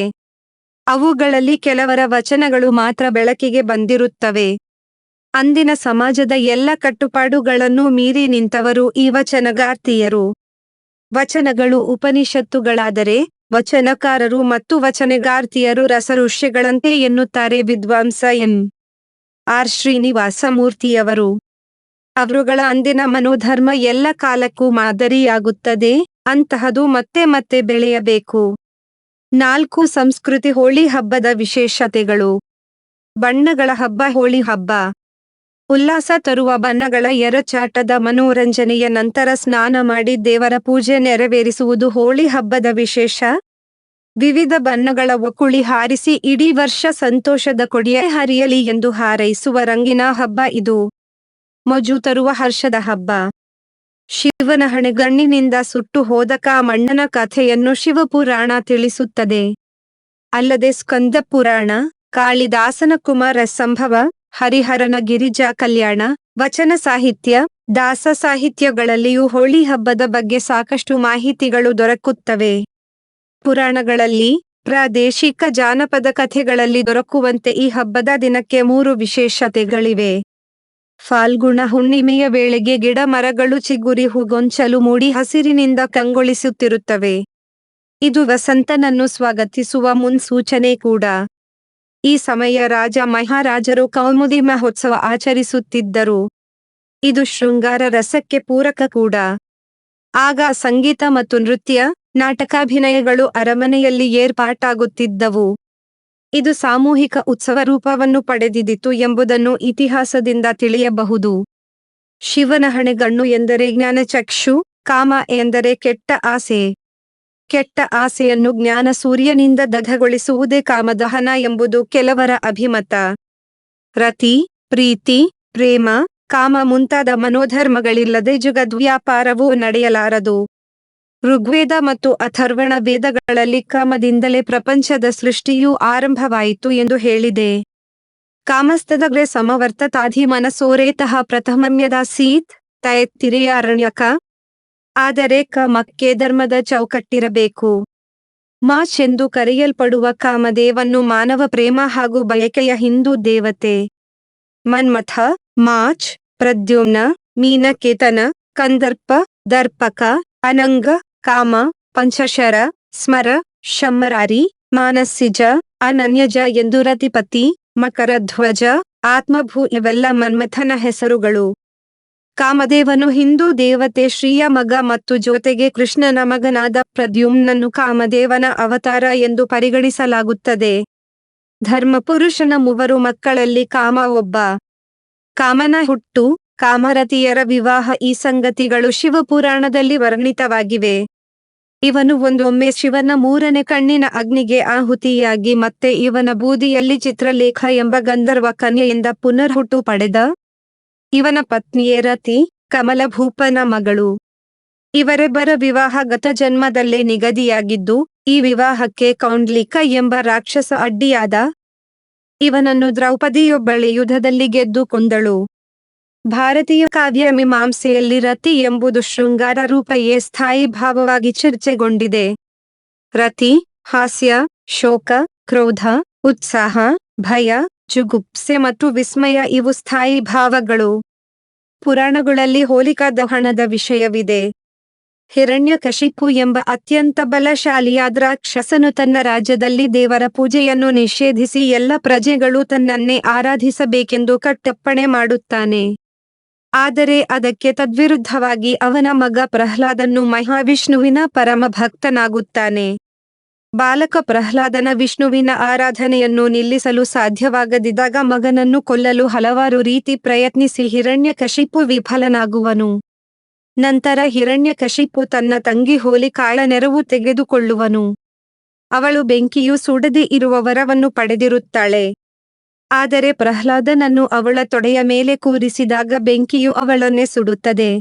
ಅವುಗಳಲ್ಲಿ ಕೆಲವರ ವಚನಗಳು ಮಾತ್ರ ಬೆಳಕಿಗೆ ಬಂದಿರುತ್ತವೆ. ಅಂದಿನ ಸಮಾಜದ ಎಲ್ಲ ಕಟ್ಟುಪಾಡುಗಳನ್ನು ಮೀರಿ ನಿಂತವರು ಈ ವಚನಗಾರ್ತಿಯರು. ವಚನಗಳು ಉಪನಿಷತ್ತುಗಳಾದರೆ ವಚನಕಾರರು ಮತ್ತು ವಚನಗಾರ್ತಿಯರು ರಸಋಷಿಗಳಂತೆ ಎನ್ನುತ್ತಾರೆ ವಿದ್ವಾಂಸ ಎಂ. ಆರ್. ಶ್ರೀನಿವಾಸ ಮೂರ್ತಿಯವರು. ಅವರುಗಳ ಅಂದಿನ ಮನೋಧರ್ಮ ಎಲ್ಲ ಕಾಲಕ್ಕೂ ಮಾದರಿಯಾಗುತ್ತದೆ. ಅಂತಹದು ಮತ್ತೆ ಮತ್ತೆ ಬೆಳೆಯಬೇಕು. 4 ಸಂಸ್ಕೃತಿ ಹೋಳಿ ಹಬ್ಬದ ವಿಶೇಷತೆಗಳು. ಬಣ್ಣಗಳ ಹಬ್ಬ ಹೋಳಿ ಹಬ್ಬ. ಉಲ್ಲಾಸ ತರುವ ಬಣ್ಣಗಳ ಎರಚಾಟದ ಮನೋರಂಜನೆಯ ನಂತರ ಸ್ನಾನ ಮಾಡಿ ದೇವರ ಪೂಜೆ ನೆರವೇರಿಸುವುದು ಹೋಳಿ ಹಬ್ಬದ ವಿಶೇಷ. ವಿವಿಧ ಬಣ್ಣಗಳ ಒಕ್ಕುಳಿ ಹಾರಿಸಿ ಇಡೀ ವರ್ಷ ಸಂತೋಷದ ಕೊಡಿಯೇ ಹರಿಯಲಿ ಎಂದು ಹಾರೈಸುವ ರಂಗಿನ ಹಬ್ಬ ಇದು. ಮೋಜು ತರುವ ಹರ್ಷದ ಹಬ್ಬ. ಶಿವನ ಹಣೆಗಣ್ಣಿನಿಂದ ಸುಟ್ಟು ಹೋದ ಕಾಮಣ್ಣನ ಕಥೆಯನ್ನು ಶಿವಪುರಾಣ ತಿಳಿಸುತ್ತದೆ. ಅಲ್ಲದೆ ಸ್ಕಂದ ಪುರಾಣ, ಕಾಳಿದಾಸನ ಕುಮಾರ ಸಂಭವ, ಹರಿಹರನ ಗಿರಿಜಾ ಕಲ್ಯಾಣ, ವಚನ ಸಾಹಿತ್ಯ, ದಾಸ ಸಾಹಿತ್ಯಗಳಲ್ಲಿಯೂ ಹೋಳಿ ಹಬ್ಬದ ಬಗ್ಗೆ ಸಾಕಷ್ಟು ಮಾಹಿತಿಗಳು ದೊರಕುತ್ತವೆ. ಪುರಾಣಗಳಲ್ಲಿ, ಪ್ರಾದೇಶಿಕ ಜಾನಪದ ಕಥೆಗಳಲ್ಲಿ ದೊರಕುವಂತೆ ಈ ಹಬ್ಬದ ದಿನಕ್ಕೆ 3 ವಿಶೇಷತೆಗಳಿವೆ. ಫಾಲ್ಗುಣ ಹುಣ್ಣಿಮೆಯ ವೇಳೆಗೆ ಗಿಡ ಮರಗಳು ಚಿಗುರಿ ಹೂಗೊಂಚಲು ಮೂಡಿ ಹಸಿರಿನಿಂದ ಕಂಗೊಳಿಸುತ್ತಿರುತ್ತವೆ. ಇದು ವಸಂತನನ್ನು ಸ್ವಾಗತಿಸುವ ಮುನ್ಸೂಚನೆ ಕೂಡ. ಈ ಸಮಯ ರಾಜ ಮಹಾರಾಜರು ಕೌಮುದಿ ಮಹೋತ್ಸವ ಆಚರಿಸುತ್ತಿದ್ದರು. ಇದು ಶೃಂಗಾರ ರಸಕ್ಕೆ ಪೂರಕ ಕೂಡ. ಆಗ ಸಂಗೀತ ಮತ್ತು ನೃತ್ಯ, ನಾಟಕಾಭಿನಯಗಳು ಅರಮನೆಯಲ್ಲಿ ಏರ್ಪಾಟಾಗುತ್ತಿದ್ದವು. ಇದು ಸಾಮೂಹಿಕ ಉತ್ಸವ ರೂಪವನ್ನು ಪಡೆದಿದ್ದಿತು ಎಂಬುದನ್ನು ಇತಿಹಾಸದಿಂದ ತಿಳಿಯಬಹುದು. ಶಿವನ ಹಣೆಗಣ್ಣು ಎಂದರೆ ಜ್ಞಾನಚಕ್ಷು, ಕಾಮ ಎಂದರೆ ಕೆಟ್ಟ ಆಸೆ. ಕೆಟ್ಟ ಆಸೆಯನ್ನು ಜ್ಞಾನ ಸೂರ್ಯನಿಂದ ದಗ್ಧಗೊಳಿಸುವುದೇ ಕಾಮದಹನ ಎಂಬುದು ಕೆಲವರ ಅಭಿಮತ. ರತಿ, ಪ್ರೀತಿ, ಪ್ರೇಮ, ಕಾಮ ಮುಂತಾದ ಮನೋಧರ್ಮಗಳಿಲ್ಲದೆ ಜಗದ್ವ್ಯಾಪಾರವೂ ನಡೆಯಲಾರದು. ಋಗ್ವೇದ ಮತ್ತು ಅಥರ್ವಣ ವೇದಗಳಲ್ಲಿ ಕಾಮದಿಂದಲೇ ಪ್ರಪಂಚದ ಸೃಷ್ಟಿಯೂ ಆರಂಭವಾಯಿತು ಎಂದು ಹೇಳಿದೆ. ಕಾಮಸ್ತದಗ್ರೆ ಸಮವರ್ತತಾಧಿ ಮನಸೋರೇತಃ ಪ್ರಥಮಮ್ಯದಾಸೀತ್ ತೈತ್ತಿರೇಯ ಅರಣ್ಯಕ. ಆದರೆ ಕಾಮಕ್ಕೆ ಧರ್ಮದ ಚೌಕಟ್ಟಿರಬೇಕು. ಮಾಚ್ ಎಂದು ಕರೆಯಲ್ಪಡುವ ಕಾಮದೇವನ್ನು ಮಾನವ ಪ್ರೇಮ ಹಾಗೂ ಬಯಕೆಯ ಹಿಂದೂ ದೇವತೆ. ಮನ್ಮಥ, ಮಾಚ್, ಪ್ರದ್ಯುಮ್ನ, ಮೀನಕೇತನ, ಕಂದರ್ಪ, ದರ್ಪಕ, ಅನಂಗ, ಕಾಮ, ಪಂಚಶರ, ಸ್ಮರ, ಶಮ್ಮರಾರಿ, ಮಾನಸಿಜ, ಅನನ್ಯಜ ಎಂದು ರತಿಪತಿ, ಮಕರಧ್ವಜ, ಆತ್ಮಭೂ ಇವೆಲ್ಲ ಮನ್ಮಥನ ಹೆಸರುಗಳು. ಕಾಮದೇವನು ಹಿಂದೂ ದೇವತೆ ಶ್ರೀಯ ಮಗ ಮತ್ತು ಜೊತೆಗೆ ಕೃಷ್ಣನ ಮಗನಾದ ಪ್ರದ್ಯುಮ್ನನ್ನು ಕಾಮದೇವನ ಅವತಾರ ಎಂದು ಪರಿಗಣಿಸಲಾಗುತ್ತದೆ. ಧರ್ಮಪುರುಷನ 3 ಮಕ್ಕಳಲ್ಲಿ ಕಾಮ ಒಬ್ಬ. ಕಾಮನ ಹುಟ್ಟು, ಕಾಮರತಿಯರ ವಿವಾಹ ಈ ಸಂಗತಿಗಳು ಶಿವಪುರಾಣದಲ್ಲಿ ವರ್ಣಿತವಾಗಿವೆ. ಇವನು ಒಂದೊಮ್ಮೆ ಶಿವನ 3ನೇ ಕಣ್ಣಿನ ಅಗ್ನಿಗೆ ಆಹುತಿಯಾಗಿ ಮತ್ತೆ ಇವನ ಬೂದಿಯಲ್ಲಿ ಚಿತ್ರಲೇಖ ಎಂಬ ಗಂಧರ್ವ ಕನ್ಯೆಯಿಂದ ಪುನರ್ಹುಟ್ಟು ಪಡೆದ. ಇವನ ಪತ್ನಿಯೇ ರತಿ, ಕಮಲಭೂಪನ ಮಗಳು. ಇವರಿಬ್ಬರ ವಿವಾಹ ಗತ ಜನ್ಮದಲ್ಲೇ ನಿಗದಿಯಾಗಿದ್ದು, ಈ ವಿವಾಹಕ್ಕೆ ಕೌಂಡ್ಲಿಕ ಎಂಬ ರಾಕ್ಷಸ ಅಡ್ಡಿಯಾದ. ಇವನನ್ನು ದ್ರೌಪದಿಯೊಬ್ಬಳೆ ಯುದ್ಧದಲ್ಲಿ ಗೆದ್ದು ಕೊಂದಳು. ಭಾರತೀಯ ಕಾವ್ಯ ಮೀಮಾಂಸೆಯಲ್ಲಿ ರತಿ ಎಂಬುದು ಶೃಂಗಾರ ರೂಪಯೇ ಸ್ಥಾಯಿ ಭಾವವಾಗಿ ಚರ್ಚೆಗೊಂಡಿದೆ. ರತಿ, ಹಾಸ್ಯ, ಶೋಕ, ಕ್ರೋಧ, ಉತ್ಸಾಹ, ಭಯ, ಜುಗುಪ್ಸೆ ಮತ್ತು ವಿಸ್ಮಯ ಇವು ಸ್ಥಾಯಿ ಭಾವಗಳು. ಪುರಾಣಗಳಲ್ಲಿ ಹೋಲಿಕಾ ದಹನದ ವಿಷಯವಿದೆ. ಹಿರಣ್ಯಕಶಿಪು ಎಂಬ ಅತ್ಯಂತ ಬಲಶಾಲಿಯಾದ ರಾಕ್ಷಸನು ತನ್ನ ರಾಜ್ಯದಲ್ಲಿ ದೇವರ ಪೂಜೆಯನ್ನು ನಿಷೇಧಿಸಿ ಎಲ್ಲ ಪ್ರಜೆಗಳು ತನ್ನನ್ನೇ ಆರಾಧಿಸಬೇಕೆಂದು ಕಟ್ಟಪ್ಪಣೆ ಮಾಡುತ್ತಾನೆ. ಆದರೆ ಅದಕ್ಕೆ ತದ್ವಿರುದ್ಧವಾಗಿ ಅವನ ಮಗ ಪ್ರಹ್ಲಾದನು ಮಹಾವಿಷ್ಣುವಿನ ಪರಮ ಭಕ್ತನಾಗುತ್ತಾನೆ. ಬಾಲಕ ಪ್ರಹ್ಲಾದನ ವಿಷ್ಣುವಿನ ಆರಾಧನೆಯನ್ನು ನಿಲ್ಲಿಸಲು ಸಾಧ್ಯವಾಗದಿದ್ದಾಗ ಮಗನನ್ನು ಕೊಲ್ಲಲು ಹಲವಾರು ರೀತಿ ಪ್ರಯತ್ನಿಸಿ ಹಿರಣ್ಯಕಶಿಪು ವಿಫಲನಾಗುವನು. ನಂತರ ಹಿರಣ್ಯಕಶಿಪು ತನ್ನ ತಂಗಿ ಹೋಲಿಕಾಳ ನೆರವು ತೆಗೆದುಕೊಳ್ಳುವನು. ಅವಳು ಬೆಂಕಿಯು ಸುಡದೆ ಇರುವ ವರವನ್ನು ಪಡೆದಿರುತ್ತಾಳೆ. ಆದರೆ ಪ್ರಹ್ಲಾದನನ್ನು ಅವಳ ತೊಡೆಯ ಮೇಲೆ ಕೂರಿಸಿದಾಗ ಬೆಂಕಿಯು ಅವಳನ್ನೇ ಸುಡುತ್ತದೆ.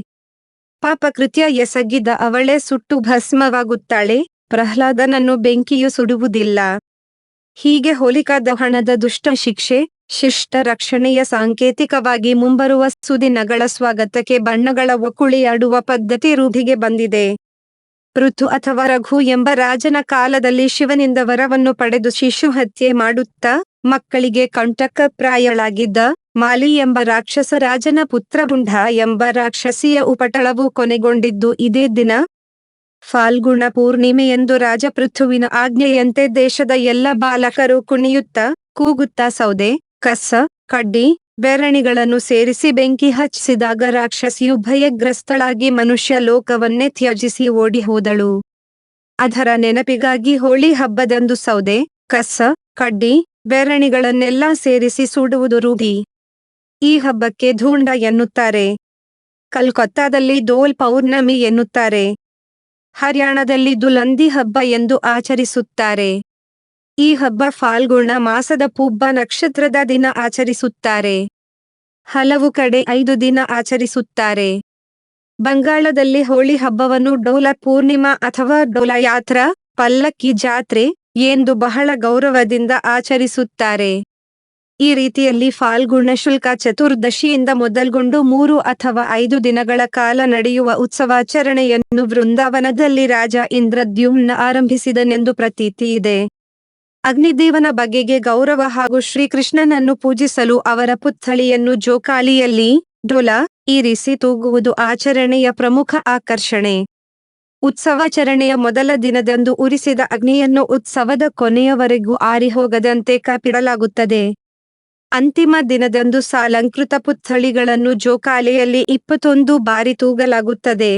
ಪಾಪಕೃತ್ಯ ಎಸಗಿದ ಅವಳೇ ಸುಟ್ಟು ಭಸ್ಮವಾಗುತ್ತಾಳೆ, ಪ್ರಹ್ಲಾದನನ್ನು ಬೆಂಕಿಯು ಸುಡುವುದಿಲ್ಲ. ಹೀಗೆ ಹೋಲಿಕಾ ದಹನದ ದುಷ್ಟ ಶಿಕ್ಷೆ, ಶಿಷ್ಟ ರಕ್ಷಣೆಯ ಸಾಂಕೇತಿಕವಾಗಿ ಮುಂಬರುವ ಸುದಿನಗಳ ಸ್ವಾಗತಕ್ಕೆ ಬಣ್ಣಗಳ ಒಕ್ಕುಳಿಯಾಡುವ ಪದ್ಧತಿ ರೂಢಿಗೆ ಬಂದಿದೆ. ಋತು ಅಥವಾ ರಘು ಎಂಬ ರಾಜನ ಕಾಲದಲ್ಲಿ ಶಿವನಿಂದ ವರವನ್ನು ಪಡೆದು ಶಿಶು ಹತ್ಯೆ ಮಾಡುತ್ತಾ ಮಕ್ಕಳಿಗೆ ಕಂಟಕಪ್ರಾಯಳಾಗಿದ್ದ ಮಾಲಿ ಎಂಬ ರಾಕ್ಷಸ ರಾಜನ ಪುತ್ರ ಗುಂಢ ಎಂಬ ರಾಕ್ಷಸಿಯ ಉಪಟಳವು ಕೊನೆಗೊಂಡಿದ್ದು ಇದೇ ದಿನ. ಫಾಲ್ಗುಣ ಪೂರ್ಣಿಮೆಯಂದು ರಾಜಪೃಥುವಿನ ಆಜ್ಞೆಯಂತೆ ದೇಶದ ಎಲ್ಲ ಬಾಲಕರು ಕುಣಿಯುತ್ತಾ ಕೂಗುತ್ತಾ ಸೌದೆ, ಕಸ, ಕಡ್ಡಿ, ಬೆರಣಿಗಳನ್ನು ಸೇರಿಸಿ ಬೆಂಕಿ ಹಚ್ಚಿಸಿದಾಗ ರಾಕ್ಷಸಿಯು ಭಯಗ್ರಸ್ತಳಾಗಿ ಮನುಷ್ಯ ಲೋಕವನ್ನೇ ತ್ಯಜಿಸಿ ಓಡಿ ಹೋದಳು. ಅದರ ನೆನಪಿಗಾಗಿ ಹೋಳಿ ಹಬ್ಬದಂದು ಸೌದೆ, ಕಸ, ಕಡ್ಡಿ, ಬೆರಣಿಗಳನ್ನೆಲ್ಲ ಸೇರಿಸಿ ಸುಡುವುದು ರೂಢಿ. ಈ ಹಬ್ಬಕ್ಕೆ ಧೂಂಡ ಎನ್ನುತ್ತಾರೆ. ಕಲ್ಕತ್ತಾದಲ್ಲಿ ದೋಲ್ ಪೌರ್ಣಮಿ ಎನ್ನುತ್ತಾರೆ. ಹರ್ಯಾಣದಲ್ಲಿ ದುಲಂದಿ ಹಬ್ಬ ಎಂದು ಆಚರಿಸುತ್ತಾರೆ. ಈ ಹಬ್ಬ ಫಾಲ್ಗುಣ ಮಾಸದ ಪುಬ್ಬ ನಕ್ಷತ್ರದ ದಿನ ಆಚರಿಸುತ್ತಾರೆ. ಹಲವು ಕಡೆ 5 ದಿನ ಆಚರಿಸುತ್ತಾರೆ. ಬಂಗಾಳದಲ್ಲಿ ಹೋಳಿ ಹಬ್ಬವನ್ನು ಡೋಲ ಪೂರ್ಣಿಮಾ ಅಥವಾ ಡೋಲ ಯಾತ್ರಾ, ಪಲ್ಲಕ್ಕಿ ಜಾತ್ರೆ ಎಂದು ಬಹಳ ಗೌರವದಿಂದ ಆಚರಿಸುತ್ತಾರೆ. ಈ ರೀತಿಯಲ್ಲಿ ಫಾಲ್ಗುಣ ಶುಲ್ಕ ಚತುರ್ದಶಿಯಿಂದ ಮೊದಲ್ಗೊಂಡು 3 ಅಥವಾ 5 ದಿನಗಳ ಕಾಲ ನಡೆಯುವ ಉತ್ಸವಾಚರಣೆಯನ್ನು ವೃಂದಾವನದಲ್ಲಿ ರಾಜ ಇಂದ್ರದ್ಯುಮ್ನ ಆರಂಭಿಸಿದನೆಂದು ಪ್ರತೀತಿ ಇದೆ. ಅಗ್ನಿದೇವನ ಬಗೆಗೆ ಗೌರವ ಹಾಗೂ ಶ್ರೀಕೃಷ್ಣನನ್ನು ಪೂಜಿಸಲು ಅವರ ಪುತ್ಥಳಿಯನ್ನು ಜೋಕಾಲಿಯಲ್ಲಿ ಡೋಲ ಇರಿಸಿ ತೂಗುವುದು ಆಚರಣೆಯ ಪ್ರಮುಖ ಆಕರ್ಷಣೆ. ಉತ್ಸವಾಚರಣೆಯ ಮೊದಲ ದಿನದಂದು ಉರಿಸಿದ ಅಗ್ನಿಯನ್ನು ಉತ್ಸವದ ಕೊನೆಯವರೆಗೂ ಆರಿಹೋಗದಂತೆ ಕಾಪಿಡಲಾಗುತ್ತದೆ. ಅಂತಿಮ ದಿನದಂದು ಸಾಲಂಕೃತ ಪುತ್ಥಳಿಗಳನ್ನು ಜೋಕಾಲಿಯಲ್ಲಿ 21 ಬಾರಿ ತೂಗಲಾಗುತ್ತದೆ.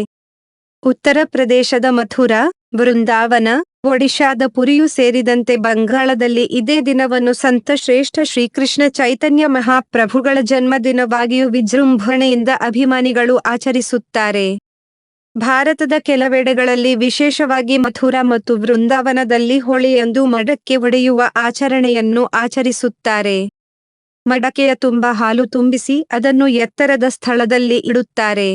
ಉತ್ತರ ಪ್ರದೇಶದ ಮಥುರಾ, ವೃಂದಾವನ, ಒಡಿಶಾದ ಪುರಿಯೂ ಸೇರಿದಂತೆ ಬಂಗಾಳದಲ್ಲಿ ಇದೇ ದಿನವನ್ನು ಸಂತ ಶ್ರೇಷ್ಠ ಶ್ರೀಕೃಷ್ಣ ಚೈತನ್ಯ ಮಹಾಪ್ರಭುಗಳ ಜನ್ಮದಿನವಾಗಿಯೂ ವಿಜೃಂಭಣೆಯಿಂದ ಅಭಿಮಾನಿಗಳು ಆಚರಿಸುತ್ತಾರೆ. ಭಾರತದ ಕೆಲವೆಡೆಗಳಲ್ಲಿ ವಿಶೇಷವಾಗಿ ಮಥುರಾ ಮತ್ತು ವೃಂದಾವನದಲ್ಲಿ ಹೋಳಿಯಂದು ಮಡಕೆ ಒಡೆಯುವ ಆಚರಣೆಯನ್ನು ಆಚರಿಸುತ್ತಾರೆ. ಮಡಕೆಯ ತುಂಬ ಹಾಲು ತುಂಬಿಸಿ ಅದನ್ನು ಎತ್ತರದ ಸ್ಥಳದಲ್ಲಿ ಇಡುತ್ತಾರೆ.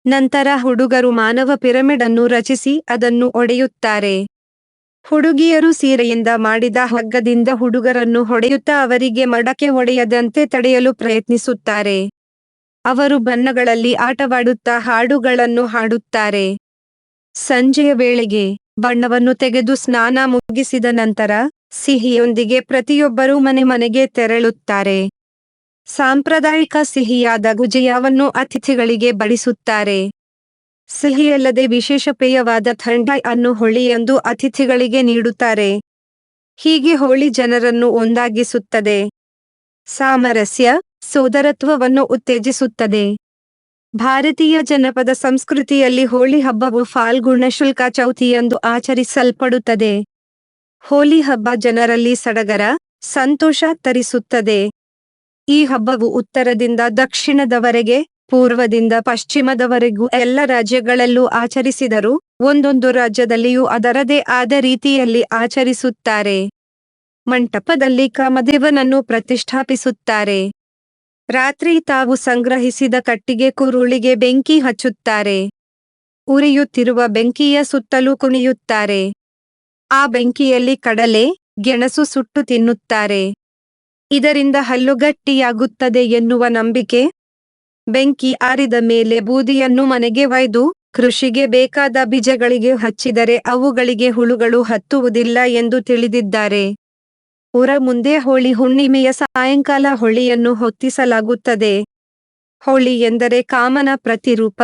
ನಂತರ ಹುಡುಗರು ಮಾನವ ಪಿರಮಿಡ್ ಅನ್ನು ರಚಿಸಿ ಅದನ್ನು ಒಡೆಯುತ್ತಾರೆ. ಹುಡುಗಿಯರು ಸೀರೆಯಿಂದ ಮಾಡಿದ ಹಗ್ಗದಿಂದ ಹುಡುಗರನ್ನು ಹೊಡೆಯುತ್ತಾ ಅವರಿಗೆ ಮಡಕೆ ಒಡೆಯದಂತೆ ತಡೆಯಲು ಪ್ರಯತ್ನಿಸುತ್ತಾರೆ. ಅವರು ಬಣ್ಣಗಳಲ್ಲಿ ಆಟವಾಡುತ್ತಾ ಹಾಡುಗಳನ್ನು ಹಾಡುತ್ತಾರೆ. ಸಂಜೆಯ ವೇಳೆಗೆ ಬಣ್ಣವನ್ನು ತೆಗೆದು ಸ್ನಾನ ಮುಗಿಸಿದ ನಂತರ ಸಿಹಿಯೊಂದಿಗೆ ಪ್ರತಿಯೊಬ್ಬರೂ ಮನೆ ಮನೆಗೆ ತೆರಳುತ್ತಾರೆ. ಸಾಂಪ್ರದಾಯಿಕ ಸಿಹಿಯಾದ ಗುಜಿಯಾವನ್ನು ಅತಿಥಿಗಳಿಗೆ ಬಡಿಸುತ್ತಾರೆ. ಸಿಹಿಯಲ್ಲದೆ ವಿಶೇಷ ಪೇಯವಾದ ಥಂಡಾಯ್ ಅನ್ನು ಹೋಳಿಯಂದು ಅತಿಥಿಗಳಿಗೆ ನೀಡುತ್ತಾರೆ. ಹೀಗೆ ಹೋಳಿ ಜನರನ್ನು ಒಂದಾಗಿಸುತ್ತದೆ. ಸಾಮರಸ್ಯ, ಸೋದರತ್ವವನ್ನು ಉತ್ತೇಜಿಸುತ್ತದೆ. ಭಾರತೀಯ ಜನಪದ ಸಂಸ್ಕೃತಿಯಲ್ಲಿ ಹೋಳಿ ಹಬ್ಬವು ಫಾಲ್ಗುಣ ಶುಲ್ಕ ಚೌತಿಯಂದು ಆಚರಿಸಲ್ಪಡುತ್ತದೆ. ಹೋಳಿ ಹಬ್ಬ ಜನರಲ್ಲಿ ಸಡಗರ, ಸಂತೋಷ ತರಿಸುತ್ತದೆ. ಈ ಹಬ್ಬವು ಉತ್ತರದಿಂದ ದಕ್ಷಿಣದವರೆಗೆ, ಪೂರ್ವದಿಂದ ಪಶ್ಚಿಮದವರೆಗೂ ಎಲ್ಲ ರಾಜ್ಯಗಳಲ್ಲೂ ಆಚರಿಸಿದರೂ ಒಂದೊಂದು ರಾಜ್ಯದಲ್ಲಿಯೂ ಅದರದೇ ಆದ ರೀತಿಯಲ್ಲಿ ಆಚರಿಸುತ್ತಾರೆ. ಮಂಟಪದಲ್ಲಿ ಕಾಮದೇವನನ್ನು ಪ್ರತಿಷ್ಠಾಪಿಸುತ್ತಾರೆ. ರಾತ್ರಿ ತಾವು ಸಂಗ್ರಹಿಸಿದ ಕಟ್ಟಿಗೆ ಕುರುಳಿಗೆ ಬೆಂಕಿ ಹಚ್ಚುತ್ತಾರೆ. ಉರಿಯುತ್ತಿರುವ ಬೆಂಕಿಯ ಸುತ್ತಲೂ ಕುಣಿಯುತ್ತಾರೆ. ಆ ಬೆಂಕಿಯಲ್ಲಿ ಕಡಲೆ, ಗೆಣಸು ಸುಟ್ಟು ತಿನ್ನುತ್ತಾರೆ. ಇದರಿಂದ ಹಲ್ಲುಗಟ್ಟಿಯಾಗುತ್ತದೆ ಎನ್ನುವ ನಂಬಿಕೆ. ಬೆಂಕಿ ಆರಿದ ಮೇಲೆ ಬೂದಿಯನ್ನು ಮನೆಗೆ ಒಯ್ದು ಕೃಷಿಗೆ ಬೇಕಾದ ಬೀಜಗಳಿಗೆ ಹಚ್ಚಿದರೆ ಅವುಗಳಿಗೆ ಹುಳುಗಳು ಹತ್ತುವುದಿಲ್ಲ ಎಂದು ತಿಳಿದಿದ್ದಾರೆ. ಊರ ಮುಂದೆ ಹೋಳಿ ಹುಣ್ಣಿಮೆಯ ಸಾಯಂಕಾಲ ಹೋಳಿಯನ್ನು ಹೊತ್ತಿಸಲಾಗುತ್ತದೆ. ಹೋಳಿ ಎಂದರೆ ಕಾಮನ ಪ್ರತಿರೂಪ.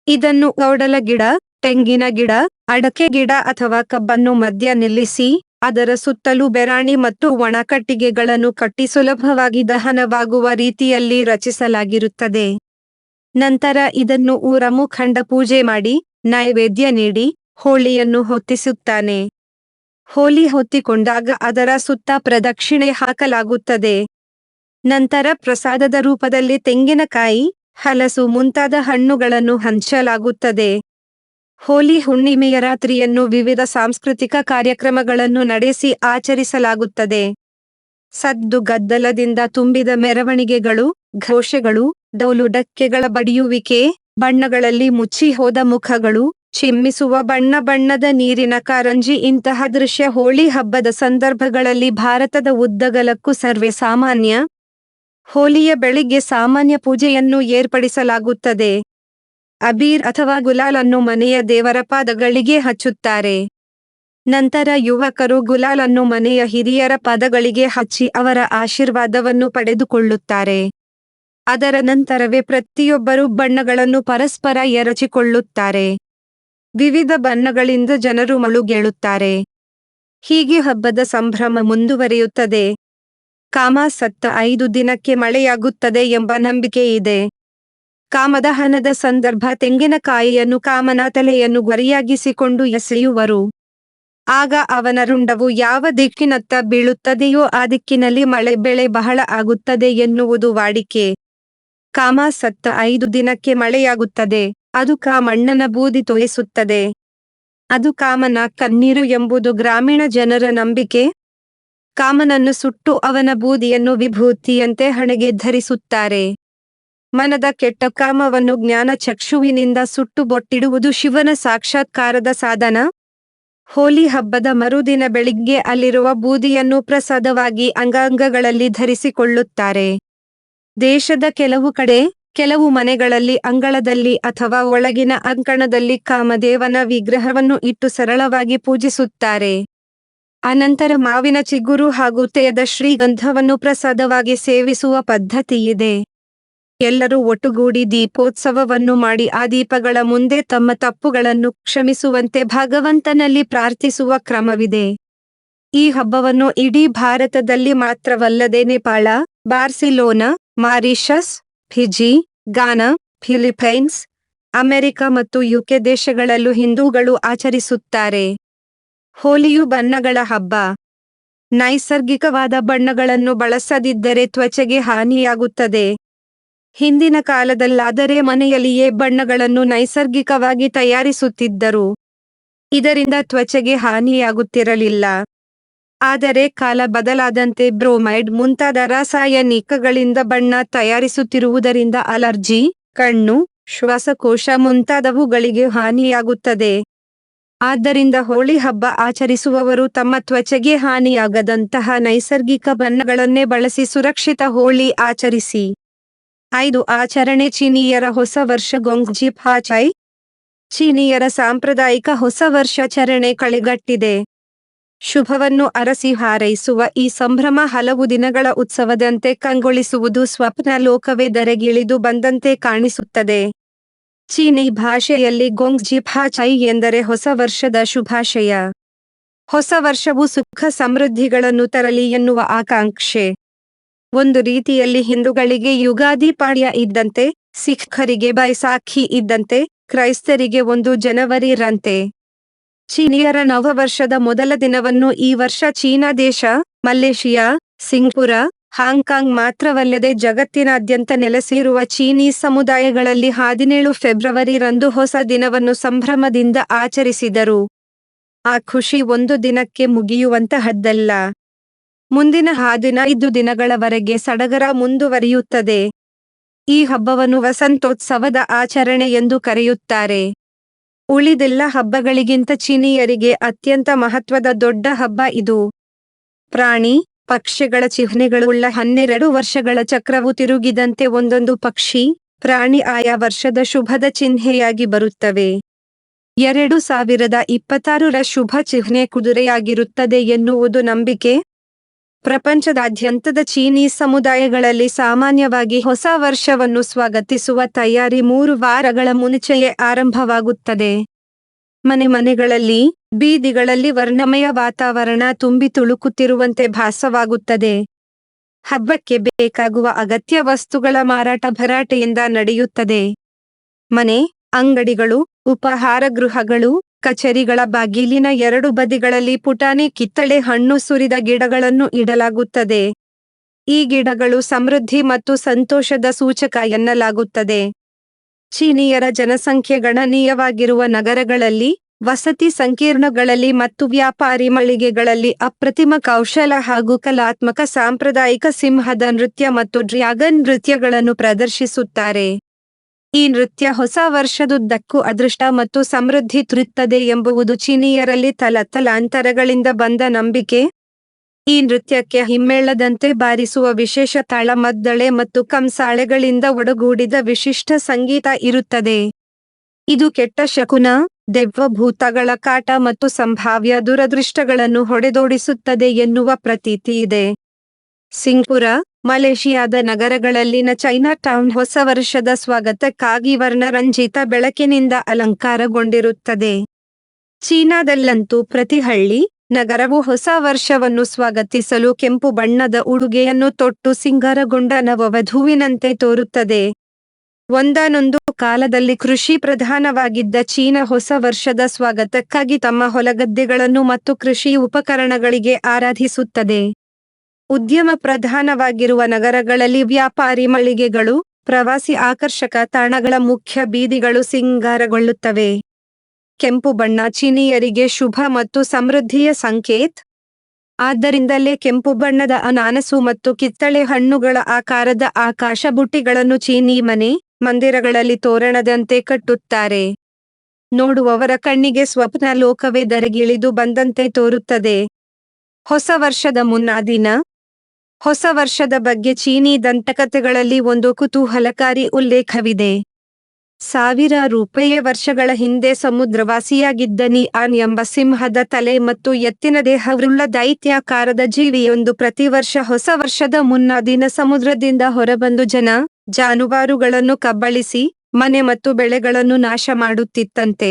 ಇದನ್ನು ಔಡಲ ಗಿಡ, ತೆಂಗಿನ ಗಿಡ, ಅಡಕೆ ಗಿಡ ಅಥವಾ ಕಬ್ಬನ್ನು ಮಧ್ಯ ನಿಲ್ಲಿಸಿ ಅದರ ಸುತ್ತಲೂ ಬೆರಾಣಿ ಮತ್ತು ಒಣಕಟ್ಟಿಗೆಗಳನ್ನು ಕಟ್ಟಿ ಸುಲಭವಾಗಿ ದಹನವಾಗುವ ರೀತಿಯಲ್ಲಿ ರಚಿಸಲಾಗಿರುತ್ತದೆ. ನಂತರ ಇದನ್ನು ಊರ ಮುಖಂಡ ಪೂಜೆ ಮಾಡಿ ನೈವೇದ್ಯ ನೀಡಿ ಹೋಳಿಯನ್ನು ಹೊತ್ತಿಸುತ್ತಾನೆ. ಹೋಳಿ ಹೊತ್ತಿಕೊಂಡಾಗ ಅದರ ಸುತ್ತ ಪ್ರದಕ್ಷಿಣೆ ಹಾಕಲಾಗುತ್ತದೆ. ನಂತರ ಪ್ರಸಾದದ ರೂಪದಲ್ಲಿ ತೆಂಗಿನಕಾಯಿ, ಹಲಸು ಮುಂತಾದ ಹಣ್ಣುಗಳನ್ನು ಹಂಚಲಾಗುತ್ತದೆ. ಹೋಲಿ ಹುಣ್ಣಿಮೆಯ ರಾತ್ರಿಯನ್ನು ವಿವಿಧ ಸಾಂಸ್ಕೃತಿಕ ಕಾರ್ಯಕ್ರಮಗಳನ್ನು ನಡೆಸಿ ಆಚರಿಸಲಾಗುತ್ತದೆ. ಸದ್ದು ಗದ್ದಲದಿಂದ ತುಂಬಿದ ಮೆರವಣಿಗೆಗಳು, ಘೋಷಗಳು, ಡೋಲು ಡಕ್ಕೆಗಳ ಬಡಿಯುವಿಕೆ, ಬಣ್ಣಗಳಲ್ಲಿ ಮುಚ್ಚಿ ಹೋದ ಮುಖಗಳು, ಚಿಮ್ಮಿಸುವ ಬಣ್ಣ ಬಣ್ಣದ ನೀರಿನ ಕಾರಂಜಿ ಇಂತಹ ದೃಶ್ಯ ಹೋಳಿ ಹಬ್ಬದ ಸಂದರ್ಭಗಳಲ್ಲಿ ಭಾರತದ ಉದ್ದಗಲಕ್ಕೂ ಸರ್ವೇ ಸಾಮಾನ್ಯ. ಹೋಲಿಯ ಬೆಳಿಗ್ಗೆ ಸಾಮಾನ್ಯ ಪೂಜೆಯನ್ನು ಏರ್ಪಡಿಸಲಾಗುತ್ತದೆ. ಅಬೀರ್ ಅಥವಾ ಗುಲಾಲ್ ಅನ್ನು ಮನೆಯ ದೇವರ ಪಾದಗಳಿಗೆ ಹಚ್ಚುತ್ತಾರೆ. ನಂತರ ಯುವಕರು ಗುಲಾಲ್ ಅನ್ನು ಮನೆಯ ಹಿರಿಯರ ಪಾದಗಳಿಗೆ ಹಚ್ಚಿ ಅವರ ಆಶೀರ್ವಾದವನ್ನು ಪಡೆದುಕೊಳ್ಳುತ್ತಾರೆ. ಅದರ ನಂತರವೇ ಪ್ರತಿಯೊಬ್ಬರು ಬಣ್ಣಗಳನ್ನು ಪರಸ್ಪರ ಎರಚಿಕೊಳ್ಳುತ್ತಾರೆ. ವಿವಿಧ ಬಣ್ಣಗಳಿಂದ ಜನರು ಮುಳುಗೇಳುತ್ತಾರೆ. ಹೀಗೆ ಹಬ್ಬದ ಸಂಭ್ರಮ ಮುಂದುವರಿಯುತ್ತದೆ. ಕಾಮ ಸತ್ತ 5 ದಿನಕ್ಕೆ ಮಳೆಯಾಗುತ್ತದೆ ಎಂಬ ನಂಬಿಕೆ ಇದೆ. ಕಾಮದಹನದ ಸಂದರ್ಭ ತೆಂಗಿನಕಾಯಿಯನ್ನು ಕಾಮನ ತಲೆಯನ್ನು ಗುರಿಯಾಗಿಸಿಕೊಂಡು ಎಸೆಯುವರು. ಆಗ ಅವನ ರುಂಡವು ಯಾವ ದಿಕ್ಕಿನತ್ತ ಬೀಳುತ್ತದೆಯೋ ಆ ದಿಕ್ಕಿನಲ್ಲಿ ಮಳೆ ಬೆಳೆ ಬಹಳ ಆಗುತ್ತದೆ ಎನ್ನುವುದು ವಾಡಿಕೆ. ಕಾಮ ಸತ್ತ 5 ದಿನಕ್ಕೆ ಮಳೆಯಾಗುತ್ತದೆ. ಅದು ಕಾಮಣ್ಣನ ಬೂದಿ ತೋಯಿಸುತ್ತದೆ. ಅದು ಕಾಮನ ಕಣ್ಣೀರು ಎಂಬುದು ಗ್ರಾಮೀಣ ಜನರ ನಂಬಿಕೆ. ಕಾಮನನ್ನು ಸುಟ್ಟು ಅವನ ಬೂದಿಯನ್ನು ವಿಭೂತಿಯಂತೆ ಹಣೆಗೆ ಧರಿಸುತ್ತಾರೆ. ಮನದ ಕೆಟ್ಟ ಕಾಮವನ್ನು ಜ್ಞಾನ ಚಕ್ಷುವಿನಿಂದ ಸುಟ್ಟು ಬೊಟ್ಟಿಡುವುದು ಶಿವನ ಸಾಕ್ಷಾತ್ಕಾರದ ಸಾಧನ. ಹೋಲಿ ಹಬ್ಬದ ಮರುದಿನ ಬೆಳಿಗ್ಗೆ ಅಲ್ಲಿರುವ ಬೂದಿಯನ್ನು ಪ್ರಸಾದವಾಗಿ ಅಂಗಾಂಗಗಳಲ್ಲಿ ಧರಿಸಿಕೊಳ್ಳುತ್ತಾರೆ. ದೇಶದ ಕೆಲವು ಕಡೆ, ಕೆಲವು ಮನೆಗಳಲ್ಲಿ ಅಂಗಳದಲ್ಲಿ ಅಥವಾ ಒಳಗಿನ ಅಂಕಣದಲ್ಲಿ ಕಾಮದೇವನ ವಿಗ್ರಹವನ್ನು ಇಟ್ಟು ಸರಳವಾಗಿ ಪೂಜಿಸುತ್ತಾರೆ. ಅನಂತರ ಮಾವಿನ ಚಿಗುರು ಹಾಗೂ ತೇಯದ ಶ್ರೀಗಂಧವನ್ನು ಪ್ರಸಾದವಾಗಿ ಸೇವಿಸುವ ಪದ್ಧತಿಯಿದೆ. ಎಲ್ಲರೂ ಒಟ್ಟುಗೂಡಿ ದೀಪೋತ್ಸವವನ್ನು ಮಾಡಿ ಆ ದೀಪಗಳ ಮುಂದೆ ತಮ್ಮ ತಪ್ಪುಗಳನ್ನು ಕ್ಷಮಿಸುವಂತೆ ಭಗವಂತನಲ್ಲಿ ಪ್ರಾರ್ಥಿಸುವ ಕ್ರಮವಿದೆ. ಈ ಹಬ್ಬವನ್ನು ಇಡೀ ಭಾರತದಲ್ಲಿ ಮಾತ್ರವಲ್ಲದೆ ನೇಪಾಳ, ಬಾರ್ಸಿಲೋನಾ, ಮಾರಿಷಸ್, ಫಿಜಿ, ಗಾನಾ, ಫಿಲಿಪೈನ್ಸ್, ಅಮೆರಿಕ ಮತ್ತು ಯುಕೆ ದೇಶಗಳಲ್ಲೂ ಹಿಂದೂಗಳು ಆಚರಿಸುತ್ತಾರೆ. ಹೋಲಿಯು ಬಣ್ಣಗಳ ಹಬ್ಬ. ನೈಸರ್ಗಿಕವಾದ ಬಣ್ಣಗಳನ್ನು ಬಳಸದಿದ್ದರೆ ತ್ವಚೆಗೆ ಹಾನಿಯಾಗುತ್ತದೆ. ಹಿಂದಿನ ಕಾಲದಲ್ಲಾದರೆ ಮನೆಯಲ್ಲಿಯೇ ಬಣ್ಣಗಳನ್ನು ನೈಸರ್ಗಿಕವಾಗಿ ತಯಾರಿಸುತ್ತಿದ್ದರು. ಇದರಿಂದ ತ್ವಚೆಗೆ ಹಾನಿಯಾಗುತ್ತಿರಲಿಲ್ಲ. ಆದರೆ ಕಾಲ ಬದಲಾದಂತೆ ಬ್ರೋಮೈಡ್ ಮುಂತಾದ ರಾಸಾಯನಿಕಗಳಿಂದ ಬಣ್ಣ ತಯಾರಿಸುತ್ತಿರುವುದರಿಂದ ಅಲರ್ಜಿ, ಕಣ್ಣು, ಶ್ವಾಸಕೋಶ ಮುಂತಾದವುಗಳಿಗೆ ಹಾನಿಯಾಗುತ್ತದೆ. ಆದ್ದರಿಂದ ಹೋಳಿ ಹಬ್ಬ ಆಚರಿಸುವವರು ತಮ್ಮ ತ್ವಚೆಗೆ ಹಾನಿಯಾಗದಂತಹ ನೈಸರ್ಗಿಕ ಬಣ್ಣಗಳನ್ನೇ ಬಳಸಿ ಸುರಕ್ಷಿತ ಹೋಳಿ ಆಚರಿಸಿ. 5 ಆಚರಣೆ ಚೀನೀಯರ ಹೊಸ ವರ್ಷ ಗೊಂಗ್ಜಿ ಫಾಚೈ. ಚೀನೀಯರ ಸಾಂಪ್ರದಾಯಿಕ ಹೊಸ ವರ್ಷಾಚರಣೆ ಕಳೆಗಟ್ಟಿದೆ. ಶುಭವನ್ನು ಅರಸಿ ಹಾರೈಸುವ ಈ ಸಂಭ್ರಮ ಹಲವು ದಿನಗಳ ಉತ್ಸವದಂತೆ ಕಂಗೊಳಿಸುವುದು ಸ್ವಪ್ನ ಲೋಕವೇ ಧರೆಗಿಳಿದು ಬಂದಂತೆ ಕಾಣಿಸುತ್ತದೆ. ಚೀನೀ ಭಾಷೆಯಲ್ಲಿ ಗೊಂಗ್ಜಿ ಫಾಚೈ ಎಂದರೆ ಹೊಸ ವರ್ಷದ ಶುಭಾಶಯ. ಹೊಸ ವರ್ಷವು ಸುಖ ಸಮೃದ್ಧಿಗಳನ್ನು ತರಲಿ ಎನ್ನುವ ಆಕಾಂಕ್ಷೆ. ಒಂದು ರೀತಿಯಲ್ಲಿ ಹಿಂದೂಗಳಿಗೆ ಯುಗಾದಿ ಪಾಡ್ಯ ಇದ್ದಂತೆ, ಸಿಖ್ಖರಿಗೆ ಬೈಸಾಖಿ ಇದ್ದಂತೆ, ಕ್ರೈಸ್ತರಿಗೆ 1 ಜನವರಿ ರಂತೆ. ಚೀನಿಯರ ನವವರ್ಷದ ಮೊದಲ ದಿನವನ್ನು ಈ ವರ್ಷ ಚೀನಾ ದೇಶ, ಮಲೇಷಿಯಾ, ಸಿಂಗಪುರ, ಹಾಂಗ್ಕಾಂಗ್ ಮಾತ್ರವಲ್ಲದೆ ಜಗತ್ತಿನಾದ್ಯಂತ ನೆಲೆಸಿರುವ ಚೀನೀ ಸಮುದಾಯಗಳಲ್ಲಿ 17 ಫೆಬ್ರವರಿ ರಂದು ಹೊಸ ದಿನವನ್ನು ಸಂಭ್ರಮದಿಂದ ಆಚರಿಸಿದರು. ಆ ಖುಷಿ ಒಂದು ದಿನಕ್ಕೆ ಮುಗಿಯುವಂತಹದ್ದಲ್ಲ. ಮುಂದಿನ 15 ದಿನಗಳವರೆಗೆ ಸಡಗರ ಮುಂದುವರಿಯುತ್ತದೆ. ಈ ಹಬ್ಬವನ್ನು ವಸಂತೋತ್ಸವದ ಆಚರಣೆ ಎಂದು ಕರೆಯುತ್ತಾರೆ. ಉಳಿದೆಲ್ಲ ಹಬ್ಬಗಳಿಗಿಂತ ಚೀನೀಯರಿಗೆ ಅತ್ಯಂತ ಮಹತ್ವದ ದೊಡ್ಡ ಹಬ್ಬ ಇದು. ಪ್ರಾಣಿ, ಪಕ್ಷಿಗಳ ಚಿಹ್ನೆಗಳುಳ್ಳ 12 ವರ್ಷಗಳ ಚಕ್ರವು ತಿರುಗಿದಂತೆ ಒಂದೊಂದು ಪಕ್ಷಿ, ಪ್ರಾಣಿ ಆಯಾ ವರ್ಷದ ಶುಭದ ಚಿಹ್ನೆಯಾಗಿ ಬರುತ್ತವೆ. 2026ರ ಶುಭ ಚಿಹ್ನೆ ಕುದುರೆಯಾಗಿರುತ್ತದೆ ಎನ್ನುವುದು ನಂಬಿಕೆ. ಪ್ರಪಂಚದಾದ್ಯಂತದ ಚೀನೀ ಸಮುದಾಯಗಳಲ್ಲಿ ಸಾಮಾನ್ಯವಾಗಿ ಹೊಸ ವರ್ಷವನ್ನು ಸ್ವಾಗತಿಸುವ ತಯಾರಿ 3 ವಾರಗಳ ಮುಂಚೆಯೇ ಆರಂಭವಾಗುತ್ತದೆ. ಮನೆಗಳಲ್ಲಿ, ಬೀದಿಗಳಲ್ಲಿ ವರ್ಣಮಯ ವಾತಾವರಣ ತುಂಬಿ ತುಳುಕುತ್ತಿರುವಂತೆ ಭಾಸವಾಗುತ್ತದೆ. ಹಬ್ಬಕ್ಕೆ ಬೇಕಾಗುವ ಅಗತ್ಯ ವಸ್ತುಗಳ ಮಾರಾಟ ಭರಾಟೆಯಿಂದ ನಡೆಯುತ್ತದೆ. ಮನೆ, ಅಂಗಡಿಗಳು, ಉಪಹಾರ ಗೃಹಗಳು, ಕಚೇರಿಗಳ ಬಾಗಿಲಿನ 2 ಬದಿಗಳಲ್ಲಿ ಪುಟಾಣಿ ಕಿತ್ತಳೆ ಹಣ್ಣು ಸುರಿದ ಗಿಡಗಳನ್ನು ಇಡಲಾಗುತ್ತದೆ. ಈ ಗಿಡಗಳು ಸಮೃದ್ಧಿ ಮತ್ತು ಸಂತೋಷದ ಸೂಚಕ ಎನ್ನಲಾಗುತ್ತದೆ. ಚೀನೀಯರ ಜನಸಂಖ್ಯೆ ಗಣನೀಯವಾಗಿರುವ ನಗರಗಳಲ್ಲಿ, ವಸತಿ ಸಂಕೀರ್ಣಗಳಲ್ಲಿ ಮತ್ತು ವ್ಯಾಪಾರಿ ಮಳಿಗೆಗಳಲ್ಲಿ ಅಪ್ರತಿಮ ಕೌಶಲ ಹಾಗೂ ಕಲಾತ್ಮಕ ಸಾಂಪ್ರದಾಯಿಕ ಸಿಂಹದ ನೃತ್ಯ ಮತ್ತು ಡ್ರ್ಯಾಗನ್ ನೃತ್ಯಗಳನ್ನು ಪ್ರದರ್ಶಿಸುತ್ತಾರೆ. ಈ ನೃತ್ಯ ಹೊಸ ವರ್ಷದುದ್ದಕ್ಕೂ ಅದೃಷ್ಟ ಮತ್ತು ಸಮೃದ್ಧಿ ತರುತ್ತದೆ ಎಂಬುದು ಚೀನೀಯರಲ್ಲಿ ತಲತಲಾಂತರಗಳಿಂದ ಬಂದ ನಂಬಿಕೆ. ಈ ನೃತ್ಯಕ್ಕೆ ಹಿಮ್ಮೇಳದಂತೆ ಬಾರಿಸುವ ವಿಶೇಷ ತಾಳಮದ್ದಳೆ ಮತ್ತು ಕಂಸಾಳೆಗಳಿಂದ ಒಡಗೂಡಿದ ವಿಶಿಷ್ಟ ಸಂಗೀತ ಇರುತ್ತದೆ. ಇದು ಕೆಟ್ಟ ಶಕುನ, ದೆವ್ವಭೂತಗಳ ಕಾಟ ಮತ್ತು ಸಂಭಾವ್ಯ ದುರದೃಷ್ಟಗಳನ್ನು ಹೊಡೆದೋಡಿಸುತ್ತದೆ ಎನ್ನುವ ಪ್ರತೀತಿ ಇದೆ. ಸಿಂಗ್ಪುರ, ಮಲೇಷಿಯಾದ ನಗರಗಳಲ್ಲಿನ ಚೈನಾ ಟೌನ್ ಹೊಸ ವರ್ಷದ ಸ್ವಾಗತಕ್ಕಾಗಿ ವರ್ಣರಂಜಿತ ಬೆಳಕಿನಿಂದ ಅಲಂಕಾರಗೊಂಡಿರುತ್ತದೆ. ಚೀನಾದಲ್ಲಂತೂ ಪ್ರತಿ ಹಳ್ಳಿ, ನಗರವು ಹೊಸ ವರ್ಷವನ್ನು ಸ್ವಾಗತಿಸಲು ಕೆಂಪು ಬಣ್ಣದ ಉಡುಗೆಯನ್ನು ತೊಟ್ಟು ಸಿಂಗಾರಗೊಂಡ ನವವಧುವಿನಂತೆ ತೋರುತ್ತದೆ. ಒಂದಾನೊಂದು ಕಾಲದಲ್ಲಿ ಕೃಷಿ ಪ್ರಧಾನವಾಗಿದ್ದ ಚೀನಾ ಹೊಸ ವರ್ಷದ ಸ್ವಾಗತಕ್ಕಾಗಿ ತಮ್ಮ ಹೊಲಗದ್ದೆಗಳನ್ನು ಮತ್ತು ಕೃಷಿ ಉಪಕರಣಗಳಿಗೆ ಆರಾಧಿಸುತ್ತದೆ. ಉದ್ಯಮ ಪ್ರಧಾನವಾಗಿರುವ ನಗರಗಳಲ್ಲಿ ವ್ಯಾಪಾರಿ ಮಳಿಗೆಗಳು, ಪ್ರವಾಸಿ ಆಕರ್ಷಕ ತಾಣಗಳ ಮುಖ್ಯ ಬೀದಿಗಳು ಸಿಂಗಾರಗೊಳ್ಳುತ್ತವೆ. ಕೆಂಪು ಬಣ್ಣ ಚೀನೀಯರಿಗೆ ಶುಭ ಮತ್ತು ಸಮೃದ್ಧಿಯ ಸಂಕೇತ. ಆದ್ದರಿಂದಲೇ ಕೆಂಪು ಬಣ್ಣದ ಅನಾನಸು ಮತ್ತು ಕಿತ್ತಳೆ ಹಣ್ಣುಗಳ ಆಕಾರದ ಆಕಾಶ ಬುಟ್ಟಿಗಳನ್ನು ಚೀನೀ ಮನೆ, ಮಂದಿರಗಳಲ್ಲಿ ತೋರಣದಂತೆ ಕಟ್ಟುತ್ತಾರೆ. ನೋಡುವವರ ಕಣ್ಣಿಗೆ ಸ್ವಪ್ನ ಲೋಕವೇ ಧರೆಗಿಳಿದು ಬಂದಂತೆ ತೋರುತ್ತದೆ. ಹೊಸ ವರ್ಷದ ಮುನ್ನಾ ದಿನ. ಹೊಸ ವರ್ಷದ ಬಗ್ಗೆ ಚೀನೀ ದಂತಕಥೆಗಳಲ್ಲಿ ಒಂದು ಕುತೂಹಲಕಾರಿ ಉಲ್ಲೇಖವಿದೆ. ಸಾವಿರ ವರ್ಷಗಳ ಹಿಂದೆ ಸಮುದ್ರವಾಸಿಯಾಗಿದ್ದ ನಿಆನ್ ಎಂಬ ಸಿಂಹದ ತಲೆ ಮತ್ತು ಎತ್ತಿನ ದೇಹವುಳ್ಳ ದೈತ್ಯಾಕಾರದ ಜೀವಿಯೊಂದು ಪ್ರತಿವರ್ಷ ಹೊಸ ವರ್ಷದ ಮುನ್ನಾ ದಿನ ಸಮುದ್ರದಿಂದ ಹೊರಬಂದು ಜಾನುವಾರುಗಳನ್ನು ಕಬಳಿಸಿ, ಮನೆ ಮತ್ತು ಬೆಳೆಗಳನ್ನು ನಾಶ ಮಾಡುತ್ತಿತ್ತಂತೆ.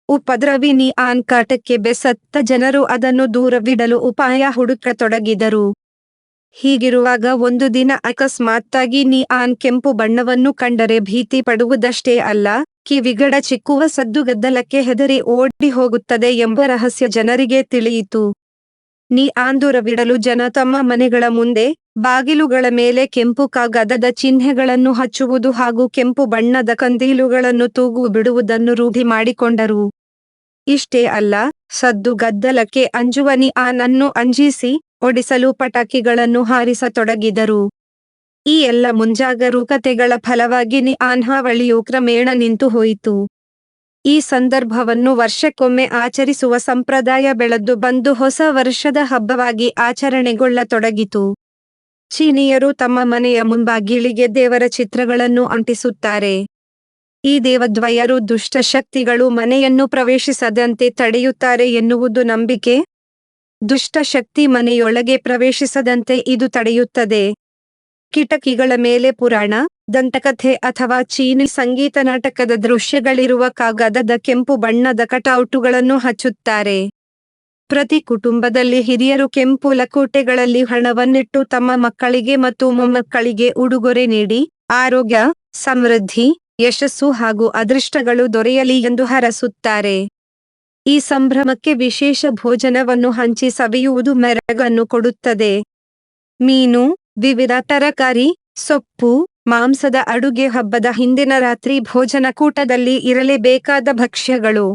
ಉಪದ್ರವಿ ನಿಆನ್ ಕಾಟಕ್ಕೆ ಬೆಸತ್ತ ಜನರು ಅದನ್ನು ದೂರವಿಡಲು ಉಪಾಯ ಹುಡುಕತೊಡಗಿದರು. ಹೀಗಿರುವಾಗ ಒಂದು ದಿನ ಅಕಸ್ಮಾತ್ತಾಗಿ ನಿಆನ್ ಕೆಂಪು ಬಣ್ಣವನ್ನು ಕಂಡರೆ ಭೀತಿ ಪಡುವುದಷ್ಟೇ ಅಲ್ಲ, ಕಿವಿಗಡ ಚಿಕ್ಕುವ ಸದ್ದುಗದ್ದಲಕ್ಕೆ ಹೆದರಿ ಓಡಿ ಹೋಗುತ್ತದೆ ಎಂಬ ರಹಸ್ಯ ಜನರಿಗೆ ತಿಳಿಯಿತು. ನಿಆನ್ ದೂರವಿಡಲು ಜನ ತಮ್ಮ ಮನೆಗಳ ಮುಂದೆ, ಬಾಗಿಲುಗಳ ಮೇಲೆ ಕೆಂಪು ಕಾಗದದ ಚಿಹ್ನೆಗಳನ್ನು ಹಚ್ಚುವುದು ಹಾಗೂ ಕೆಂಪು ಬಣ್ಣದ ಕಂದೀಲುಗಳನ್ನು ತೂಗು ಬಿಡುವುದನ್ನು ರೂಢಿ ಮಾಡಿಕೊಂಡರು. ಇಷ್ಟೇ ಅಲ್ಲ, ಸದ್ದುಗದ್ದಲಕ್ಕೆ ಅಂಜುವ ನಿಆನ್ ಅನ್ನು ಅಂಜಿಸಿ, ಓಡಿಸಲು ಪಟಾಕಿಗಳನ್ನು ಹಾರಿಸತೊಡಗಿದರು. ಈ ಎಲ್ಲ ಮುಂಜಾಗರೂಕತೆಗಳ ಫಲವಾಗಿ ನಿಆನ್ ಹಾವಳಿಯು ಕ್ರಮೇಣ ನಿಂತು ಹೋಯಿತು. ಈ ಸಂದರ್ಭವನ್ನು ವರ್ಷಕ್ಕೊಮ್ಮೆ ಆಚರಿಸುವ ಸಂಪ್ರದಾಯ ಬೆಳೆದು ಬಂದು ಹೊಸ ವರ್ಷದ ಹಬ್ಬವಾಗಿ ಆಚರಣೆಗೊಳ್ಳತೊಡಗಿತು. ಚೀನೀಯರು ತಮ್ಮ ಮನೆಯ ಮುಂಬಾಗಿಲಿಗೆ ದೇವರ ಚಿತ್ರಗಳನ್ನು ಅಂಟಿಸುತ್ತಾರೆ. ಈ ದೇವದ್ವಯರು ದುಷ್ಟ ಶಕ್ತಿಗಳು ಮನೆಯನ್ನು ಪ್ರವೇಶಿಸದಂತೆ ತಡೆಯುತ್ತಾರೆ ಎನ್ನುವುದು ನಂಬಿಕೆ. ದುಷ್ಟ ಶಕ್ತಿ ಮನೆಯೊಳಗೆ ಪ್ರವೇಶಿಸದಂತೆ ಇದು ತಡೆಯುತ್ತದೆ. ಕಿಟಕಿಗಳ ಮೇಲೆ ಪುರಾಣ, ದಂತಕಥೆ ಅಥವಾ ಚೀನಿ ಸಂಗೀತ ನಾಟಕದ ದೃಶ್ಯಗಳಿರುವ ಕಾಗದದ ಕೆಂಪು ಬಣ್ಣದ ಕಟೌಟುಗಳನ್ನು ಹಚ್ಚುತ್ತಾರೆ. ಪ್ರತಿ ಕುಟುಂಬದಲ್ಲಿ ಹಿರಿಯರು ಕೆಂಪು ಲಕೋಟೆಗಳಲ್ಲಿ ಹಣವನ್ನಿಟ್ಟು ತಮ್ಮ ಮಕ್ಕಳಿಗೆ ಮತ್ತು ಮೊಮ್ಮಕ್ಕಳಿಗೆ ಉಡುಗೊರೆ ನೀಡಿ, ಆರೋಗ್ಯ, ಸಮೃದ್ಧಿ, ಯಶಸ್ಸು ಹಾಗೂ ಅದೃಷ್ಟಗಳು ದೊರೆಯಲಿ ಎಂದು ಹರಸುತ್ತಾರೆ. ಈ ಸಂಭ್ರಮಕ್ಕೆ ವಿಶೇಷ ಭೋಜನವನ್ನು ಹಂಚಿ ಸವಿಯುವುದು ಮೆರಗನ್ನು ಕೊಡುತ್ತದೆ. ಮೀನು, ವಿವಿಧ ತರಕಾರಿ, ಸೊಪ್ಪು, ಮಾಂಸದ ಅಡುಗೆ ಹಬ್ಬದ ಹಿಂದಿನ ರಾತ್ರಿ ಭೋಜನ ಕೂಟದಲ್ಲಿ ಇರಲೇಬೇಕಾದ ಭಕ್ಷ್ಯಗಳು.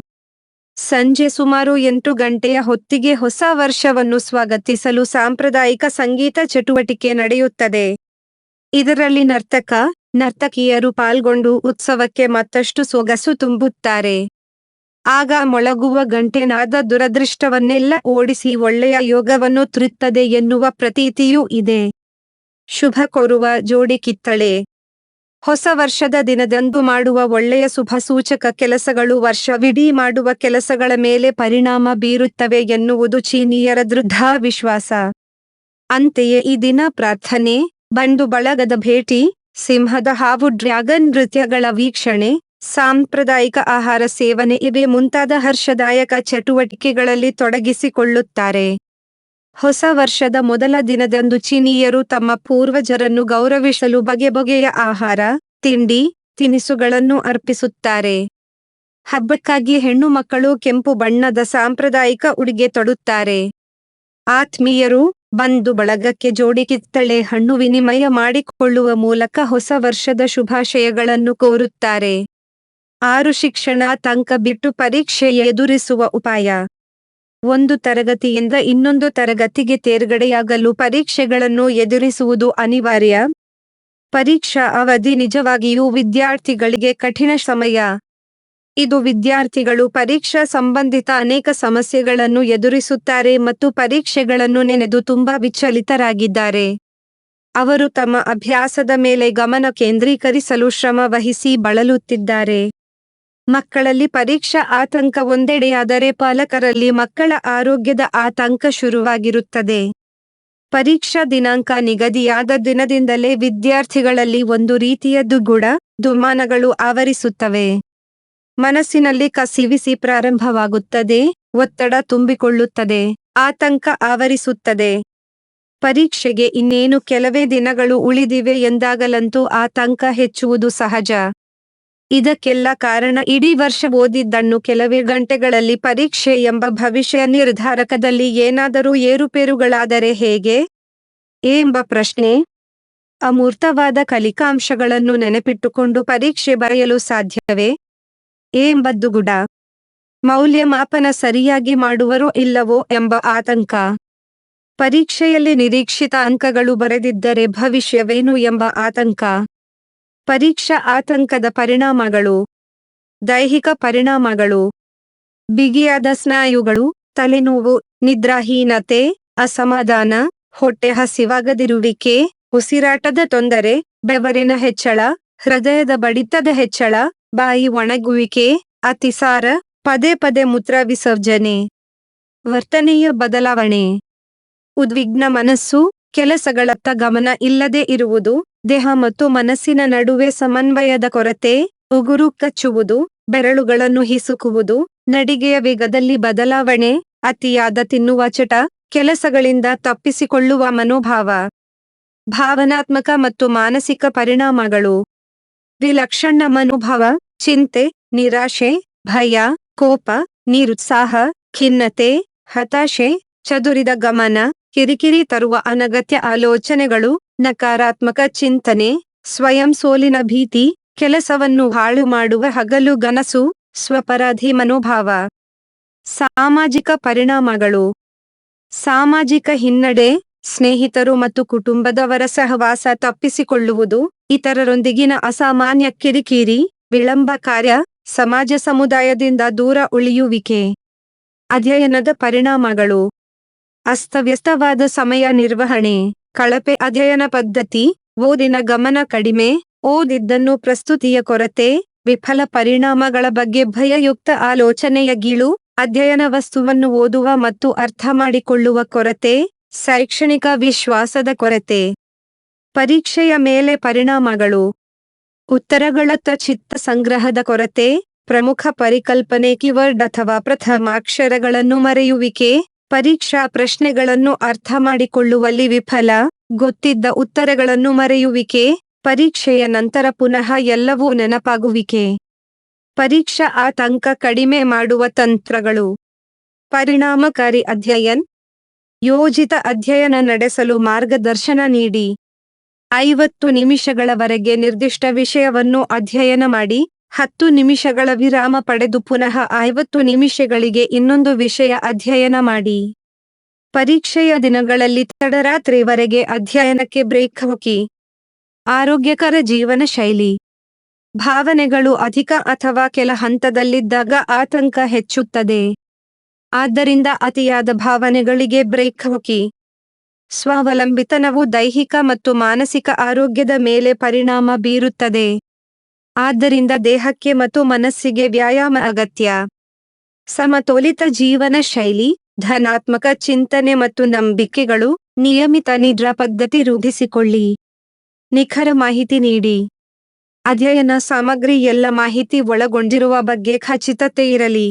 ಸಂಜೆ ಸುಮಾರು 8 ಗಂಟೆಯ ಹೊತ್ತಿಗೆ ಹೊಸ ವರ್ಷವನ್ನು ಸ್ವಾಗತಿಸಲು ಸಾಂಪ್ರದಾಯಿಕ ಸಂಗೀತ ಚಟುವಟಿಕೆ ನಡೆಯುತ್ತದೆ. ಇದರಲ್ಲಿ ನರ್ತಕ, ನರ್ತಕಿಯರು ಪಾಲ್ಗೊಂಡು ಉತ್ಸವಕ್ಕೆ ಮತ್ತಷ್ಟು ಸೊಗಸು ತುಂಬುತ್ತಾರೆ. ಆಗ ಮೊಳಗುವ ಗಂಟೆನಾದ ದುರದೃಷ್ಟವನ್ನೆಲ್ಲ ಓಡಿಸಿ ಒಳ್ಳೆಯ ಯೋಗವನ್ನು ತರುತ್ತದೆ ಎನ್ನುವ ಪ್ರತೀತಿಯೂ ಇದೆ. ಶುಭ ಕೋರುವ ಜೋಡಿ ಕಿತ್ತಳೆ. ಹೊಸ ವರ್ಷದ ದಿನದಂದು ಮಾಡುವ ಒಳ್ಳೆಯ ಶುಭ ಸೂಚಕ ಕೆಲಸಗಳು ವರ್ಷವಿಡೀ ಮಾಡುವ ಕೆಲಸಗಳ ಮೇಲೆ ಪರಿಣಾಮ ಬೀರುತ್ತವೆ ಎನ್ನುವುದು ಚೀನೀಯರ ದೃಢ ವಿಶ್ವಾಸ. ಅಂತೆಯೇ ಈ ದಿನ ಪ್ರಾರ್ಥನೆ, ಬಂಧು ಬಳಗದ ಭೇಟಿ, ಸಿಂಹದ ಹಾವು ಡ್ರ್ಯಾಗನ್ ನೃತ್ಯಗಳ ವೀಕ್ಷಣೆ, ಸಾಂಪ್ರದಾಯಿಕ ಆಹಾರ ಸೇವನೆ ಇವೇ ಮುಂತಾದ ಹರ್ಷದಾಯಕ ಚಟುವಟಿಕೆಗಳಲ್ಲಿ ತೊಡಗಿಸಿಕೊಳ್ಳುತ್ತಾರೆ. ಹೊಸ ವರ್ಷದ ಮೊದಲ ದಿನದಂದು ಚೀನೀಯರು ತಮ್ಮ ಪೂರ್ವಜರನ್ನು ಗೌರವಿಸಲು ಬಗೆ ಬಗೆಯ ಆಹಾರ, ತಿಂಡಿ, ತಿನಿಸುಗಳನ್ನು ಅರ್ಪಿಸುತ್ತಾರೆ. ಹಬ್ಬಕ್ಕಾಗಿ ಹೆಣ್ಣು ಮಕ್ಕಳು ಕೆಂಪು ಬಣ್ಣದ ಸಾಂಪ್ರದಾಯಿಕ ಉಡುಗೆ ತೊಡುತ್ತಾರೆ. ಆತ್ಮೀಯರು, ಬಂಧು ಬಳಗಕ್ಕೆ ಜೋಡಿ ಕಿತ್ತಳೆ ಹಣ್ಣು ವಿನಿಮಯ ಮಾಡಿಕೊಳ್ಳುವ ಮೂಲಕ ಹೊಸ ವರ್ಷದ ಶುಭಾಶಯಗಳನ್ನು ಕೋರುತ್ತಾರೆ. 6 ಶಿಕ್ಷಣಾತಂಕ ಬಿಟ್ಟು ಪರೀಕ್ಷೆ ಎದುರಿಸುವ ಉಪಾಯ. ಒಂದು ತರಗತಿಯಿಂದ ಇನ್ನೊಂದು ತರಗತಿಗೆ ತೇರ್ಗಡೆಯಾಗಲು ಪರೀಕ್ಷೆಗಳನ್ನು ಎದುರಿಸುವುದು ಅನಿವಾರ್ಯ. ಪರೀಕ್ಷಾ ಅವಧಿ ನಿಜವಾಗಿಯೂ ವಿದ್ಯಾರ್ಥಿಗಳಿಗೆ ಕಠಿಣ ಸಮಯ. ಇದು ವಿದ್ಯಾರ್ಥಿಗಳು ಪರೀಕ್ಷಾ ಸಂಬಂಧಿತ ಅನೇಕ ಸಮಸ್ಯೆಗಳನ್ನು ಎದುರಿಸುತ್ತಾರೆ ಮತ್ತು ಪರೀಕ್ಷೆಗಳನ್ನು ನೆನೆದು ತುಂಬಾ ವಿಚಲಿತರಾಗಿದ್ದಾರೆ. ಅವರು ತಮ್ಮ ಅಭ್ಯಾಸದ ಮೇಲೆ ಗಮನ ಕೇಂದ್ರೀಕರಿಸಲು ಶ್ರಮ ವಹಿಸಿ ಬಳಲುತ್ತಿದ್ದಾರೆ. ಮಕ್ಕಳಲ್ಲಿ ಪರೀಕ್ಷಾ ಆತಂಕ ಒಂದೆಡೆಯಾದರೆ ಪಾಲಕರಲ್ಲಿ ಮಕ್ಕಳ ಆರೋಗ್ಯದ ಆತಂಕ ಶುರುವಾಗಿರುತ್ತದೆ. ಪರೀಕ್ಷಾ ದಿನಾಂಕ ನಿಗದಿಯಾದ ದಿನದಿಂದಲೇ ವಿದ್ಯಾರ್ಥಿಗಳಲ್ಲಿ ಒಂದು ರೀತಿಯ ದುಮಾನಗಳು ಆವರಿಸುತ್ತವೆ. ಮನಸ್ಸಿನಲ್ಲಿ ಕಸಿವಿಸಿ ಪ್ರಾರಂಭವಾಗುತ್ತದೆ, ಒತ್ತಡ ತುಂಬಿಕೊಳ್ಳುತ್ತದೆ, ಆತಂಕ ಆವರಿಸುತ್ತದೆ. ಪರೀಕ್ಷೆಗೆ ಇನ್ನೇನು ಕೆಲವೇ ದಿನಗಳು ಉಳಿದಿವೆ ಎಂದಾಗಲಂತೂ ಆತಂಕ ಹೆಚ್ಚುವುದು ಸಹಜ. ಇದಕ್ಕೆಲ್ಲ ಕಾರಣ ಇಡೀ ವರ್ಷ ಓದಿದ್ದನ್ನು ಕೆಲವೇ ಗಂಟೆಗಳಲ್ಲಿ ಪರೀಕ್ಷೆ ಎಂಬ ಭವಿಷ್ಯ ನಿರ್ಧಾರಕದಲ್ಲಿ ಏನಾದರೂ ಏರುಪೇರುಗಳಾದರೆ ಹೇಗೆ ಎಂಬ ಪ್ರಶ್ನೆ. ಅಮೂರ್ತವಾದ ಕಲಿಕಾಂಶಗಳನ್ನು ನೆನಪಿಟ್ಟುಕೊಂಡು ಪರೀಕ್ಷೆ ಬರೆಯಲು ಸಾಧ್ಯವೇ ಎಂಬ ದುಗುಡ. ಮೌಲ್ಯಮಾಪನ ಸರಿಯಾಗಿ ಮಾಡುವರೋ ಇಲ್ಲವೋ ಎಂಬ ಆತಂಕ. ಪರೀಕ್ಷೆಯಲ್ಲಿ ನಿರೀಕ್ಷಿತ ಅಂಕಗಳು ಬರೆದಿದ್ದರೆ ಭವಿಷ್ಯವೇನು ಎಂಬ ಆತಂಕ. ಪರೀಕ್ಷಾ ಆತಂಕದ ಪರಿಣಾಮಗಳು. ದೈಹಿಕ ಪರಿಣಾಮಗಳು. ಬಿಗಿಯಾದ ಸ್ನಾಯುಗಳು, ತಲೆನೋವು, ನಿದ್ರಾಹೀನತೆ, ಅಸಮಾಧಾನ, ಹೊಟ್ಟೆ ಹಸಿವಾಗದಿರುವಿಕೆ, ಉಸಿರಾಟದ ತೊಂದರೆ, ಬೆವರಿನ ಹೆಚ್ಚಳ, ಹೃದಯದ ಬಡಿತದ ಹೆಚ್ಚಳ, ಬಾಯಿ ಒಣಗುವಿಕೆ, ಅತಿಸಾರ, ಪದೇ ಪದೇ ಮೂತ್ರ ವಿಸರ್ಜನೆ. ವರ್ತನೆಯ ಬದಲಾವಣೆ. ಉದ್ವಿಗ್ನ ಮನಸ್ಸು, ಕೆಲಸಗಳತ್ತ ಗಮನ ಇಲ್ಲದೆ ಇರುವುದು, ದೇಹ ಮತ್ತು ಮನಸ್ಸಿನ ನಡುವೆ ಸಮನ್ವಯದ ಕೊರತೆ, ಉಗುರು ಕಚ್ಚುವುದು, ಬೆರಳುಗಳನ್ನು ಹಿಸುಕುವುದು, ನಡಿಗೆಯ ವೇಗದಲ್ಲಿ ಬದಲಾವಣೆ, ಅತಿಯಾದ ತಿನ್ನುವ ಚಟ, ಕೆಲಸಗಳಿಂದ ತಪ್ಪಿಸಿಕೊಳ್ಳುವ ಮನೋಭಾವ. ಭಾವನಾತ್ಮಕ ಮತ್ತು ಮಾನಸಿಕ ಪರಿಣಾಮಗಳು. ವಿಲಕ್ಷಣ ಮನೋಭಾವ, ಚಿಂತೆ, ನಿರಾಶೆ, ಭಯ, ಕೋಪ, ನಿರುತ್ಸಾಹ, ಖಿನ್ನತೆ, ಹತಾಶೆ, ಚದುರಿದ ಗಮನ, ಕಿರಿಕಿರಿ ತರುವ ಅನಗತ್ಯ ಆಲೋಚನೆಗಳು, ನಕಾರಾತ್ಮಕ ಚಿಂತನೆ, ಸ್ವಯಂ ಸೋಲಿನ ಭೀತಿ, ಕೆಲಸವನ್ನು ಹಾಳು ಮಾಡುವ ಹಗಲುಗನಸು, ಸ್ವಪರಾಧಿ ಮನೋಭಾವ. ಸಾಮಾಜಿಕ ಪರಿಣಾಮಗಳು. ಸಾಮಾಜಿಕ ಹಿನ್ನಡೆ, ಸ್ನೇಹಿತರು ಮತ್ತು ಕುಟುಂಬದವರ ಸಹವಾಸ ತಪ್ಪಿಸಿಕೊಳ್ಳುವುದು, ಇತರರೊಂದಿಗಿನ ಅಸಾಮಾನ್ಯ ಕಿರಿಕಿರಿ, ವಿಳಂಬ ಕಾರ್ಯ, ಸಮಾಜ ಸಮುದಾಯದಿಂದ ದೂರ ಉಳಿಯುವಿಕೆ. ಅಧ್ಯಯನದ ಪರಿಣಾಮಗಳು. ಅಸ್ತವ್ಯಸ್ತವಾದ ಸಮಯ ನಿರ್ವಹಣೆ, ಕಳಪೆ ಅಧ್ಯಯನ ಪದ್ಧತಿ, ಓದಿನ ಗಮನ ಕಡಿಮೆ, ಓದಿದ್ದನ್ನು ಪ್ರಸ್ತುತಿಯ ಕೊರತೆ, ವಿಫಲ ಪರಿಣಾಮಗಳ ಬಗ್ಗೆ ಭಯಯುಕ್ತ ಆಲೋಚನೆಯ ಗೀಳು, ಅಧ್ಯಯನ ವಸ್ತುವನ್ನು ಓದುವ ಮತ್ತು ಅರ್ಥ ಮಾಡಿಕೊಳ್ಳುವ ಕೊರತೆ, ಶೈಕ್ಷಣಿಕ ವಿಶ್ವಾಸದ ಕೊರತೆ. ಪರೀಕ್ಷೆಯ ಮೇಲೆ ಪರಿಣಾಮಗಳು. ಉತ್ತರಗಳತ್ತ ಚಿತ್ತ ಸಂಗ್ರಹದ ಕೊರತೆ, ಪ್ರಮುಖ ಪರಿಕಲ್ಪನೆ ಕೀವರ್ಡ್ ಅಥವಾ ಪ್ರಥಮಾಕ್ಷರಗಳನ್ನು ಮರೆಯುವಿಕೆ, ಪರೀಕ್ಷಾ ಪ್ರಶ್ನೆಗಳನ್ನು ಅರ್ಥ ಮಾಡಿಕೊಳ್ಳುವಲ್ಲಿ ವಿಫಲ, ಗೊತ್ತಿದ್ದ ಉತ್ತರಗಳನ್ನು ಮರೆಯುವಿಕೆ, ಪರೀಕ್ಷೆಯ ನಂತರ ಪುನಃ ಎಲ್ಲವೂ ನೆನಪಾಗುವಿಕೆ. ಪರೀಕ್ಷಾ ಆತಂಕ ಕಡಿಮೆ ಮಾಡುವ ತಂತ್ರಗಳು. ಪರಿಣಾಮಕಾರಿ ಅಧ್ಯಯನ. ಯೋಜಿತ ಅಧ್ಯಯನ ನಡೆಸಲು ಮಾರ್ಗದರ್ಶನ ನೀಡಿ. 50 ನಿಮಿಷಗಳವರೆಗೆ ನಿರ್ದಿಷ್ಟ ವಿಷಯವನ್ನು ಅಧ್ಯಯನ ಮಾಡಿ, 10 ನಿಮಿಷಗಳ ವಿರಾಮ ಪಡೆದು ಪುನಃ 50 ನಿಮಿಷಗಳಿಗೆ ಇನ್ನೊಂದು ವಿಷಯ ಅಧ್ಯಯನ ಮಾಡಿ. ಪರೀಕ್ಷೆಯ ದಿನಗಳಲ್ಲಿ ತಡರಾತ್ರಿವರೆಗೆ ಅಧ್ಯಯನಕ್ಕೆ ಬ್ರೇಕ್ ಹಾಕಿ. ಆರೋಗ್ಯಕರ ಜೀವನ ಶೈಲಿ. ಭಾವನೆಗಳು ಅಧಿಕ ಅಥವಾ ಕೆಲ ಹಂತದಲ್ಲಿದ್ದಾಗ ಆತಂಕ ಹೆಚ್ಚುತ್ತದೆ. ಆದ್ದರಿಂದ ಅತಿಯಾದ ಭಾವನೆಗಳಿಗೆ ಬ್ರೇಕ್ ಹಾಕಿ. ಸ್ವಾವಲಂಬಿತನವು ದೈಹಿಕ ಮತ್ತು ಮಾನಸಿಕ ಆರೋಗ್ಯದ ಮೇಲೆ ಪರಿಣಾಮ ಬೀರುತ್ತದೆ. ಆದ್ದರಿಂದ ದೇಹಕ್ಕೆ ಮತ್ತು ಮನಸ್ಸಿಗೆ ವ್ಯಾಯಾಮ ಅಗತ್ಯ. ಸಮತೋಲಿತ ಜೀವನ ಶೈಲಿ, ಧನಾತ್ಮಕ ಚಿಂತನೆ ಮತ್ತು ನಂಬಿಕೆಗಳು, ನಿಯಮಿತ ನಿದ್ರಾ ಪದ್ಧತಿ ರೂಢಿಸಿಕೊಳ್ಳಿ. ನಿಖರ ಮಾಹಿತಿ ನೀಡಿ. ಅಧ್ಯಯನ ಸಾಮಗ್ರಿ ಎಲ್ಲ ಮಾಹಿತಿ ಒಳಗೊಂಡಿರುವ ಬಗ್ಗೆ ಖಚಿತತೆ ಇರಲಿ.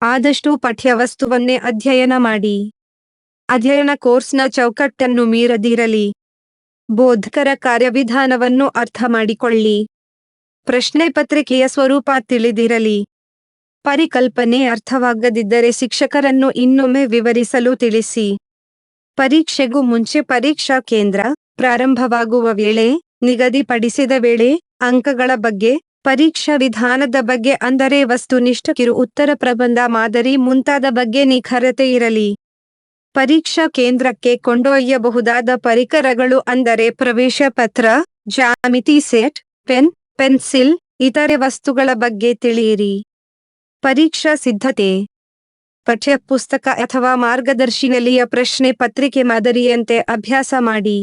ಆದಷ್ಟು ಪಠ್ಯವಸ್ತುವನ್ನೇ ಅಧ್ಯಯನ ಮಾಡಿ. ಅಧ್ಯಯನ ಕೋರ್ಸ್ನ ಚೌಕಟ್ಟನ್ನು ಮೀರದಿರಲಿ. ಬೋಧಕರ ಕಾರ್ಯವಿಧಾನವನ್ನು ಅರ್ಥ ಮಾಡಿಕೊಳ್ಳಿ. ಪ್ರಶ್ನೆ ಪತ್ರಿಕೆಯ ಸ್ವರೂಪ ತಿಳಿದಿರಲಿ. ಪರಿಕಲ್ಪನೆ ಅರ್ಥವಾಗದಿದ್ದರೆ ಶಿಕ್ಷಕರನ್ನು ಇನ್ನೊಮ್ಮೆ ವಿವರಿಸಲು ತಿಳಿಸಿ. ಪರೀಕ್ಷೆಗೂ ಮುಂಚೆ ಪರೀಕ್ಷಾ ಕೇಂದ್ರ ಪ್ರಾರಂಭವಾಗುವ ವೇಳೆ, ನಿಗದಿಪಡಿಸಿದ ವೇಳೆ, ಅಂಕಗಳ ಬಗ್ಗೆ, ಪರೀಕ್ಷಾ ವಿಧಾನದ ಬಗ್ಗೆ ಅಂದರೆ ವಸ್ತುನಿಷ್ಠ ಕಿರು ಉತ್ತರ ಪ್ರಬಂಧ ಮಾದರಿ ಮುಂತಾದ ಬಗ್ಗೆ ನಿಖರತೆ ಇರಲಿ. ಪರೀಕ್ಷಾ ಕೇಂದ್ರಕ್ಕೆ ಕೊಂಡೊಯ್ಯಬಹುದಾದ ಪರಿಕರಗಳು ಅಂದರೆ ಪ್ರವೇಶ ಪತ್ರ, ಜ್ಯಾಮಿತಿ ಸೆಟ್, ಪೆನ್, ಪೆನ್ಸಿಲ್, ಇತರೆ ವಸ್ತುಗಳ ಬಗ್ಗೆ ತಿಳಿಯಿರಿ. ಪರೀಕ್ಷಾ ಸಿದ್ಧತೆ. ಪಠ್ಯಪುಸ್ತಕ ಅಥವಾ ಮಾರ್ಗದರ್ಶಿನಲ್ಲಿಯ ಪ್ರಶ್ನೆ ಪತ್ರಿಕೆ ಮಾದರಿಯಂತೆ ಅಭ್ಯಾಸ ಮಾಡಿ.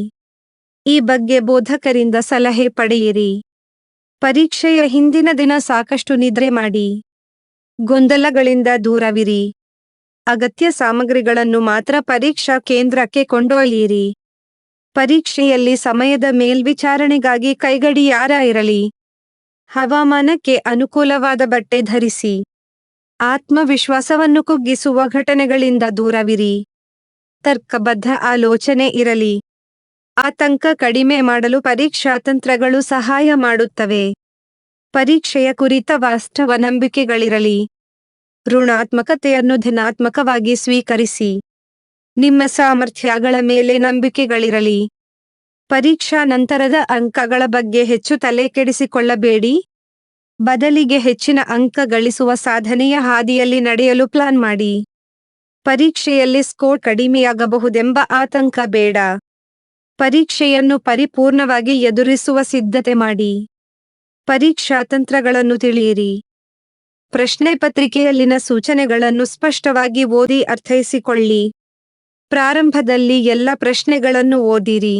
ಈ ಬಗ್ಗೆ ಬೋಧಕರಿಂದ ಸಲಹೆ ಪಡೆಯಿರಿ. ಪರೀಕ್ಷೆಯ ಹಿಂದಿನ ದಿನ ಸಾಕಷ್ಟು ನಿದ್ರೆ ಮಾಡಿ. ಗೊಂದಲಗಳಿಂದ ದೂರವಿರಿ. ಅಗತ್ಯ ಸಾಮಗ್ರಿಗಳನ್ನು ಮಾತ್ರ ಪರೀಕ್ಷಾ ಕೇಂದ್ರಕ್ಕೆ ಕೊಂಡೊಯ್ಯಿರಿ. ಪರೀಕ್ಷೆಯಲ್ಲಿ ಸಮಯದ ಮೇಲ್ವಿಚಾರಣೆಗಾಗಿ ಕೈಗಡಿಯಾರ ಇರಲಿ. ಹವಾಮಾನಕ್ಕೆ ಅನುಕೂಲವಾದ ಬಟ್ಟೆ ಧರಿಸಿ. ಆತ್ಮವಿಶ್ವಾಸವನ್ನು ಕುಗ್ಗಿಸುವ ಘಟನೆಗಳಿಂದ ದೂರವಿರಿ. ತರ್ಕಬದ್ಧ ಆಲೋಚನೆ ಇರಲಿ. ಆತಂಕ ಕಡಿಮೆ ಮಾಡಲು ಪರೀಕ್ಷಾ ತಂತ್ರಗಳು ಸಹಾಯ ಮಾಡುತ್ತವೆ. ಪರೀಕ್ಷೆಯ ಕುರಿತ ವಾಸ್ತವ ನಂಬಿಕೆಗಳಿರಲಿ. ಋಣಾತ್ಮಕತೆಯನ್ನು ಧನಾತ್ಮಕವಾಗಿ ಸ್ವೀಕರಿಸಿ. ನಿಮ್ಮ ಸಾಮರ್ಥ್ಯಗಳ ಮೇಲೆ ನಂಬಿಕೆಗಳಿರಲಿ. ಪರೀಕ್ಷಾ ನಂತರದ ಅಂಕಗಳ ಬಗ್ಗೆ ಹೆಚ್ಚು ತಲೆ ಕೆಡಿಸಿಕೊಳ್ಳಬೇಡಿ. ಬದಲಿಗೆ ಹೆಚ್ಚಿನ ಅಂಕ ಗಳಿಸುವ ಸಾಧನೆಯ ಹಾದಿಯಲ್ಲಿ ನಡೆಯಲು ಪ್ಲಾನ್ ಮಾಡಿ. ಪರೀಕ್ಷೆಯಲ್ಲಿ ಸ್ಕೋರ್ ಕಡಿಮೆಯಾಗಬಹುದೆಂಬ ಆತಂಕ ಬೇಡ. ಪರೀಕ್ಷೆಯನ್ನು ಪರಿಪೂರ್ಣವಾಗಿ ಎದುರಿಸುವ ಸಿದ್ಧತೆ ಮಾಡಿ. ಪರೀಕ್ಷಾ ತಂತ್ರಗಳನ್ನು ತಿಳಿಯಿರಿ. ಪ್ರಶ್ನೆ ಪತ್ರಿಕೆಯಲ್ಲಿನ ಸೂಚನೆಗಳನ್ನು ಸ್ಪಷ್ಟವಾಗಿ ಓದಿ ಅರ್ಥೈಸಿಕೊಳ್ಳಿ. ಪ್ರಾರಂಭದಲ್ಲಿ ಎಲ್ಲ ಪ್ರಶ್ನೆಗಳನ್ನು ಓದಿರಿ.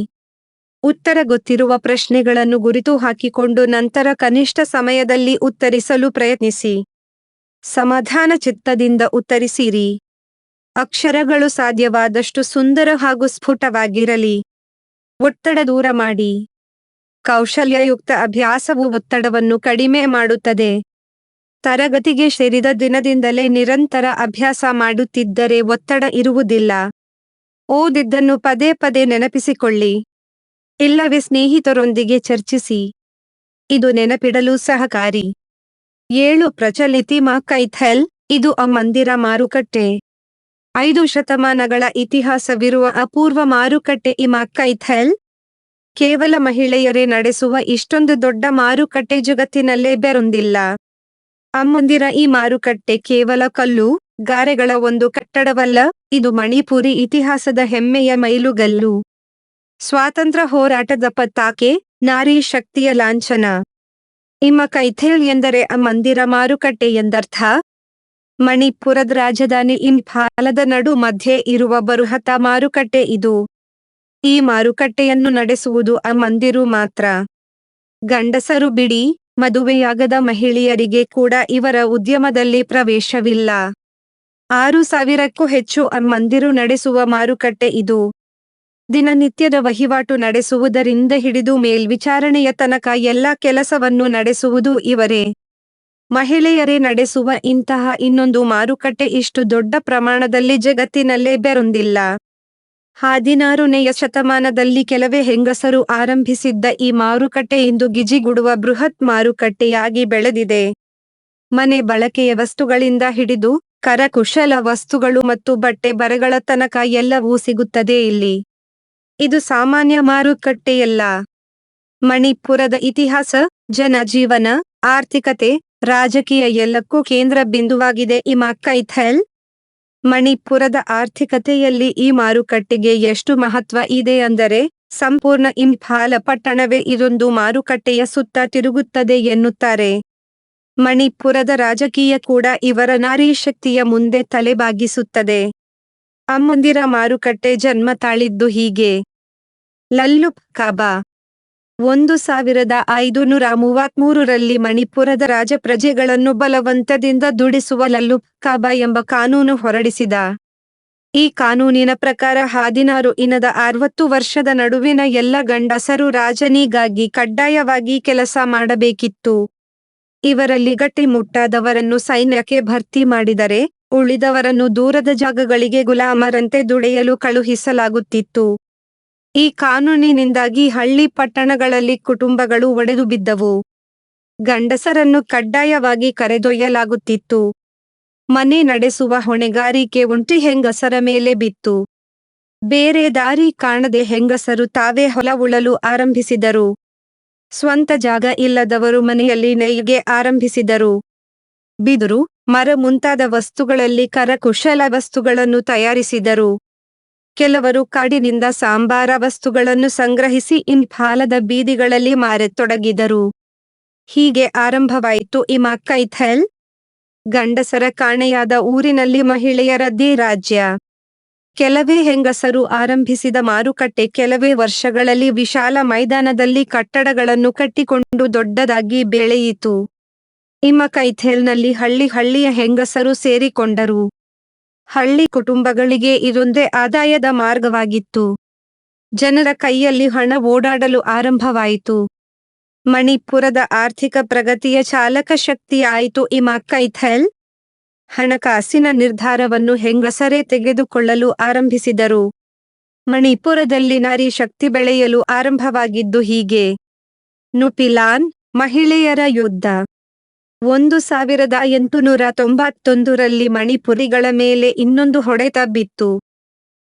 ಉತ್ತರ ಗೊತ್ತಿರುವ ಪ್ರಶ್ನೆಗಳನ್ನು ಗುರುತು ಹಾಕಿಕೊಂಡು ನಂತರ ಕನಿಷ್ಠ ಸಮಯದಲ್ಲಿ ಉತ್ತರಿಸಲು ಪ್ರಯತ್ನಿಸಿ. ಸಮಾಧಾನ ಚಿತ್ತದಿಂದ ಉತ್ತರಿಸಿರಿ. ಅಕ್ಷರಗಳು ಸಾಧ್ಯವಾದಷ್ಟು ಸುಂದರ ಹಾಗೂ ಸ್ಫುಟವಾಗಿರಲಿ. ಒತ್ತಡ ದೂರ ಮಾಡಿ. ಕೌಶಲ್ಯಯುಕ್ತ ಅಭ್ಯಾಸವು ಒತ್ತಡವನ್ನು ಕಡಿಮೆ ಮಾಡುತ್ತದೆ. ತರಗತಿಗೆ ಸೇರಿದ ದಿನದಿಂದಲೇ ನಿರಂತರ ಅಭ್ಯಾಸ ಮಾಡುತ್ತಿದ್ದರೆ ಒತ್ತಡ ಇರುವುದಿಲ್ಲ. ಓದಿದ್ದನ್ನು ಪದೇ ಪದೇ ನೆನಪಿಸಿಕೊಳ್ಳಿ. ಇಲ್ಲವೇ ಸ್ನೇಹಿತರೊಂದಿಗೆ ಚರ್ಚಿಸಿ. ಇದು ನೆನಪಿಡಲು ಸಹಕಾರಿ. 7 ಪ್ರಚಲಿತ ಮಕ್ಕೈಥೆಲ್. ಇದು ಮಂದಿರ ಮಾರುಕಟ್ಟೆ. 5 ಶತಮಾನಗಳ ಇತಿಹಾಸವಿರುವ ಅಪೂರ್ವ ಮಾರುಕಟ್ಟೆ ಈ ಮಕ್ಕೈಥೆಲ್. ಕೇವಲ ಮಹಿಳೆಯರೇ ನಡೆಸುವ ಇಷ್ಟೊಂದು ದೊಡ್ಡ ಮಾರುಕಟ್ಟೆ ಜಗತ್ತಿನಲ್ಲೇ ಬೇರೊಂದಿಲ್ಲ. ಮಂದಿರ ಈ ಮಾರುಕಟ್ಟೆ ಕೇವಲ ಕಲ್ಲು, ಗಾರೆಗಳ ಒಂದು ಕಟ್ಟಡವಲ್ಲ, ಇದು ಮಣಿಪುರಿ ಇತಿಹಾಸದ ಹೆಮ್ಮೆಯ ಮೈಲುಗಲ್ಲು. ಸ್ವಾತಂತ್ರ್ಯ ಹೋರಾಟದ ಪತಾಕೆ, ನಾರಿ ಶಕ್ತಿಯ ಲಾಂಛನ. ಮಕ್ಕೈಥೆಲ್ ಎಂದರೆ ಮಂದಿರ ಮಾರುಕಟ್ಟೆ ಎಂದರ್ಥ. ಮಣಿಪುರದ ರಾಜಧಾನಿ ಇಂಫಾಲದ ನಡು ಮಧ್ಯೆ ಇರುವ ಬೃಹತ್ ಮಾರುಕಟ್ಟೆ ಇದು. ಈ ಮಾರುಕಟ್ಟೆಯನ್ನು ನಡೆಸುವುದು ಮಂದಿರು ಮಾತ್ರ. ಗಂಡಸರು ಬಿಡಿ, ಮದುವೆಯಾಗದ ಮಹಿಳೆಯರಿಗೆ ಕೂಡ ಇವರ ಉದ್ಯಮದಲ್ಲಿ ಪ್ರವೇಶವಿಲ್ಲ. 6,000ಕ್ಕೂ ಹೆಚ್ಚು ಮಂದಿರು ನಡೆಸುವ ಮಾರುಕಟ್ಟೆ ಇದು. ದಿನನಿತ್ಯದ ವಹಿವಾಟು ನಡೆಸುವುದರಿಂದ ಹಿಡಿದು ಮೇಲ್ವಿಚಾರಣೆಯ ತನಕ ಎಲ್ಲ ಕೆಲಸವನ್ನು ನಡೆಸುವುದು ಇವರೇ. ಮಹಿಳೆಯರೇ ನಡೆಸುವ ಇಂತಹ ಇನ್ನೊಂದು ಮಾರುಕಟ್ಟೆ ಇಷ್ಟು ದೊಡ್ಡ ಪ್ರಮಾಣದಲ್ಲಿ ಜಗತ್ತಿನಲ್ಲೇ ಬೇರೊಂದಿಲ್ಲ. 16ನೇ ಶತಮಾನದಲ್ಲಿ ಕೆಲವೇ ಹೆಂಗಸರು ಆರಂಭಿಸಿದ್ದ ಈ ಮಾರುಕಟ್ಟೆ ಇಂದು ಗಿಜಿಗುಡುವ ಬೃಹತ್ ಮಾರುಕಟ್ಟೆಯಾಗಿ ಬೆಳೆದಿದೆ. ಮನೆ ಬಳಕೆಯ ವಸ್ತುಗಳಿಂದ ಹಿಡಿದು ಕರಕುಶಲ ವಸ್ತುಗಳು ಮತ್ತು ಬಟ್ಟೆ ಬರೆಗಳ ತನಕ ಎಲ್ಲವೂ ಸಿಗುತ್ತದೆ ಇಲ್ಲಿ. ಇದು ಸಾಮಾನ್ಯ ಮಾರುಕಟ್ಟೆಯಲ್ಲ. ಮಣಿಪುರದ ಇತಿಹಾಸ, ಜನಜೀವನ, ಆರ್ಥಿಕತೆ, ರಾಜಕೀಯ ಎಲ್ಲಕ್ಕೂ ಕೇಂದ್ರ ಬಿಂದುವಾಗಿದೆ ಈ ಮಕ್ಕೈಥೆಲ್. ಮಣಿಪುರದ ಆರ್ಥಿಕತೆಯಲ್ಲಿ ಈ ಮಾರುಕಟ್ಟೆಗೆ ಎಷ್ಟು ಮಹತ್ವ ಇದೆ ಅಂದರೆ, ಸಂಪೂರ್ಣ ಇಂಫಾಲ ಪಟ್ಟಣವೇ ಇದೊಂದು ಮಾರುಕಟ್ಟೆಯ ಸುತ್ತ ತಿರುಗುತ್ತದೆ ಎನ್ನುತ್ತಾರೆ. ಮಣಿಪುರದ ರಾಜಕೀಯ ಕೂಡ ಇವರ ನಾರಿ ಶಕ್ತಿಯ ಮುಂದೆ ತಲೆಬಾಗಿಸುತ್ತದೆ. ಮಂದಿರ ಮಾರುಕಟ್ಟೆ ಜನ್ಮ ತಾಳಿದ್ದು ಹೀಗೆ. ಲಲ್ಲುಪ್ ಕಾಬಾ. 1533ರಲ್ಲಿ ಮಣಿಪುರದ ರಾಜ ಪ್ರಜೆಗಳನ್ನು ಬಲವಂತದಿಂದ ದುಡಿಸುವ ಲಲ್ಲುಪ್ ಕಾಬಾ ಎಂಬ ಕಾನೂನು ಹೊರಡಿಸಿದ. ಈ ಕಾನೂನಿನ ಪ್ರಕಾರ 16 ವರ್ಷದ ನಡುವಿನ ಎಲ್ಲ ಗಂಡಸರು ರಾಜನಿಗಾಗಿ ಕಡ್ಡಾಯವಾಗಿ ಕೆಲಸ ಮಾಡಬೇಕಿತ್ತು. ಇವರಲ್ಲಿ ಗಟ್ಟಿಮುಟ್ಟಾದವರನ್ನು ಸೈನ್ಯಕ್ಕೆ ಭರ್ತಿ ಮಾಡಿದರೆ, ಉಳಿದವರನ್ನು ದೂರದ ಜಾಗಗಳಿಗೆ ಗುಲಾಮರಂತೆ ದುಡಿಯಲು ಕಳುಹಿಸಲಾಗುತ್ತಿತ್ತು. ಈ ಕಾನೂನಿನಿಂದಾಗಿ ಹಳ್ಳಿ ಪಟ್ಟಣಗಳಲ್ಲಿ ಕುಟುಂಬಗಳು ಒಡೆದು ಬಿದ್ದವು. ಗಂಡಸರನ್ನು ಕಡ್ಡಾಯವಾಗಿ ಕರೆದೊಯ್ಯಲಾಗುತ್ತಿತ್ತು. ಮನೆ ನಡೆಸುವ ಹೊಣೆಗಾರಿಕೆ ಒಂಟಿ ಹೆಂಗಸರ ಮೇಲೆ ಬಿತ್ತು. ಬೇರೆ ದಾರಿ ಕಾಣದೆ ಹೆಂಗಸರು ತಾವೇ ಹೊಲ ಉಳಲು ಆರಂಭಿಸಿದರು. ಸ್ವಂತ ಜಾಗ ಇಲ್ಲದವರು ಮನೆಯಲ್ಲಿ ನೇಯ್ಗೆ ಆರಂಭಿಸಿದರು. ಬಿದಿರು, ಮರ ಮುಂತಾದ ವಸ್ತುಗಳಲ್ಲಿ ಕರಕುಶಲ ವಸ್ತುಗಳನ್ನು ತಯಾರಿಸಿದರು. ಕೆಲವರು ಕಾಡಿನಿಂದ ಸಾಂಬಾರ ವಸ್ತುಗಳನ್ನು ಸಂಗ್ರಹಿಸಿ ಇಂಫಾಲದ ಬೀದಿಗಳಲ್ಲಿ ಮಾರತೊಡಗಿದರು. ಹೀಗೆ ಆರಂಭವಾಯಿತು ಇಮಾಕೈಥೆಲ್. ಗಂಡಸರ ಕಾಣೆಯಾದ ಊರಿನಲ್ಲಿ ಮಹಿಳೆಯರದ್ದೇ ರಾಜ್ಯ. ಕೆಲವೇ ಹೆಂಗಸರು ಆರಂಭಿಸಿದ ಮಾರುಕಟ್ಟೆ ಕೆಲವೇ ವರ್ಷಗಳಲ್ಲಿ ವಿಶಾಲ ಮೈದಾನದಲ್ಲಿ ಕಟ್ಟಡಗಳನ್ನು ಕಟ್ಟಿಕೊಂಡು ದೊಡ್ಡದಾಗಿ ಬೆಳೆಯಿತು. ಇಮಕೈಥೆಲ್ನಲ್ಲಿ ಹಳ್ಳಿಯ ಹೆಂಗಸರು ಸೇರಿಕೊಂಡರು. ಹಳ್ಳಿ ಕುಟುಂಬಗಳಿಗೆ ಇದೊಂದೇ ಆದಾಯದ ಮಾರ್ಗವಾಗಿತ್ತು. ಜನರ ಕೈಯಲ್ಲಿ ಹಣ ಓಡಾಡಲು ಆರಂಭವಾಯಿತು. ಮಣಿಪುರದ ಆರ್ಥಿಕ ಪ್ರಗತಿಯ ಚಾಲಕ ಶಕ್ತಿಯಾಯಿತು ಇಮಾಕೈಥೆಲ್. ಹಣಕಾಸಿನ ನಿರ್ಧಾರವನ್ನು ಹೆಂಗಸರೇ ತೆಗೆದುಕೊಳ್ಳಲು ಆರಂಭಿಸಿದರು. ಮಣಿಪುರದಲ್ಲಿ ನಾರಿ ಶಕ್ತಿ ಬೆಳೆಯಲು ಆರಂಭವಾಗಿದ್ದು ಹೀಗೆ. ನುಪಿಲಾನ್, ಮಹಿಳೆಯರ ಯುದ್ಧ. 1891ರಲ್ಲಿ ಮಣಿಪುರಿಗಳ ಮೇಲೆ ಇನ್ನೊಂದು ಹೊಡೆತ ಬಿತ್ತು.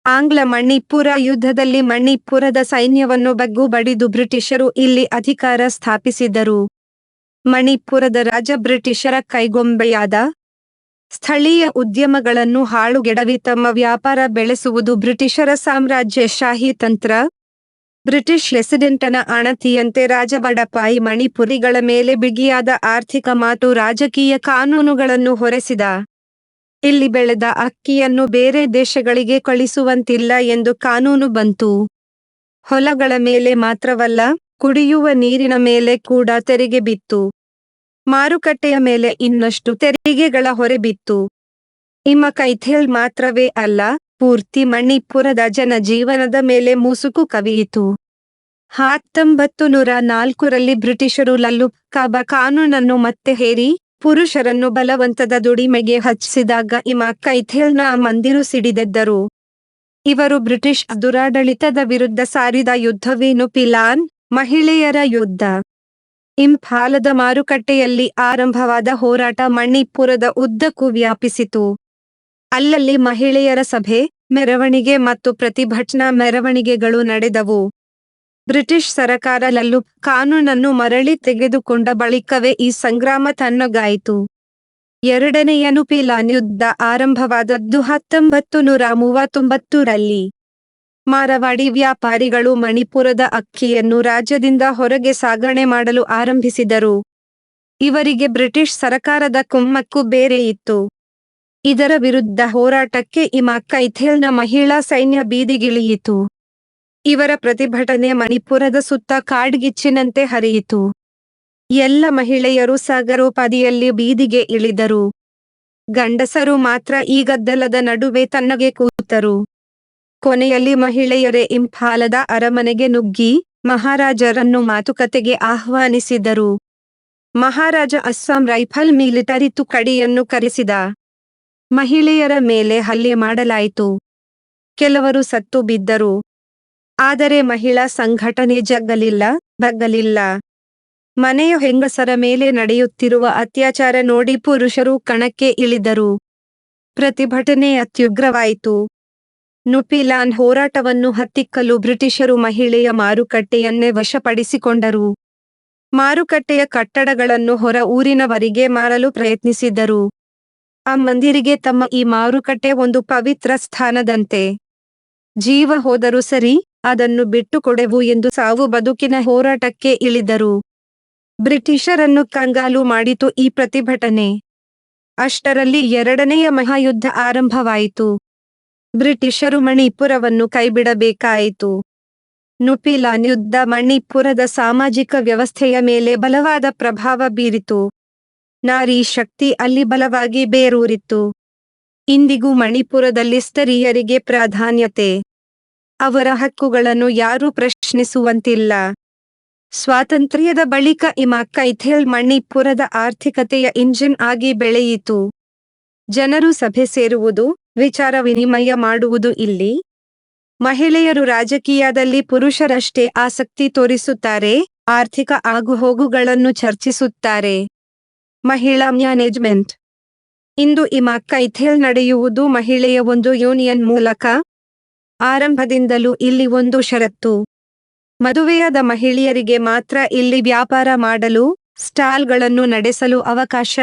ಆಂಗ್ಲ ಮಣಿಪುರ ಯುದ್ಧದಲ್ಲಿ ಮಣಿಪುರದ ಸೈನ್ಯವನ್ನು ಬಗ್ಗು ಬಡಿದು ಬ್ರಿಟಿಷರು ಇಲ್ಲಿ ಅಧಿಕಾರ ಸ್ಥಾಪಿಸಿದರು. ಮಣಿಪುರದ ರಾಜ ಬ್ರಿಟಿಷರ ಕೈಗೊಂಬೆಯಾದ. ಸ್ಥಳೀಯ ಉದ್ಯಮಗಳನ್ನು ಹಾಳುಗೆಡವಿ ತಮ್ಮ ವ್ಯಾಪಾರ ಬೆಳೆಸುವುದು ಬ್ರಿಟಿಷರ ಸಾಮ್ರಾಜ್ಯಶಾಹಿ ತಂತ್ರ. ಬ್ರಿಟಿಷ್ ರೆಸಿಡೆಂಟನ ಅಣತಿಯಂತೆ ರಾಜ ಬಡಪಾಯಿ ಮಣಿಪುರಿಗಳ ಮೇಲೆ ಬಿಗಿಯಾದ ಆರ್ಥಿಕ ಮಾತು ರಾಜಕೀಯ ಕಾನೂನುಗಳನ್ನು ಹೊರಸಿದ. ಇಲ್ಲಿ ಬೆಳೆದ ಅಕ್ಕಿಯನ್ನು ಬೇರೆ ದೇಶಗಳಿಗೆ ಕಳಿಸುವಂತಿಲ್ಲ ಎಂದು ಕಾನೂನು ಬಂತು. ಹೊಲಗಳ ಮೇಲೆ ಮಾತ್ರವಲ್ಲ, ಕುಡಿಯುವ ನೀರಿನ ಮೇಲೆ ಕೂಡ ತೆರಿಗೆ ಬಿತ್ತು. ಮಾರುಕಟ್ಟೆಯ ಮೇಲೆ ಇನ್ನಷ್ಟು ತೆರಿಗೆಗಳ ಹೊರೆ ಬಿತ್ತು. ಇಮಕೈಥೆಲ್ ಮಾತ್ರವೇ ಅಲ್ಲ, ಪೂರ್ತಿ ಮಣಿಪುರದ ಜನಜೀವನದ ಮೇಲೆ ಮುಸುಕು ಕವಿಯಿತು. 1904ರಲ್ಲಿ ಬ್ರಿಟಿಷರು ಲಲ್ಲುಪ್ಕಾಬ ಕಾನೂನನ್ನು ಮತ್ತೆ ಹೇರಿ, ಪುರುಷರನ್ನು ಬಲವಂತದ ದುಡಿಮೆಗೆ ಹಚ್ಚಿಸಿದಾಗ ಇಮಕೈಥೆಲ್ನ ಮಂದಿರು ಸಿಡಿದೆದ್ದರು. ಇವರು ಬ್ರಿಟಿಷ್ ದುರಾಡಳಿತದ ವಿರುದ್ಧ ಸಾರಿದ ಯುದ್ಧವೇ ನುಪಿಲಾನ್, ಮಹಿಳೆಯರ ಯುದ್ಧ. ಇಂಫಾಲದ ಮಾರುಕಟ್ಟೆಯಲ್ಲಿ ಆರಂಭವಾದ ಹೋರಾಟ ಮಣಿಪುರದ ಉದ್ದಕ್ಕೂ ವ್ಯಾಪಿಸಿತು. ಅಲ್ಲಲ್ಲಿ ಮಹಿಳೆಯರ ಸಭೆ, ಮೆರವಣಿಗೆ ಮತ್ತು ಪ್ರತಿಭಟನಾ ಮೆರವಣಿಗೆಗಳು ನಡೆದವು. ಬ್ರಿಟಿಷ್ ಸರಕಾರ ಲಲ್ಲುಪ್ ಕಾನೂನನ್ನು ಮರಳಿ ತೆಗೆದುಕೊಂಡ ಬಳಿಕವೇ ಈ ಸಂಗ್ರಾಮ ತಣ್ಣಗಾಯಿತು. ಎರಡನೆಯ ನುಪಿಲಾನ್ ಯುದ್ಧ ಆರಂಭವಾದದ್ದು 1939ರಲ್ಲಿ. ಮಾರವಾಡಿ ವ್ಯಾಪಾರಿಗಳು ಮಣಿಪುರದ ಅಕ್ಕಿಯನ್ನು ರಾಜ್ಯದಿಂದ ಹೊರಗೆ ಸಾಗಣೆ ಮಾಡಲು ಆರಂಭಿಸಿದರು. ಇವರಿಗೆ ಬ್ರಿಟಿಷ್ ಸರಕಾರದ ಕುಮ್ಮಕ್ಕು ಬೇರೆ ಇತ್ತು. ಇದರ ವಿರುದ್ಧ ಹೋರಾಟಕ್ಕೆ ಇಮಕೈಥೆಲ್ನ ಮಹಿಳಾ ಸೈನ್ಯ ಬೀದಿಗಿಳಿಯಿತು. ಇವರ ಪ್ರತಿಭಟನೆ ಮಣಿಪುರದ ಸುತ್ತ ಕಾಡ್ಗಿಚ್ಚಿನಂತೆ ಹರಿಯಿತು. ಎಲ್ಲ ಮಹಿಳೆಯರು ಸಾಗರೋಪಾದಿಯಲ್ಲಿ ಬೀದಿಗೆ ಇಳಿದರು. ಗಂಡಸರು ಮಾತ್ರ ಈ ಗದ್ದಲದ ನಡುವೆ ತಣ್ಣಗೆ ಕೂತರು. ಕೊನೆಯಲ್ಲಿ ಮಹಿಳೆಯರೇ ಇಂಫಾಲದ ಅರಮನೆಗೆ ನುಗ್ಗಿ ಮಹಾರಾಜರನ್ನು ಮಾತುಕತೆಗೆ ಆಹ್ವಾನಿಸಿದರು. ಮಹಾರಾಜ ಅಸ್ಸಾಂ ರೈಫಲ್ ಮಿಲಿಟರಿ ತುಕಡಿಯನ್ನು ಕರೆಸಿದ. ಮಹಿಳೆಯರ ಮೇಲೆ ಹಲ್ಲೆ ಮಾಡಲಾಯಿತು. ಕೆಲವರು ಸತ್ತು ಬಿದ್ದರು. ಆದರೆ ಮಹಿಳಾ ಸಂಘಟನೆ ಜಗ್ಗಲಿಲ್ಲ, ಬಗ್ಗಲಿಲ್ಲ. ಮನೆಯ ಹೆಂಗಸರ ಮೇಲೆ ನಡೆಯುತ್ತಿರುವ ಅತ್ಯಾಚಾರ ನೋಡಿ ಪುರುಷರು ಕಣಕ್ಕೆ ಇಳಿದರು. ಪ್ರತಿಭಟನೆ ಅತ್ಯುಗ್ರವಾಯಿತು. ನುಪಿಲಾನ್ ಹೋರಾಟವನ್ನು ಹತ್ತಿಕ್ಕಲು ಬ್ರಿಟಿಷರು ಮಹಿಳೆಯ ಮಾರುಕಟ್ಟೆಯನ್ನೇ ವಶಪಡಿಸಿಕೊಂಡರು. ಮಾರುಕಟ್ಟೆಯ ಕಟ್ಟಡಗಳನ್ನು ಹೊರ ಊರಿನವರಿಗೆ ಮಾರಲು ಪ್ರಯತ್ನಿಸಿದರು. ಆ ಮಂದಿರಿಗೆ ತಮ್ಮ ಈ ಮಾರುಕಟ್ಟೆ ಒಂದು ಪವಿತ್ರ ಸ್ಥಾನದಂತೆ. ಜೀವ ಹೋದರೂ ಸರಿ, ಅದನ್ನು ಬಿಟ್ಟುಕೊಡೆವು ಎಂದು ಸಾವು ಬದುಕಿನ ಹೋರಾಟಕ್ಕೆ ಇಳಿದರು. ಬ್ರಿಟಿಷರನ್ನು ಕಂಗಾಲು ಮಾಡಿತು ಈ ಪ್ರತಿಭಟನೆ. ಅಷ್ಟರಲ್ಲಿ ಎರಡನೆಯ ಮಹಾಯುದ್ಧ ಆರಂಭವಾಯಿತು. ಬ್ರಿಟಿಷರು ಮಣಿಪುರವನ್ನು ಕೈಬಿಡಬೇಕಾಯಿತು. ನುಪಿಲಾನ್ ಯುದ್ಧ ಮಣಿಪುರದ ಸಾಮಾಜಿಕ ವ್ಯವಸ್ಥೆಯ ಮೇಲೆ ಬಲವಾದ ಪ್ರಭಾವ ಬೀರಿತು. ನಾರಿ ಶಕ್ತಿ ಅಲ್ಲಿ ಬಲವಾಗಿ ಬೇರೂರಿತ್ತು. ಇಂದಿಗೂ ಮಣಿಪುರದಲ್ಲಿ ಸ್ತ್ರೀಯರಿಗೆ ಪ್ರಾಧಾನ್ಯತೆ. ಅವರ ಹಕ್ಕುಗಳನ್ನು ಯಾರೂ ಪ್ರಶ್ನಿಸುವಂತಿಲ್ಲ. ಸ್ವಾತಂತ್ರ್ಯದ ಬಳಿಕ ಇಮಕೈಥೆಲ್ ಮಣಿಪುರದ ಆರ್ಥಿಕತೆಯ ಇಂಜಿನ್ ಆಗಿ ಬೆಳೆಯಿತು. ಜನರು ಸಭೆ ಸೇರುವುದು, ವಿಚಾರ ವಿನಿಮಯ ಮಾಡುವುದು ಇಲ್ಲಿ. ಮಹಿಳೆಯರು ರಾಜಕೀಯದಲ್ಲಿ ಪುರುಷರಷ್ಟೇ ಆಸಕ್ತಿ ತೋರಿಸುತ್ತಾರೆ, ಆರ್ಥಿಕ ಆಗುಹೋಗುಗಳನ್ನು ಚರ್ಚಿಸುತ್ತಾರೆ. ಮಹಿಳಾ ಮ್ಯಾನೇಜ್ಮೆಂಟ್. ಇಂದು ಇಮಕೈಥೆಲ್ ನಡೆಯುವುದು ಮಹಿಳೆಯ ಒಂದು ಯೂನಿಯನ್ ಮೂಲಕ. ಆರಂಭದಿಂದಲೂ ಇಲ್ಲಿ ಒಂದು ಷರತ್ತು. ಮದುವೆಯಾದ ಮಹಿಳೆಯರಿಗೆ ಮಾತ್ರ ಇಲ್ಲಿ ವ್ಯಾಪಾರ ಮಾಡಲು, ಸ್ಟಾಲ್ಗಳನ್ನು ನಡೆಸಲು ಅವಕಾಶ.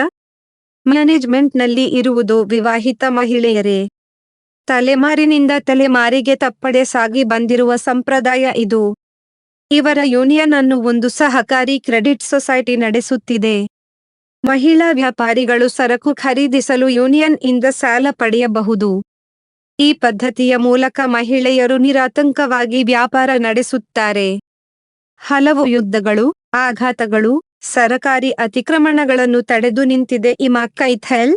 ಮ್ಯಾನೇಜ್ಮೆಂಟ್ನಲ್ಲಿ ಇರುವುದು ವಿವಾಹಿತ ಮಹಿಳೆಯರೇ. ತಲೆಮಾರಿನಿಂದ ತಲೆಮಾರಿಗೆ ತಪ್ಪದೆ ಸಾಗಿ ಬಂದಿರುವ ಸಂಪ್ರದಾಯ ಇದು. ಇವರ ಯೂನಿಯನ್ ಅನ್ನು ಒಂದು ಸಹಕಾರಿ ಕ್ರೆಡಿಟ್ ಸೊಸೈಟಿ ನಡೆಸುತ್ತಿದೆ. ಮಹಿಳಾ ವ್ಯಾಪಾರಿಗಳು ಸರಕು ಖರೀದಿಸಲು ಯೂನಿಯನ್ ಇಂದ ಸಾಲ ಪಡೆಯಬಹುದು. ಈ ಪದ್ಧತಿಯ ಮೂಲಕ ಮಹಿಳೆಯರು ನಿರಾತಂಕವಾಗಿ ವ್ಯಾಪಾರ ನಡೆಸುತ್ತಾರೆ. ಹಲವು ಯುದ್ಧಗಳು, ಆಘಾತಗಳು, ಸರಕಾರಿ ಅತಿಕ್ರಮಣಗಳನ್ನು ತಡೆದು ನಿಂತಿದೆ ಇಮಾ ಕೈಥೆಲ್.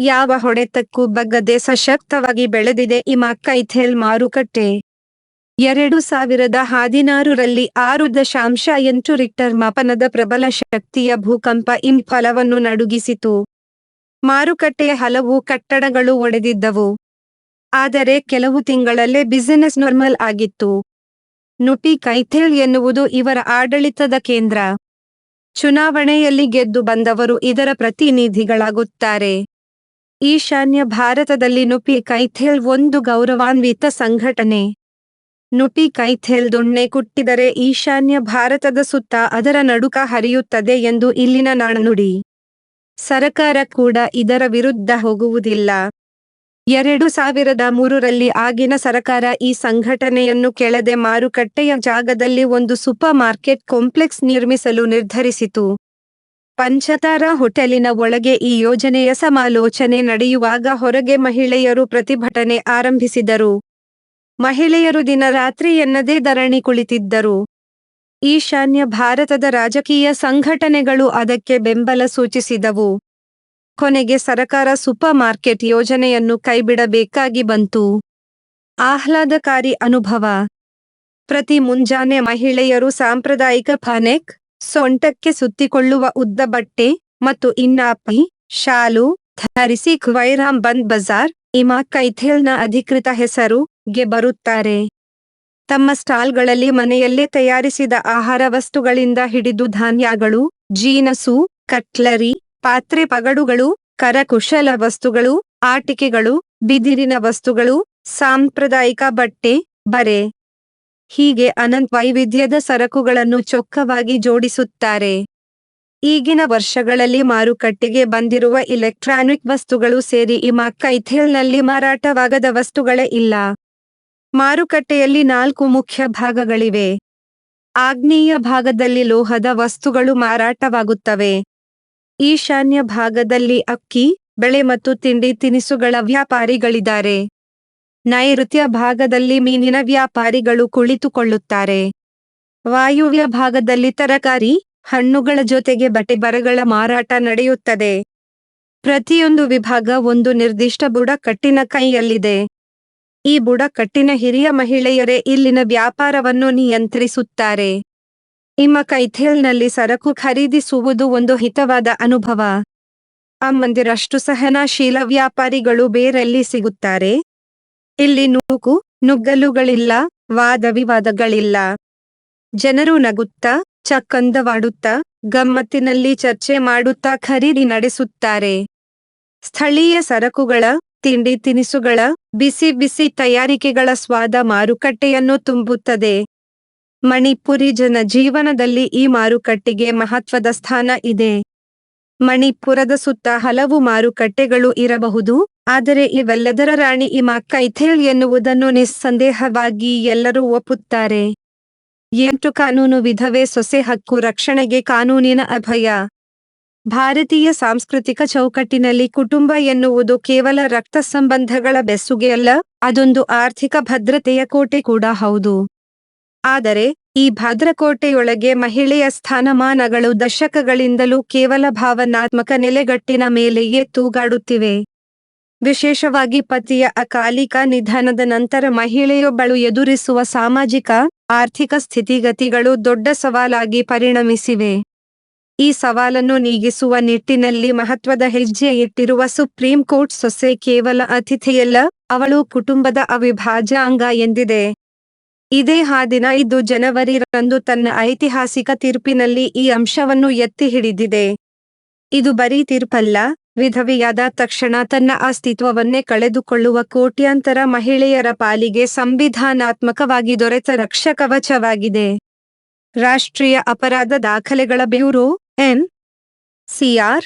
ಯಾವ ಹೊಡೆತಕ್ಕೂ ಬಗ್ಗದೆ ಸಶಕ್ತವಾಗಿ ಬೆಳೆದಿದೆ ಇಮಾ ಕೈಥೆಲ್ ಮಾರುಕಟ್ಟೆ. 2016ರಲ್ಲಿ 6.8 ರಿಕ್ಟರ್ ಮಾಪನದ ಪ್ರಬಲ ಶಕ್ತಿಯ ಭೂಕಂಪ ಇಂಫಾಲವನ್ನು ನಡುಗಿಸಿತು. ಮಾರುಕಟ್ಟೆಯ ಹಲವು ಕಟ್ಟಡಗಳು ಒಡೆದಿದ್ದವು. ಆದರೆ ಕೆಲವು ತಿಂಗಳಲ್ಲೇ ಬಿಸಿನೆಸ್ ನಾರ್ಮಲ್ ಆಗಿತ್ತು. ನುಪಿ ಕೈಥೆಲ್ ಎನ್ನುವುದು ಇವರ ಆಡಳಿತದ ಕೇಂದ್ರ. ಚುನಾವಣೆಯಲ್ಲಿ ಗೆದ್ದು ಬಂದವರು ಇದರ ಪ್ರತಿನಿಧಿಗಳಾಗುತ್ತಾರೆ. ಈಶಾನ್ಯ ಭಾರತದಲ್ಲಿ ನುಪಿ ಕೈಥೆಲ್ ಒಂದು ಗೌರವಾನ್ವಿತ ಸಂಘಟನೆ. ನುಪಿ ಕೈಥೆಲ್ ದೊಣ್ಣೆ ಕುಟ್ಟಿದರೆ ಈಶಾನ್ಯ ಭಾರತದ ಸುತ್ತ ಅದರ ನಡುಕ ಹರಿಯುತ್ತದೆ ಎಂದು ಇಲ್ಲಿನ ನಾಣ್ಣುಡಿ. ಸರಕಾರ ಕೂಡ ಇದರ ವಿರುದ್ಧ ಹೋಗುವುದಿಲ್ಲ. 2003ರಲ್ಲಿ ಆಗಿನ ಸರಕಾರ ಈ ಸಂಘಟನೆಯನ್ನು ಕೆಳದೆ ಮಾರುಕಟ್ಟೆಯ ಜಾಗದಲ್ಲಿ ಒಂದು ಸೂಪರ್ ಮಾರ್ಕೆಟ್ ಕಾಂಪ್ಲೆಕ್ಸ್ ನಿರ್ಮಿಸಲು ನಿರ್ಧರಿಸಿತು. ಪಂಚತಾರಾ ಹೋಟೆಲಿನ ಒಳಗೆ ಈ ಯೋಜನೆಯ ಸಮಾಲೋಚನೆ ನಡೆಯುವಾಗ ಹೊರಗೆ ಮಹಿಳೆಯರು ಪ್ರತಿಭಟನೆ ಆರಂಭಿಸಿದರು. ಮಹಿಳೆಯರು ದಿನರಾತ್ರಿ ಎನ್ನದೇ ಧರಣಿ ಕುಳಿತಿದ್ದರು. ಈಶಾನ್ಯ ಭಾರತದ ರಾಜಕೀಯ ಸಂಘಟನೆಗಳು ಅದಕ್ಕೆ ಬೆಂಬಲ ಸೂಚಿಸಿದವು. ಕೊನೆಗೆ ಸರಕಾರ ಸೂಪರ್ ಮಾರ್ಕೆಟ್ ಯೋಜನೆಯನ್ನು ಕೈಬಿಡಬೇಕಾಗಿ ಬಂತು. ಆಹ್ಲಾದಕಾರಿ ಅನುಭವ. ಪ್ರತಿ ಮುಂಜಾನೆ ಮಹಿಳೆಯರು ಸಾಂಪ್ರದಾಯಿಕ ಫಾನೆಕ್, ಸೊಂಟಕ್ಕೆ ಸುತ್ತಿಕೊಳ್ಳುವ ಉದ್ದ ಬಟ್ಟೆ ಮತ್ತು ಇನ್ನಾಪಿ, ಶಾಲು ಧರಿಸಿ ಖುವೈರಾಮ್ ಬಂದ್ ಬಜಾರ್, ಇಮಾ ಕೈಥೆಲ್ನ ಅಧಿಕೃತ ಹೆಸರು ಗೆ ಬರುತ್ತಾರೆ. ತಮ್ಮ ಸ್ಟಾಲ್ಗಳಲ್ಲಿ ಮನೆಯಲ್ಲೇ ತಯಾರಿಸಿದ ಆಹಾರ ವಸ್ತುಗಳಿಂದ ಹಿಡಿದು ಧಾನ್ಯಗಳು, ಜೀನಸು, ಕಟ್ಲರಿ, ಪಾತ್ರೆ ಪಗಡುಗಳು, ಕರಕುಶಲ ವಸ್ತುಗಳು, ಆಟಿಕೆಗಳು, ಬಿದಿರಿನ ವಸ್ತುಗಳು, ಸಾಂಪ್ರದಾಯಿಕ ಬಟ್ಟೆ, ಬರೆ ಹೀಗೆ ಅನಂತ ವೈವಿಧ್ಯದ ಸರಕುಗಳನ್ನು ಚೊಕ್ಕವಾಗಿ ಜೋಡಿಸುತ್ತಾರೆ. ಈಗಿನ ವರ್ಷಗಳಲ್ಲಿ ಮಾರುಕಟ್ಟೆಗೆ ಬಂದಿರುವ ಇಲೆಕ್ಟ್ರಾನಿಕ್ ವಸ್ತುಗಳು ಸೇರಿ ಇಮಾ ಕೈಥೆಲ್ನಲ್ಲಿ ಮಾರಾಟವಾಗದ ವಸ್ತುಗಳೇ ಇಲ್ಲ. ಮಾರುಕಟ್ಟೆಯಲ್ಲಿ 4 ಮುಖ್ಯ ಭಾಗಗಳಿವೆ. ಆಗ್ನೇಯ ಭಾಗದಲ್ಲಿ ಲೋಹದ ವಸ್ತುಗಳು ಮಾರಾಟವಾಗುತ್ತವೆ. ಈಶಾನ್ಯ ಭಾಗದಲ್ಲಿ ಅಕ್ಕಿ, ಬೆಳೆ ಮತ್ತು ತಿಂಡಿ ತಿನಿಸುಗಳ ವ್ಯಾಪಾರಿಗಳಿದ್ದಾರೆ. ನೈಋತ್ಯ ಭಾಗದಲ್ಲಿ ಮೀನಿನ ವ್ಯಾಪಾರಿಗಳು ಕುಳಿತುಕೊಳ್ಳುತ್ತಾರೆ. ವಾಯುವ್ಯ ಭಾಗದಲ್ಲಿ ತರಕಾರಿ, ಹಣ್ಣುಗಳ ಜೊತೆಗೆ ಬಟ್ಟೆ ಬರೆಗಳ ಮಾರಾಟ ನಡೆಯುತ್ತದೆ. ಪ್ರತಿಯೊಂದು ವಿಭಾಗ ಒಂದು ನಿರ್ದಿಷ್ಟ ಬುಡಕಟ್ಟಿನ ಕೈಯಲ್ಲಿದೆ. ಈ ಬುಡಕಟ್ಟಿನ ಹಿರಿಯ ಮಹಿಳೆಯರೇ ಇಲ್ಲಿನ ವ್ಯಾಪಾರವನ್ನು ನಿಯಂತ್ರಿಸುತ್ತಾರೆ. ಇಮಾ ಕೈಥೆಲ್ನಲ್ಲಿ ಸರಕು ಖರೀದಿಸುವುದು ಒಂದು ಹಿತವಾದ ಅನುಭವ. ಅಮ್ಮಂದಿರಷ್ಟು ಸಹನಶೀಲ ವ್ಯಾಪಾರಿಗಳು ಬೇರೆಲ್ಲಿ ಸಿಗುತ್ತಾರೆ. ಇಲ್ಲಿ ನೂಕು ನುಗ್ಗಲುಗಳಿಲ್ಲ, ವಾದ ವಿವಾದಗಳಿಲ್ಲ. ಜನರು ನಗುತ್ತಾ, ಚಕ್ಕಂದವಾಡುತ್ತಾ, ಗಮ್ಮತ್ತಿನಲ್ಲಿ ಚರ್ಚೆ ಮಾಡುತ್ತಾ ಖರೀದಿ ನಡೆಸುತ್ತಾರೆ. ಸ್ಥಳೀಯ ಸರಕುಗಳ, ತಿಂಡಿ ತಿನಿಸುಗಳ, ಬಿಸಿ ಬಿಸಿ ತಯಾರಿಕೆಗಳ ಸ್ವಾದ ಮಾರುಕಟ್ಟೆಯನ್ನು ತುಂಬುತ್ತದೆ. ಮಣಿಪುರಿ ಜನ ಜೀವನದಲ್ಲಿ ಈ ಮಾರುಕಟ್ಟೆಗೆ ಮಹತ್ವದ ಸ್ಥಾನ ಇದೆ. ಮಣಿಪುರದ ಸುತ್ತ ಹಲವು ಮಾರುಕಟ್ಟೆಗಳು ಇರಬಹುದು, ಆದರೆ ಇವೆಲ್ಲದರ ರಾಣಿ ಇಮಾ ಕೈಥೆಲ್ ಎನ್ನುವುದನ್ನು ನಿಸ್ಸಂದೇಹವಾಗಿ ಎಲ್ಲರೂ ಒಪ್ಪುತ್ತಾರೆ. 8 ಕಾನೂನು ವಿಧವೆ ಸೊಸೆ ಹಕ್ಕು ರಕ್ಷಣೆಗೆ ಕಾನೂನಿನ ಅಭಯ. ಭಾರತೀಯ ಸಾಂಸ್ಕೃತಿಕ ಚೌಕಟ್ಟಿನಲ್ಲಿ ಕುಟುಂಬ ಎನ್ನುವುದು ಕೇವಲ ರಕ್ತ ಸಂಬಂಧಗಳ ಬೆಸುಗೆಯಲ್ಲ, ಅದೊಂದು ಆರ್ಥಿಕ ಭದ್ರತೆಯ ಕೋಟೆ ಕೂಡ ಹೌದು. ಆದರೆ ಈ ಭದ್ರಕೋಟೆಯೊಳಗೆ ಮಹಿಳೆಯ ಸ್ಥಾನಮಾನಗಳು ದಶಕಗಳಿಂದಲೂ ಕೇವಲ ಭಾವನಾತ್ಮಕ ನೆಲೆಗಟ್ಟಿನ ಮೇಲೆಯೇ ತೂಗಾಡುತ್ತಿವೆ. ವಿಶೇಷವಾಗಿ ಪತಿಯ ಅಕಾಲಿಕ ನಿಧನದ ನಂತರ ಮಹಿಳೆಯೊಬ್ಬಳು ಎದುರಿಸುವ ಸಾಮಾಜಿಕ, ಆರ್ಥಿಕ ಸ್ಥಿತಿಗತಿಗಳು ದೊಡ್ಡ ಸವಾಲಾಗಿ ಪರಿಣಮಿಸಿವೆ. ಈ ಸವಾಲನ್ನು ನೀಗಿಸುವ ನಿಟ್ಟಿನಲ್ಲಿ ಮಹತ್ವದ ಹೆಜ್ಜೆ ಇಟ್ಟಿರುವ ಸುಪ್ರೀಂ ಕೋರ್ಟ್ ಸೊಸೆ ಕೇವಲ ಅತಿಥಿಯಲ್ಲ, ಅವಳು ಕುಟುಂಬದ ಅವಿಭಾಜ್ಯ ಅಂಗ ಎಂದಿದೆ. ಇದೇ 15 ಜನವರಿರಂದು ತನ್ನ ಐತಿಹಾಸಿಕ ತೀರ್ಪಿನಲ್ಲಿ ಈ ಅಂಶವನ್ನು ಎತ್ತಿ ಹಿಡಿದಿದೆ. ಇದು ಬರೀ ತೀರ್ಪಲ್ಲ, ವಿಧವೆಯಾದ ತಕ್ಷಣ ತನ್ನ ಅಸ್ತಿತ್ವವನ್ನೇ ಕಳೆದುಕೊಳ್ಳುವ ಕೋಟ್ಯಾಂತರ ಮಹಿಳೆಯರ ಪಾಲಿಗೆ ಸಂವಿಧಾನಾತ್ಮಕವಾಗಿ ದೊರೆತ ರಕ್ಷಕವಚವಾಗಿದೆ. ರಾಷ್ಟ್ರೀಯ ಅಪರಾಧ ದಾಖಲೆಗಳ ಬ್ಯೂರೋ (NCR)ಬಿ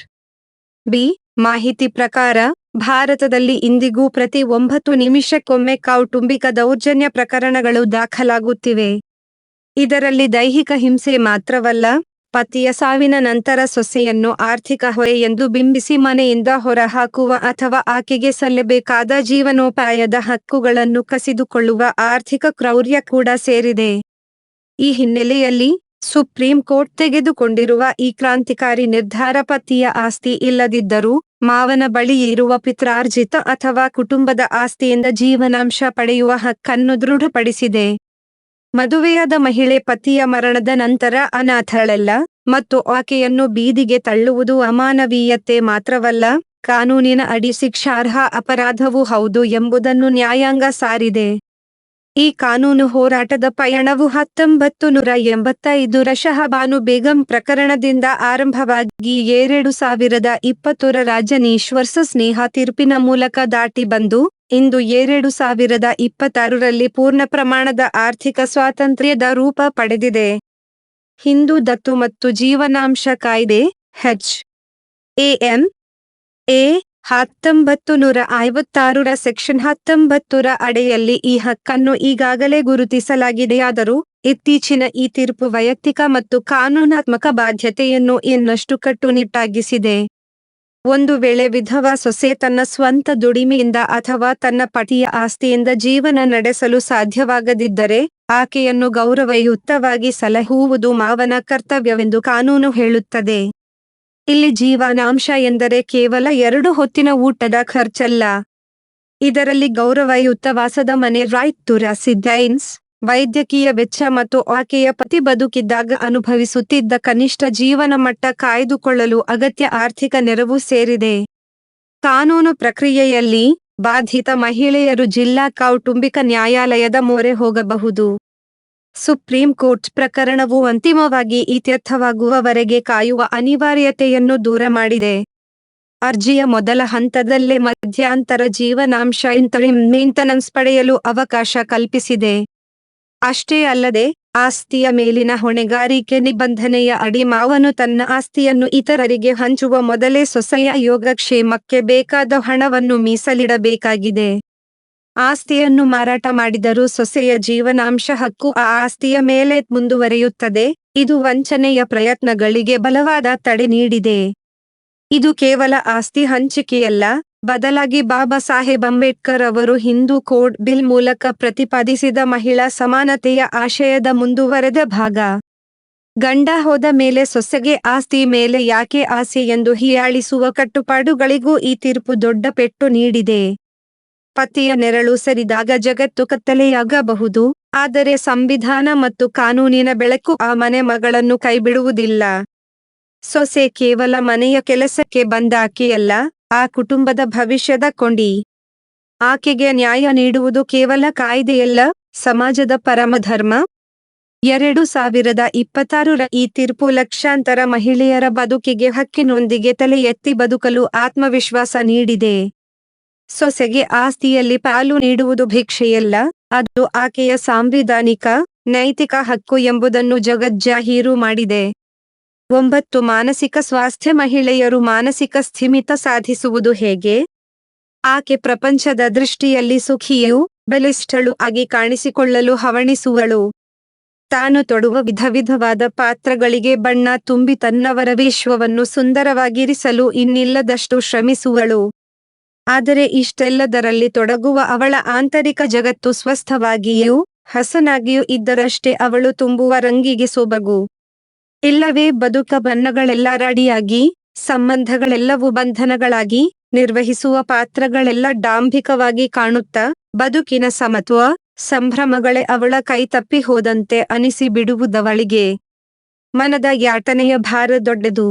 ಮಾಹಿತಿ ಪ್ರಕಾರ, ಭಾರತದಲ್ಲಿ ಇಂದಿಗೂ ಪ್ರತಿ 9 ನಿಮಿಷಕ್ಕೊಮ್ಮೆ ಕೌಟುಂಬಿಕ ದೌರ್ಜನ್ಯ ಪ್ರಕರಣಗಳು ದಾಖಲಾಗುತ್ತಿವೆ. ಇದರಲ್ಲಿ ದೈಹಿಕ ಹಿಂಸೆ ಮಾತ್ರವಲ್ಲ, ಪತಿಯ ಸಾವಿನ ನಂತರ ಸೊಸೆಯನ್ನು ಆರ್ಥಿಕ ಹೊರೆ ಎಂದು ಬಿಂಬಿಸಿ ಮನೆಯಿಂದ ಹೊರಹಾಕುವ ಅಥವಾ ಆಕೆಗೆ ಸಲ್ಲಬೇಕಾದ ಜೀವನೋಪಾಯದ ಹಕ್ಕುಗಳನ್ನು ಕಸಿದುಕೊಳ್ಳುವ ಆರ್ಥಿಕ ಕ್ರೌರ್ಯ ಕೂಡ ಸೇರಿದೆ. ಈ ಹಿನ್ನೆಲೆಯಲ್ಲಿ ಸುಪ್ರೀಂ ಕೋರ್ಟ್ ತೆಗೆದುಕೊಂಡಿರುವ ಈ ಕ್ರಾಂತಿಕಾರಿ ನಿರ್ಧಾರ ಪತಿಯ ಆಸ್ತಿ ಇಲ್ಲದಿದ್ದರೂ ಮಾವನ ಬಳಿ ಇರುವ ಪಿತ್ರಾರ್ಜಿತ ಅಥವಾ ಕುಟುಂಬದ ಆಸ್ತಿಯಿಂದ ಜೀವನಾಂಶ ಪಡೆಯುವ ಹಕ್ಕನ್ನು ದೃಢಪಡಿಸಿದೆ. ಮದುವೆಯಾದ ಮಹಿಳೆ ಪತಿಯ ಮರಣದ ನಂತರ ಅನಾಥಳಲ್ಲ ಮತ್ತು ಆಕೆಯನ್ನು ಬೀದಿಗೆ ತಳ್ಳುವುದು ಅಮಾನವೀಯತೆ ಮಾತ್ರವಲ್ಲ, ಕಾನೂನಿನ ಅಡಿ ಶಿಕ್ಷಾರ್ಹ ಅಪರಾಧವೂ ಹೌದು ಎಂಬುದನ್ನು ನ್ಯಾಯಾಂಗ ಸಾರಿದೆ. ಈ ಕಾನೂನು ಹೋರಾಟದ ಪಯಣವು 1985ರ ಶಹಬಾನು ಬೇಗಂ ಪ್ರಕರಣದಿಂದ ಆರಂಭವಾಗಿ 2020ರ ರಾಜನೀಶ್ ವರ್ಸಸ್ ನೇಹಾ ತೀರ್ಪಿನ ಮೂಲಕ ದಾಟಿ ಬಂದು ಇಂದು 2026ರಲ್ಲಿ ಪೂರ್ಣ ಪ್ರಮಾಣದ ಆರ್ಥಿಕ ಸ್ವಾತಂತ್ರ್ಯದ ರೂಪ ಪಡೆದಿದೆ. ಹಿಂದೂ ದತ್ತು ಮತ್ತು ಜೀವನಾಂಶ ಕಾಯ್ದೆ (HAM)A 1956ರ ಸೆಕ್ಷನ್ 19ರ ಅಡಿಯಲ್ಲಿ ಈ ಹಕ್ಕನ್ನು ಈಗಾಗಲೇ ಗುರುತಿಸಲಾಗಿದೆಯಾದರೂ ಇತ್ತೀಚಿನ ಈ ತೀರ್ಪು ವೈಯಕ್ತಿಕ ಮತ್ತು ಕಾನೂನಾತ್ಮಕ ಬಾಧ್ಯತೆಯನ್ನು ಇನ್ನಷ್ಟು ಕಟ್ಟುನಿಟ್ಟಾಗಿಸಿದೆ. ಒಂದು ವೇಳೆ ವಿಧವಾ ಸೊಸೆ ತನ್ನ ಸ್ವಂತ ದುಡಿಮೆಯಿಂದ ಅಥವಾ ತನ್ನ ಪತಿಯ ಆಸ್ತಿಯಿಂದ ಜೀವನ ನಡೆಸಲು ಸಾಧ್ಯವಾಗದಿದ್ದರೆ, ಆಕೆಯನ್ನು ಗೌರವಯುತವಾಗಿ ಸಲಹುವುದು ಮಾವನ ಕರ್ತವ್ಯವೆಂದು ಕಾನೂನು ಹೇಳುತ್ತದೆ. ಇಲ್ಲಿ ಜೀವನಾಂಶ ಎಂದರೆ ಕೇವಲ 2 ಹೊತ್ತಿನ ಊಟದ ಖರ್ಚಲ್ಲ. ಇದರಲ್ಲಿ ಗೌರವಯುತ ವಾಸದ ಮನೆ, ರೈಟ್ ಟು ರೆಸಿಡೆನ್ಸ್, ವೈದ್ಯಕೀಯ ವೆಚ್ಚ ಮತ್ತು ಆಕೆಯ ಪತಿ ಬದುಕಿದ್ದಾಗ ಅನುಭವಿಸುತ್ತಿದ್ದ ಕನಿಷ್ಠ ಜೀವನ ಮಟ್ಟ ಕಾಯ್ದುಕೊಳ್ಳಲು ಅಗತ್ಯ ಆರ್ಥಿಕ ನೆರವು ಸೇರಿದೆ. ಕಾನೂನು ಪ್ರಕ್ರಿಯೆಯಲ್ಲಿ, ಬಾಧಿತ ಮಹಿಳೆಯರು ಜಿಲ್ಲಾ ಕೌಟುಂಬಿಕ ನ್ಯಾಯಾಲಯದ ಮೊರೆ ಹೋಗಬಹುದು. ಸುಪ್ರೀಂ ಕೋರ್ಟ್ ಪ್ರಕರಣವು ಅಂತಿಮವಾಗಿ ಇತ್ಯರ್ಥವಾಗುವವರೆಗೆ ಕಾಯುವ ಅನಿವಾರ್ಯತೆಯನ್ನು ದೂರ ಮಾಡಿದೆ. ಅರ್ಜಿಯ ಮೊದಲ ಹಂತದಲ್ಲೇ ಮಧ್ಯಂತರ ಜೀವನಾಂಶ ಇಂಟರಿಮ್ ಮೇಂಟೆನೆನ್ಸ್ ಪಡೆಯಲು ಅವಕಾಶ ಕಲ್ಪಿಸಿದೆ. ಅಷ್ಟೇ ಅಲ್ಲದೆ, ಆಸ್ತಿಯ ಮೇಲಿನ ಹೊಣೆಗಾರಿಕೆ ನಿಬಂಧನೆಯ ಅಡಿ ಮಾವನು ತನ್ನ ಆಸ್ತಿಯನ್ನು ಇತರರಿಗೆ ಹಂಚುವ ಮೊದಲೇ ಸೊಸೆಯ ಯೋಗಕ್ಷೇಮಕ್ಕೆ ಬೇಕಾದ ಹಣವನ್ನು ಮೀಸಲಿಡಬೇಕಾಗಿದೆ. ಆಸ್ತಿಯನ್ನು ಮಾರಾಟ ಮಾಡಿದರೂ ಸೊಸೆಯ ಜೀವನಾಂಶ ಹಕ್ಕು ಆ ಆಸ್ತಿಯ ಮೇಲೆ ಮುಂದುವರಿಯುತ್ತದೆ. ಇದು ವಂಚನೆಯ ಪ್ರಯತ್ನಗಳಿಗೆ ಬಲವಾದ ತಡೆ ನೀಡಿದೆ. ಇದು ಕೇವಲ ಆಸ್ತಿ ಹಂಚಿಕೆಯಲ್ಲ, ಬದಲಾಗಿ ಬಾಬಾ ಸಾಹೇಬ್ ಅಂಬೇಡ್ಕರ್ ಅವರು ಹಿಂದೂ ಕೋಡ್ ಬಿಲ್ ಮೂಲಕ ಪ್ರತಿಪಾದಿಸಿದ ಮಹಿಳಾ ಸಮಾನತೆಯ ಆಶಯದ ಮುಂದುವರೆದ ಭಾಗ. ಗಂಡ ಹೋದ ಮೇಲೆ ಸೊಸೆಗೆ ಆಸ್ತಿ ಮೇಲೆ ಯಾಕೆ ಆಸೆ ಎಂದು ಹೀಯಾಳಿಸುವ ಕಟ್ಟುಪಾಡುಗಳಿಗೂ ಈ ತೀರ್ಪು ದೊಡ್ಡ ಪೆಟ್ಟು ನೀಡಿದೆ. ಪತಿಯ ನೆರಳು ಸರಿದಾಗ ಜಗತ್ತು ಕತ್ತಲೆಯಾಗಬಹುದು, ಆದರೆ ಸಂವಿಧಾನ ಮತ್ತು ಕಾನೂನಿನ ಬೆಳಕು ಆ ಮನೆ ಮಗಳನ್ನು ಕೈಬಿಡುವುದಿಲ್ಲ. ಸೊಸೆ ಕೇವಲ ಮನೆಯ ಕೆಲಸಕ್ಕೆ ಬಂದ ಆಕೆಯಲ್ಲ, ಆ ಕುಟುಂಬದ ಭವಿಷ್ಯದ ಕೊಂಡಿ. ಆಕೆಗೆ ನ್ಯಾಯ ನೀಡುವುದು ಕೇವಲ ಕಾಯ್ದೆಯಲ್ಲ, ಸಮಾಜದ ಪರಮಧರ್ಮ. 2026ರ ಈ ತೀರ್ಪು ಲಕ್ಷಾಂತರ ಮಹಿಳೆಯರ ಬದುಕಿಗೆ ಹಕ್ಕಿನೊಂದಿಗೆ ತಲೆ ಎತ್ತಿ ಬದುಕಲು ಆತ್ಮವಿಶ್ವಾಸ ನೀಡಿದೆ. ಸೊಸೆಗೆ ಆಸ್ತಿಯಲ್ಲಿ ಪಾಲು ನೀಡುವುದು ಭಿಕ್ಷೆಯಲ್ಲ, ಅದು ಆಕೆಯ ಸಾಂವಿಧಾನಿಕ, ನೈತಿಕ ಹಕ್ಕು ಎಂಬುದನ್ನು ಜಗಜ್ಜಾಹೀರು ಮಾಡಿದೆ. 9 ಮಾನಸಿಕ ಸ್ವಾಸ್ಥ್ಯ. ಮಹಿಳೆಯರು ಮಾನಸಿಕ ಸ್ಥಿಮಿತ ಸಾಧಿಸುವುದು ಹೇಗೆ? ಆಕೆ ಪ್ರಪಂಚದ ದೃಷ್ಟಿಯಲ್ಲಿ ಸುಖಿಯೂ ಬಲಿಷ್ಠಳೂ ಆಗಿ ಕಾಣಿಸಿಕೊಳ್ಳಲು ಹವಣಿಸುವಳು. ತಾನು ತೊಡುವ ವಿಧವಿಧವಾದ ಪಾತ್ರಗಳಿಗೆ ಬಣ್ಣ ತುಂಬಿ ತನ್ನವರ ವಿಶ್ವವನ್ನು ಸುಂದರವಾಗಿರಿಸಲು ಇನ್ನಿಲ್ಲದಷ್ಟು ಶ್ರಮಿಸುವಳು. ಆದರೆ ಇಷ್ಟೆಲ್ಲದರಲ್ಲಿ ತೊಡಗುವ ಅವಳ ಆಂತರಿಕ ಜಗತ್ತು ಸ್ವಸ್ಥವಾಗಿಯೂ ಹಸನಾಗಿಯೂ ಇದ್ದರಷ್ಟೇ ಅವಳು ತುಂಬುವ ರಂಗಿಗೆ ಸೊಬಗು. ಇಲ್ಲವೇ ಬದುಕ ಬಣ್ಣಗಳೆಲ್ಲ ರಾಡಿಯಾಗಿ, ಸಂಬಂಧಗಳೆಲ್ಲವೂ ಬಂಧನಗಳಾಗಿ, ನಿರ್ವಹಿಸುವ ಪಾತ್ರಗಳೆಲ್ಲ ಡಾಂಭಿಕವಾಗಿ ಕಾಣುತ್ತಾ, ಬದುಕಿನ ಸಮತ್ವ, ಸಂಭ್ರಮಗಳೇ ಅವಳ ಕೈ ತಪ್ಪಿ ಹೋದಂತೆ ಅನಿಸಿ ಬಿಡುವುದವಳಿಗೆ. ಮನದ ಯಾತನೆಯ ಭಾರ ದೊಡ್ಡದು.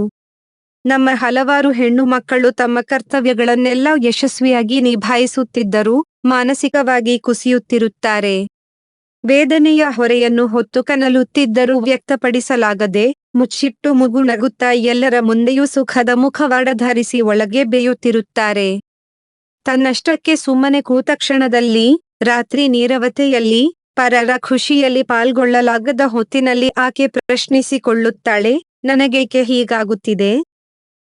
ನಮ್ಮ ಹಲವಾರು ಹೆಣ್ಣು ಮಕ್ಕಳು ತಮ್ಮ ಕರ್ತವ್ಯಗಳನ್ನೆಲ್ಲ ಯಶಸ್ವಿಯಾಗಿ ನಿಭಾಯಿಸುತ್ತಿದ್ದರೂ ಮಾನಸಿಕವಾಗಿ ಕುಸಿಯುತ್ತಿರುತ್ತಾರೆ. ವೇದನೆಯ ಹೊರೆಯನ್ನು ಹೊತ್ತು ಕನಲುತ್ತಿದ್ದರೂ ವ್ಯಕ್ತಪಡಿಸಲಾಗದೆ, ಮುಚ್ಚಿಟ್ಟು ಮುಗುನಗುತ್ತಾ ಎಲ್ಲರ ಮುಂದೆಯೂ ಸುಖದ ಮುಖವಾಡ ಧರಿಸಿ ಒಳಗೆ ಬೇಯುತ್ತಿರುತ್ತಾರೆ. ತನ್ನಷ್ಟಕ್ಕೆ ಸುಮ್ಮನೆ ಕೂತ ಕ್ಷಣದಲ್ಲಿ, ರಾತ್ರಿ ನೀರವತೆಯಲ್ಲಿ, ಪರರ ಖುಷಿಯಲ್ಲಿ ಪಾಲ್ಗೊಳ್ಳಲಾಗದ ಹೊತ್ತಿನಲ್ಲಿ ಆಕೆ ಪ್ರಶ್ನಿಸಿಕೊಳ್ಳುತ್ತಾಳೆ, ನನಗೇಕೆ ಹೀಗಾಗುತ್ತಿದೆ?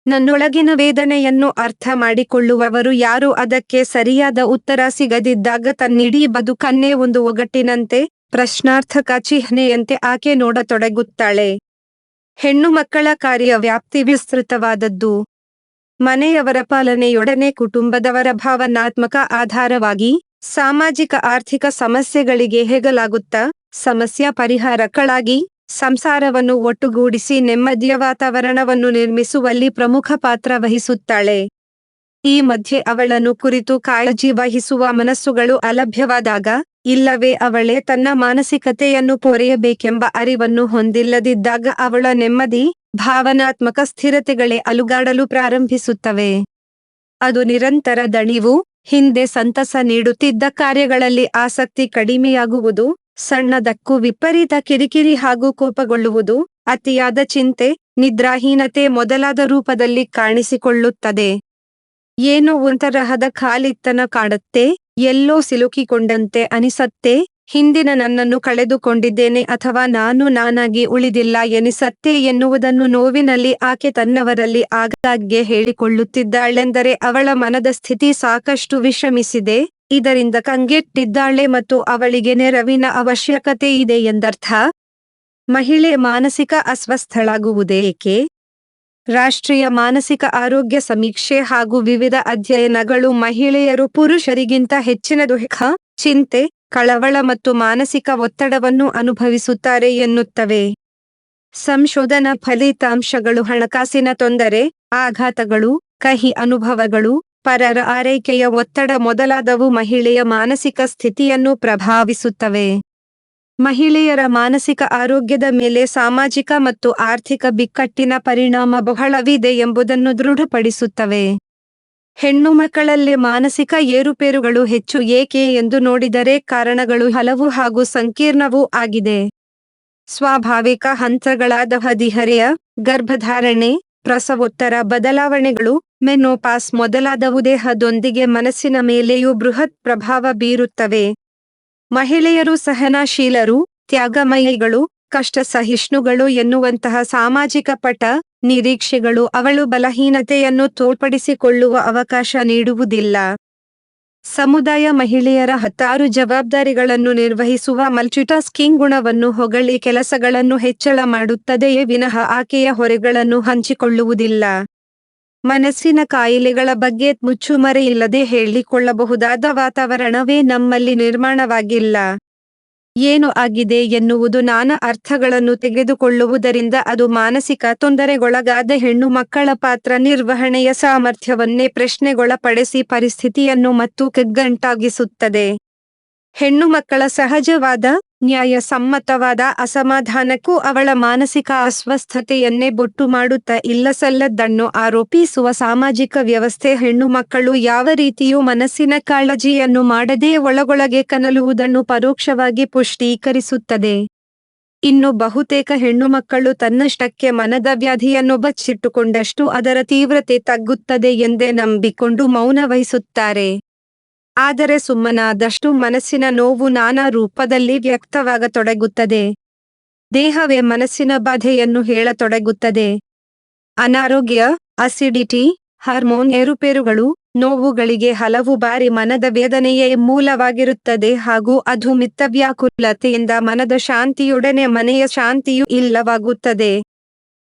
ನನ್ನೊಳಗಿನ ವೇದನೆಯನ್ನು ಅರ್ಥ ಮಾಡಿಕೊಳ್ಳುವವರು ಯಾರು? ಅದಕ್ಕೆ ಸರಿಯಾದ ಉತ್ತರ ಸಿಗದಿದ್ದಾಗ ತನ್ನಿಡೀ ಬದುಕನ್ನೇ ಒಂದು ಒಗಟಿನಂತೆ, ಪ್ರಶ್ನಾರ್ಥಕ ಚಿಹ್ನೆಯಂತೆ ಆಕೆ ನೋಡತೊಡಗುತ್ತಾಳೆ. ಹೆಣ್ಣು ಮಕ್ಕಳ ಕಾರ್ಯ ವ್ಯಾಪ್ತಿ ವಿಸ್ತೃತವಾದದ್ದು. ಮನೆಯವರ ಪಾಲನೆಯೊಡನೆ ಕುಟುಂಬದವರ ಭಾವನಾತ್ಮಕ ಆಧಾರವಾಗಿ, ಸಾಮಾಜಿಕ ಆರ್ಥಿಕ ಸಮಸ್ಯೆಗಳಿಗೆ ಹೆಗಲಾಗುತ್ತಾ, ಸಮಸ್ಯೆ ಪರಿಹಾರಕಳಾಗಿ, ಸಂಸಾರವನ್ನು ಒಟ್ಟುಗೂಡಿಸಿ ನೆಮ್ಮದಿಯ ವಾತಾವರಣವನ್ನು ನಿರ್ಮಿಸುವಲ್ಲಿ ಪ್ರಮುಖ ಪಾತ್ರ ವಹಿಸುತ್ತಾಳೆ. ಈ ಮಧ್ಯೆ ಅವಳನ್ನು ಕುರಿತು ಕಾಳಜಿ ವಹಿಸುವ ಮನಸ್ಸುಗಳು ಅಲಭ್ಯವಾದಾಗ, ಇಲ್ಲವೇ ಅವಳೇ ತನ್ನ ಮಾನಸಿಕತೆಯನ್ನು ಪೊರೆಯಬೇಕೆಂಬ ಅರಿವನ್ನು ಹೊಂದಿಲ್ಲದಿದ್ದಾಗ ಅವಳ ನೆಮ್ಮದಿ, ಭಾವನಾತ್ಮಕ ಸ್ಥಿರತೆಗಳೇ ಅಲುಗಾಡಲು ಪ್ರಾರಂಭಿಸುತ್ತವೆ. ಅದು ನಿರಂತರ ದಣಿವು, ಹಿಂದೆ ಸಂತಸ ನೀಡುತ್ತಿದ್ದ ಕಾರ್ಯಗಳಲ್ಲಿ ಆಸಕ್ತಿ ಕಡಿಮೆಯಾಗುವುದು, ಸಣ್ಣದಕ್ಕೂ ವಿಪರೀತ ಕಿರಿಕಿರಿ ಹಾಗೂ ಕೋಪಗೊಳ್ಳುವುದು, ಅತಿಯಾದ ಚಿಂತೆ, ನಿದ್ರಾಹೀನತೆ ಮೊದಲಾದ ರೂಪದಲ್ಲಿ ಕಾಣಿಸಿಕೊಳ್ಳುತ್ತದೆ. ಏನೋ ಒಂತರಹದ ಖಾಲಿತನ ಕಾಡುತ್ತೆ, ಎಲ್ಲೋ ಸಿಲುಕಿಕೊಂಡಂತೆ ಅನಿಸತ್ತೆ, ಹಿಂದಿನ ನನ್ನನ್ನು ಕಳೆದುಕೊಂಡಿದ್ದೇನೆ ಅಥವಾ ನಾನು ನಾನಾಗಿ ಉಳಿದಿಲ್ಲ ಎನಿಸತ್ತೆ ಎನ್ನುವುದನ್ನು ನೋವಿನಲ್ಲಿ ಆಕೆ ತನ್ನವರಲ್ಲಿ ಆಗಾಗ್ಗೆ ಹೇಳಿಕೊಳ್ಳುತ್ತಿದ್ದಾಳೆಂದರೆ ಅವಳ ಮನದ ಸ್ಥಿತಿ ಸಾಕಷ್ಟು ವಿಷಮಿಸಿದೆ, ಇದರಿಂದ ಕಂಗೆಟ್ಟಿದ್ದಾಳೆ ಮತ್ತು ಅವಳಿಗೆ ನೆರವಿನ ಅವಶ್ಯಕತೆ ಇದೆ ಎಂದರ್ಥ. ಮಹಿಳೆ ಮಾನಸಿಕ ಅಸ್ವಸ್ಥಳಾಗುವುದೇಕೆ? ರಾಷ್ಟ್ರೀಯ ಮಾನಸಿಕ ಆರೋಗ್ಯ ಸಮೀಕ್ಷೆ ಹಾಗೂ ವಿವಿಧ ಅಧ್ಯಯನಗಳು ಮಹಿಳೆಯರು ಪುರುಷರಿಗಿಂತ ಹೆಚ್ಚಿನ ದುಃಖ, ಚಿಂತೆ, ಕಳವಳ ಮತ್ತು ಮಾನಸಿಕ ಒತ್ತಡವನ್ನು ಅನುಭವಿಸುತ್ತಾರೆ ಎನ್ನುತ್ತವೆ. ಸಂಶೋಧನಾ ಫಲಿತಾಂಶಗಳು ಹಣಕಾಸಿನ ತೊಂದರೆ, ಆಘಾತಗಳು, ಕಹಿ ಅನುಭವಗಳು, ಪರರ ಆರೈಕೆಯ ಒತ್ತಡ ಮೊದಲಾದವು ಮಹಿಳೆಯ ಮಾನಸಿಕ ಸ್ಥಿತಿಯನ್ನು ಪ್ರಭಾವಿಸುತ್ತವೆ. ಮಹಿಳೆಯರ ಮಾನಸಿಕ ಆರೋಗ್ಯದ ಮೇಲೆ ಸಾಮಾಜಿಕ ಮತ್ತು ಆರ್ಥಿಕ ಬಿಕ್ಕಟ್ಟಿನ ಪರಿಣಾಮ ಬಹಳವಿದೆ ಎಂಬುದನ್ನು ದೃಢಪಡಿಸುತ್ತವೆ. ಹೆಣ್ಣು ಮಕ್ಕಳಲ್ಲಿ ಮಾನಸಿಕ ಏರುಪೇರುಗಳು ಹೆಚ್ಚು ಏಕೆ ಎಂದು ನೋಡಿದರೆ ಕಾರಣಗಳು ಹಲವು ಹಾಗೂ ಸಂಕೀರ್ಣವೂ ಆಗಿದೆ. ಸ್ವಾಭಾವಿಕ ಹಂತಗಳಾದ ಹದಿಹರೆಯ, ಗರ್ಭಧಾರಣೆ, ಪ್ರಸವೋತ್ತರ ಬದಲಾವಣೆಗಳು, ಮೆನೋಪಾಸ್ ಮೊದಲಾದವು ದೇಹದೊಂದಿಗೆ ಮನಸ್ಸಿನ ಮೇಲೆಯೂ ಬೃಹತ್ ಪ್ರಭಾವ ಬೀರುತ್ತವೆ. ಮಹಿಳೆಯರು ಸಹನಶೀಲರು, ತ್ಯಾಗಮಯಿಗಳು, ಕಷ್ಟ ಸಹಿಷ್ಣುಗಳು ಎನ್ನುವಂತಹ ಸಾಮಾಜಿಕ ಪಟ, ನಿರೀಕ್ಷೆಗಳು ಅವಳು ಬಲಹೀನತೆಯನ್ನು ತೋರ್ಪಡಿಸಿಕೊಳ್ಳುವ ಅವಕಾಶ ನೀಡುವುದಿಲ್ಲ. ಸಮುದಾಯ ಮಹಿಳೆಯರ 16 ಜವಾಬ್ದಾರಿಗಳನ್ನು ನಿರ್ವಹಿಸುವ ಮಲ್ಟಿಟಾಸ್ಕಿಂಗ್ ಗುಣವನ್ನು ಹೊಗಳಿ ಕೆಲಸಗಳನ್ನು ಹೆಚ್ಚಳ ಮಾಡುತ್ತದೆಯೇ ವಿನಃ ಆಕೆಯ ಹೊರೆಗಳನ್ನು ಹಂಚಿಕೊಳ್ಳುವುದಿಲ್ಲ. ಮನಸ್ಸಿನ ಕಾಯಿಲೆಗಳ ಬಗ್ಗೆ ಮುಚ್ಚುಮರೆಯಿಲ್ಲದೆ ಹೇಳಿಕೊಳ್ಳಬಹುದಾದ ವಾತಾವರಣವೇ ನಮ್ಮಲ್ಲಿ ನಿರ್ಮಾಣವಾಗಿಲ್ಲ. ಏನು ಆಗಿದೆ ಎನ್ನುವುದು ನಾನಾ ಅರ್ಥಗಳನ್ನು ತೆಗೆದುಕೊಳ್ಳುವುದರಿಂದ ಅದು ಮಾನಸಿಕ ತೊಂದರೆಗೊಳಗಾದ ಹೆಣ್ಣು ಮಕ್ಕಳ ಪಾತ್ರ ನಿರ್ವಹಣೆಯ ಸಾಮರ್ಥ್ಯವನ್ನೇ ಪ್ರಶ್ನೆಗೊಳಪಡಿಸಿ ಪರಿಸ್ಥಿತಿಯನ್ನು ಮತ್ತು ಕಗ್ಗಂಟಾಗಿಸುತ್ತದೆ. ಹೆಣ್ಣು ಮಕ್ಕಳ ಸಹಜವಾದ, ನ್ಯಾಯಸಮ್ಮತವಾದ ಅಸಮಾಧಾನಕ್ಕೂ ಅವಳ ಮಾನಸಿಕ ಅಸ್ವಸ್ಥತೆಯನ್ನೇ ಬೊಟ್ಟು ಮಾಡುತ್ತಾ ಇಲ್ಲಸಲ್ಲದ್ದನ್ನು ಆರೋಪಿಸುವ ಸಾಮಾಜಿಕ ವ್ಯವಸ್ಥೆ ಹೆಣ್ಣು ಮಕ್ಕಳು ಯಾವ ರೀತಿಯೂ ಮನಸ್ಸಿನ ಕಾಳಜಿಯನ್ನು ಮಾಡದೇ ಒಳಗೊಳಗೆ ಕನಲುವುದನ್ನು ಪರೋಕ್ಷವಾಗಿ ಪುಷ್ಟೀಕರಿಸುತ್ತದೆ. ಇನ್ನು ಬಹುತೇಕ ಹೆಣ್ಣು ಮಕ್ಕಳು ತನ್ನಷ್ಟಕ್ಕೆ ಮನದ ವ್ಯಾಧಿಯನ್ನು ಬಚ್ಚಿಟ್ಟುಕೊಂಡಷ್ಟು ಅದರ ತೀವ್ರತೆ ತಗ್ಗುತ್ತದೆ ಎಂದೇ ನಂಬಿಕೊಂಡು ಮೌನ ವಹಿಸುತ್ತಾರೆ. ಆದರೆ ಸುಮ್ಮನಾದಷ್ಟು ಮನಸ್ಸಿನ ನೋವು ನಾನಾ ರೂಪದಲ್ಲಿ ವ್ಯಕ್ತವಾಗತೊಡಗುತ್ತದೆ. ದೇಹವೇ ಮನಸ್ಸಿನ ಬಾಧೆಯನ್ನು ಹೇಳತೊಡಗುತ್ತದೆ. ಅನಾರೋಗ್ಯ, ಅಸಿಡಿಟಿ, ಹಾರ್ಮೋನ್ ಏರುಪೇರುಗಳು, ನೋವುಗಳಿಗೆ ಹಲವು ಬಾರಿ ಮನದ ವೇದನೆಯೇ ಮೂಲವಾಗಿರುತ್ತದೆ ಹಾಗೂ ಅದು ಮಿಥವ್ಯಾಕುಲತೆಯಿಂದ ಮನದ ಶಾಂತಿಯೊಡನೆ ಮನೆಯ ಶಾಂತಿಯೂ ಇಲ್ಲವಾಗುತ್ತದೆ.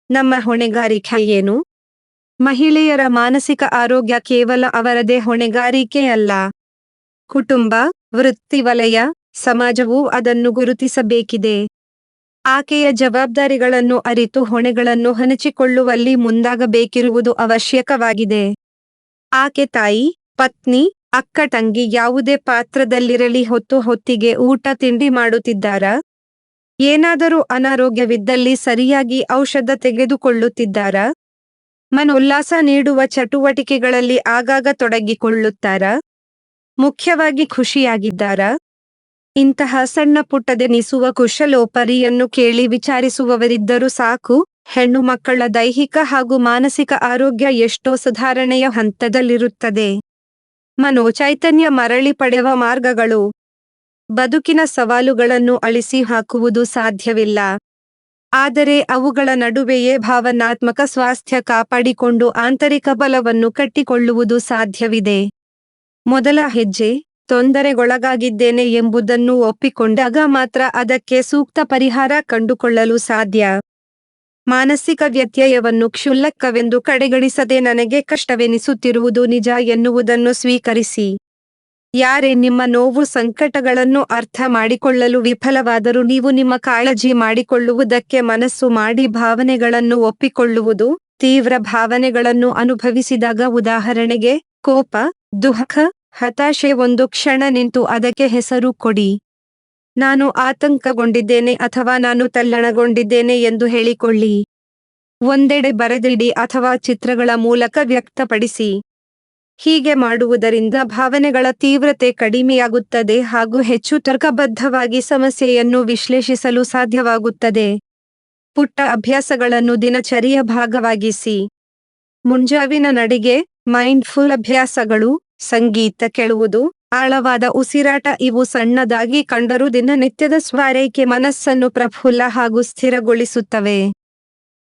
ನಮ್ಮ ಹೊಣೆಗಾರಿಕೆ ಏನು? ಮಹಿಳೆಯರ ಮಾನಸಿಕ ಆರೋಗ್ಯ ಕೇವಲ ಅವರದೇ ಹೊಣೆಗಾರಿಕೆಯಲ್ಲ. ಕುಟುಂಬ, ವೃತ್ತಿವಲಯ, ಸಮಾಜವೂ ಅದನ್ನು ಗುರುತಿಸಬೇಕಿದೆ. ಆಕೆಯ ಜವಾಬ್ದಾರಿಗಳನ್ನು ಅರಿತು ಹೊಣೆಗಳನ್ನು ಹಂಚಿಕೊಳ್ಳುವಲ್ಲಿ ಮುಂದಾಗಬೇಕಿರುವುದು ಅವಶ್ಯಕವಾಗಿದೆ. ಆಕೆ ತಾಯಿ, ಪತ್ನಿ, ಅಕ್ಕ ತಂಗಿ ಯಾವುದೇ ಪಾತ್ರದಲ್ಲಿರಲಿ ಹೊತ್ತಿಗೆ ಊಟ ತಿಂಡಿ ಮಾಡುತ್ತಿದ್ದಾರಾ? ಏನಾದರೂ ಅನಾರೋಗ್ಯವಿದ್ದಲ್ಲಿ ಸರಿಯಾಗಿ ಔಷಧ ತೆಗೆದುಕೊಳ್ಳುತ್ತಿದ್ದಾರಾ? ಮನೋಲ್ಲಾಸ ನೀಡುವ ಚಟುವಟಿಕೆಗಳಲ್ಲಿ ಆಗಾಗ ತೊಡಗಿಕೊಳ್ಳುತ್ತಾರಾ? ಮುಖ್ಯವಾಗಿ ಖುಷಿಯಾಗಿದ್ದಾರಾ? ಇಂತಹ ಸಣ್ಣ ಪುಟ್ಟದೆನಿಸುವ ಕುಶಲೋಪರಿಯನ್ನು ಕೇಳಿ ವಿಚಾರಿಸುವವರಿದ್ದರೂ ಸಾಕು. ಹೆಣ್ಣು ಮಕ್ಕಳ ದೈಹಿಕ ಹಾಗೂ ಮಾನಸಿಕ ಆರೋಗ್ಯ ಎಷ್ಟೋ ಸುಧಾರಣೆಯ ಹಂತದಲ್ಲಿರುತ್ತದೆ. ಮನೋಚೈತನ್ಯ ಮರಳಿ ಪಡೆಯುವ ಮಾರ್ಗಗಳು. ಬದುಕಿನ ಸವಾಲುಗಳನ್ನು ಅಳಿಸಿ ಹಾಕುವುದು ಸಾಧ್ಯವಿಲ್ಲ. ಆದರೆ ಅವುಗಳ ನಡುವೆಯೇ ಭಾವನಾತ್ಮಕ ಸ್ವಾಸ್ಥ್ಯ ಕಾಪಾಡಿಕೊಂಡು ಆಂತರಿಕ ಬಲವನ್ನು ಕಟ್ಟಿಕೊಳ್ಳುವುದು ಸಾಧ್ಯವಿದೆ. ಮೊದಲ ಹೆಜ್ಜೆ, ತೊಂದರೆಗೊಳಗಾಗಿದ್ದೇನೆ ಎಂಬುದನ್ನು ಒಪ್ಪಿಕೊಂಡಾಗ ಮಾತ್ರ ಅದಕ್ಕೆ ಸೂಕ್ತ ಪರಿಹಾರ ಕಂಡುಕೊಳ್ಳಲು ಸಾಧ್ಯ. ಮಾನಸಿಕ ವ್ಯತ್ಯಯವನ್ನು ಕ್ಷುಲ್ಲಕವೆಂದು ಕಡೆಗಣಿಸದೆ ನನಗೆ ಕಷ್ಟವೆನಿಸುತ್ತಿರುವುದು ನಿಜ ಎನ್ನುವುದನ್ನು ಸ್ವೀಕರಿಸಿ. ಯಾರೇ ನಿಮ್ಮ ನೋವು ಸಂಕಟಗಳನ್ನು ಅರ್ಥ ಮಾಡಿಕೊಳ್ಳಲು ವಿಫಲವಾದರೂ ನೀವು ನಿಮ್ಮ ಕಾಳಜಿ ಮಾಡಿಕೊಳ್ಳುವುದಕ್ಕೆ ಮನಸ್ಸು ಮಾಡಿ ಭಾವನೆಗಳನ್ನು ಒಪ್ಪಿಕೊಳ್ಳುವುದು. ತೀವ್ರ ಭಾವನೆಗಳನ್ನು ಅನುಭವಿಸಿದಾಗ, ಉದಾಹರಣೆಗೆ ಕೋಪ, ದುಃಖ, ಹತಾಶೆ, ಒಂದು ಕ್ಷಣ ನಿಂತು ಅದಕ್ಕೆ ಹೆಸರು ಕೊಡಿ. ನಾನು ಆತಂಕಗೊಂಡಿದ್ದೇನೆ ಅಥವಾ ನಾನು ತಲ್ಲಣಗೊಂಡಿದ್ದೇನೆ ಎಂದು ಹೇಳಿಕೊಳ್ಳಿ. ಒಂದೆಡೆ ಬರೆದಿಡಿ ಅಥವಾ ಚಿತ್ರಗಳ ಮೂಲಕ ವ್ಯಕ್ತಪಡಿಸಿ. ಹೀಗೆ ಮಾಡುವುದರಿಂದ ಭಾವನೆಗಳ ತೀವ್ರತೆ ಕಡಿಮೆಯಾಗುತ್ತದೆ ಹಾಗೂ ಹೆಚ್ಚು ತರ್ಕಬದ್ಧವಾಗಿ ಸಮಸ್ಯೆಯನ್ನು ವಿಶ್ಲೇಷಿಸಲು ಸಾಧ್ಯವಾಗುತ್ತದೆ. ಪುಟ್ಟ ಅಭ್ಯಾಸಗಳನ್ನು ದಿನಚರಿಯ ಭಾಗವಾಗಿಸಿ. ಮುಂಜಾವಿನ ನಡಿಗೆ, ಮೈಂಡ್ಫುಲ್ ಅಭ್ಯಾಸಗಳು, ಸಂಗೀತ ಕೇಳುವುದು, ಆಳವಾದ ಉಸಿರಾಟ ಇವು ಸಣ್ಣದಾಗಿ ಕಂಡರೂ ದಿನನಿತ್ಯದ ಸ್ವಾರೈಕೆ ಮನಸ್ಸನ್ನು ಪ್ರಫುಲ್ಲ ಹಾಗೂ ಸ್ಥಿರಗೊಳಿಸುತ್ತವೆ.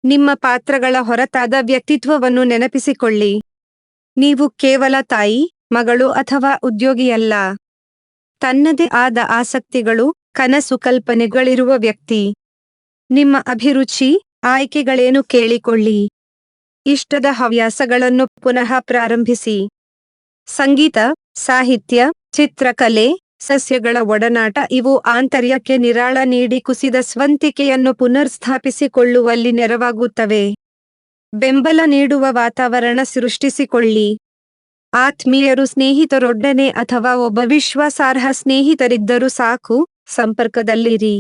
ನಿಮ್ಮ ಪಾತ್ರಗಳ ಹೊರತಾದ ವ್ಯಕ್ತಿತ್ವವನ್ನು ನೆನಪಿಸಿಕೊಳ್ಳಿ. ನೀವು ಕೇವಲ ತಾಯಿ, ಮಗಳು ಅಥವಾ ಉದ್ಯೋಗಿಯಲ್ಲ. ತನ್ನದೇ ಆದ ಆಸಕ್ತಿಗಳು, ಕನಸು, ಕಲ್ಪನೆಗಳಿರುವ ವ್ಯಕ್ತಿ. ನಿಮ್ಮ ಅಭಿರುಚಿ, ಆಯ್ಕೆಗಳೇನು ಕೇಳಿಕೊಳ್ಳಿ. ಇಷ್ಟದ ಹವ್ಯಾಸಗಳನ್ನು ಪುನಃ ಪ್ರಾರಂಭಿಸಿ. ಸಂಗೀತ, ಸಾಹಿತ್ಯ, ಚಿತ್ರಕಲೆ, ಸಸ್ಯಗಳ ಒಡನಾಟ ಇವು ಆಂತರ್ಯಕ್ಕೆ ನಿರಾಳ ನೀಡಿ ಕುಸಿದ ಸ್ವಂತಿಕೆಯನ್ನು ಪುನರ್ಸ್ಥಾಪಿಸಿಕೊಳ್ಳುವಲ್ಲಿ ನೆರವಾಗುತ್ತವೆ. ಬೆಂಬಲ ನೀಡುವ ವಾತಾವರಣ ಸೃಷ್ಟಿಸಿಕೊಳ್ಳಿ. ಆತ್ಮೀಯರು, ಸ್ನೇಹಿತರೊಡನೆ ಅಥವಾ ಒಬ್ಬ ವಿಶ್ವಾಸಾರ್ಹ ಸ್ನೇಹಿತರಿದ್ದರೂ ಸಾಕು, ಸಂಪರ್ಕದಲ್ಲಿರಿ.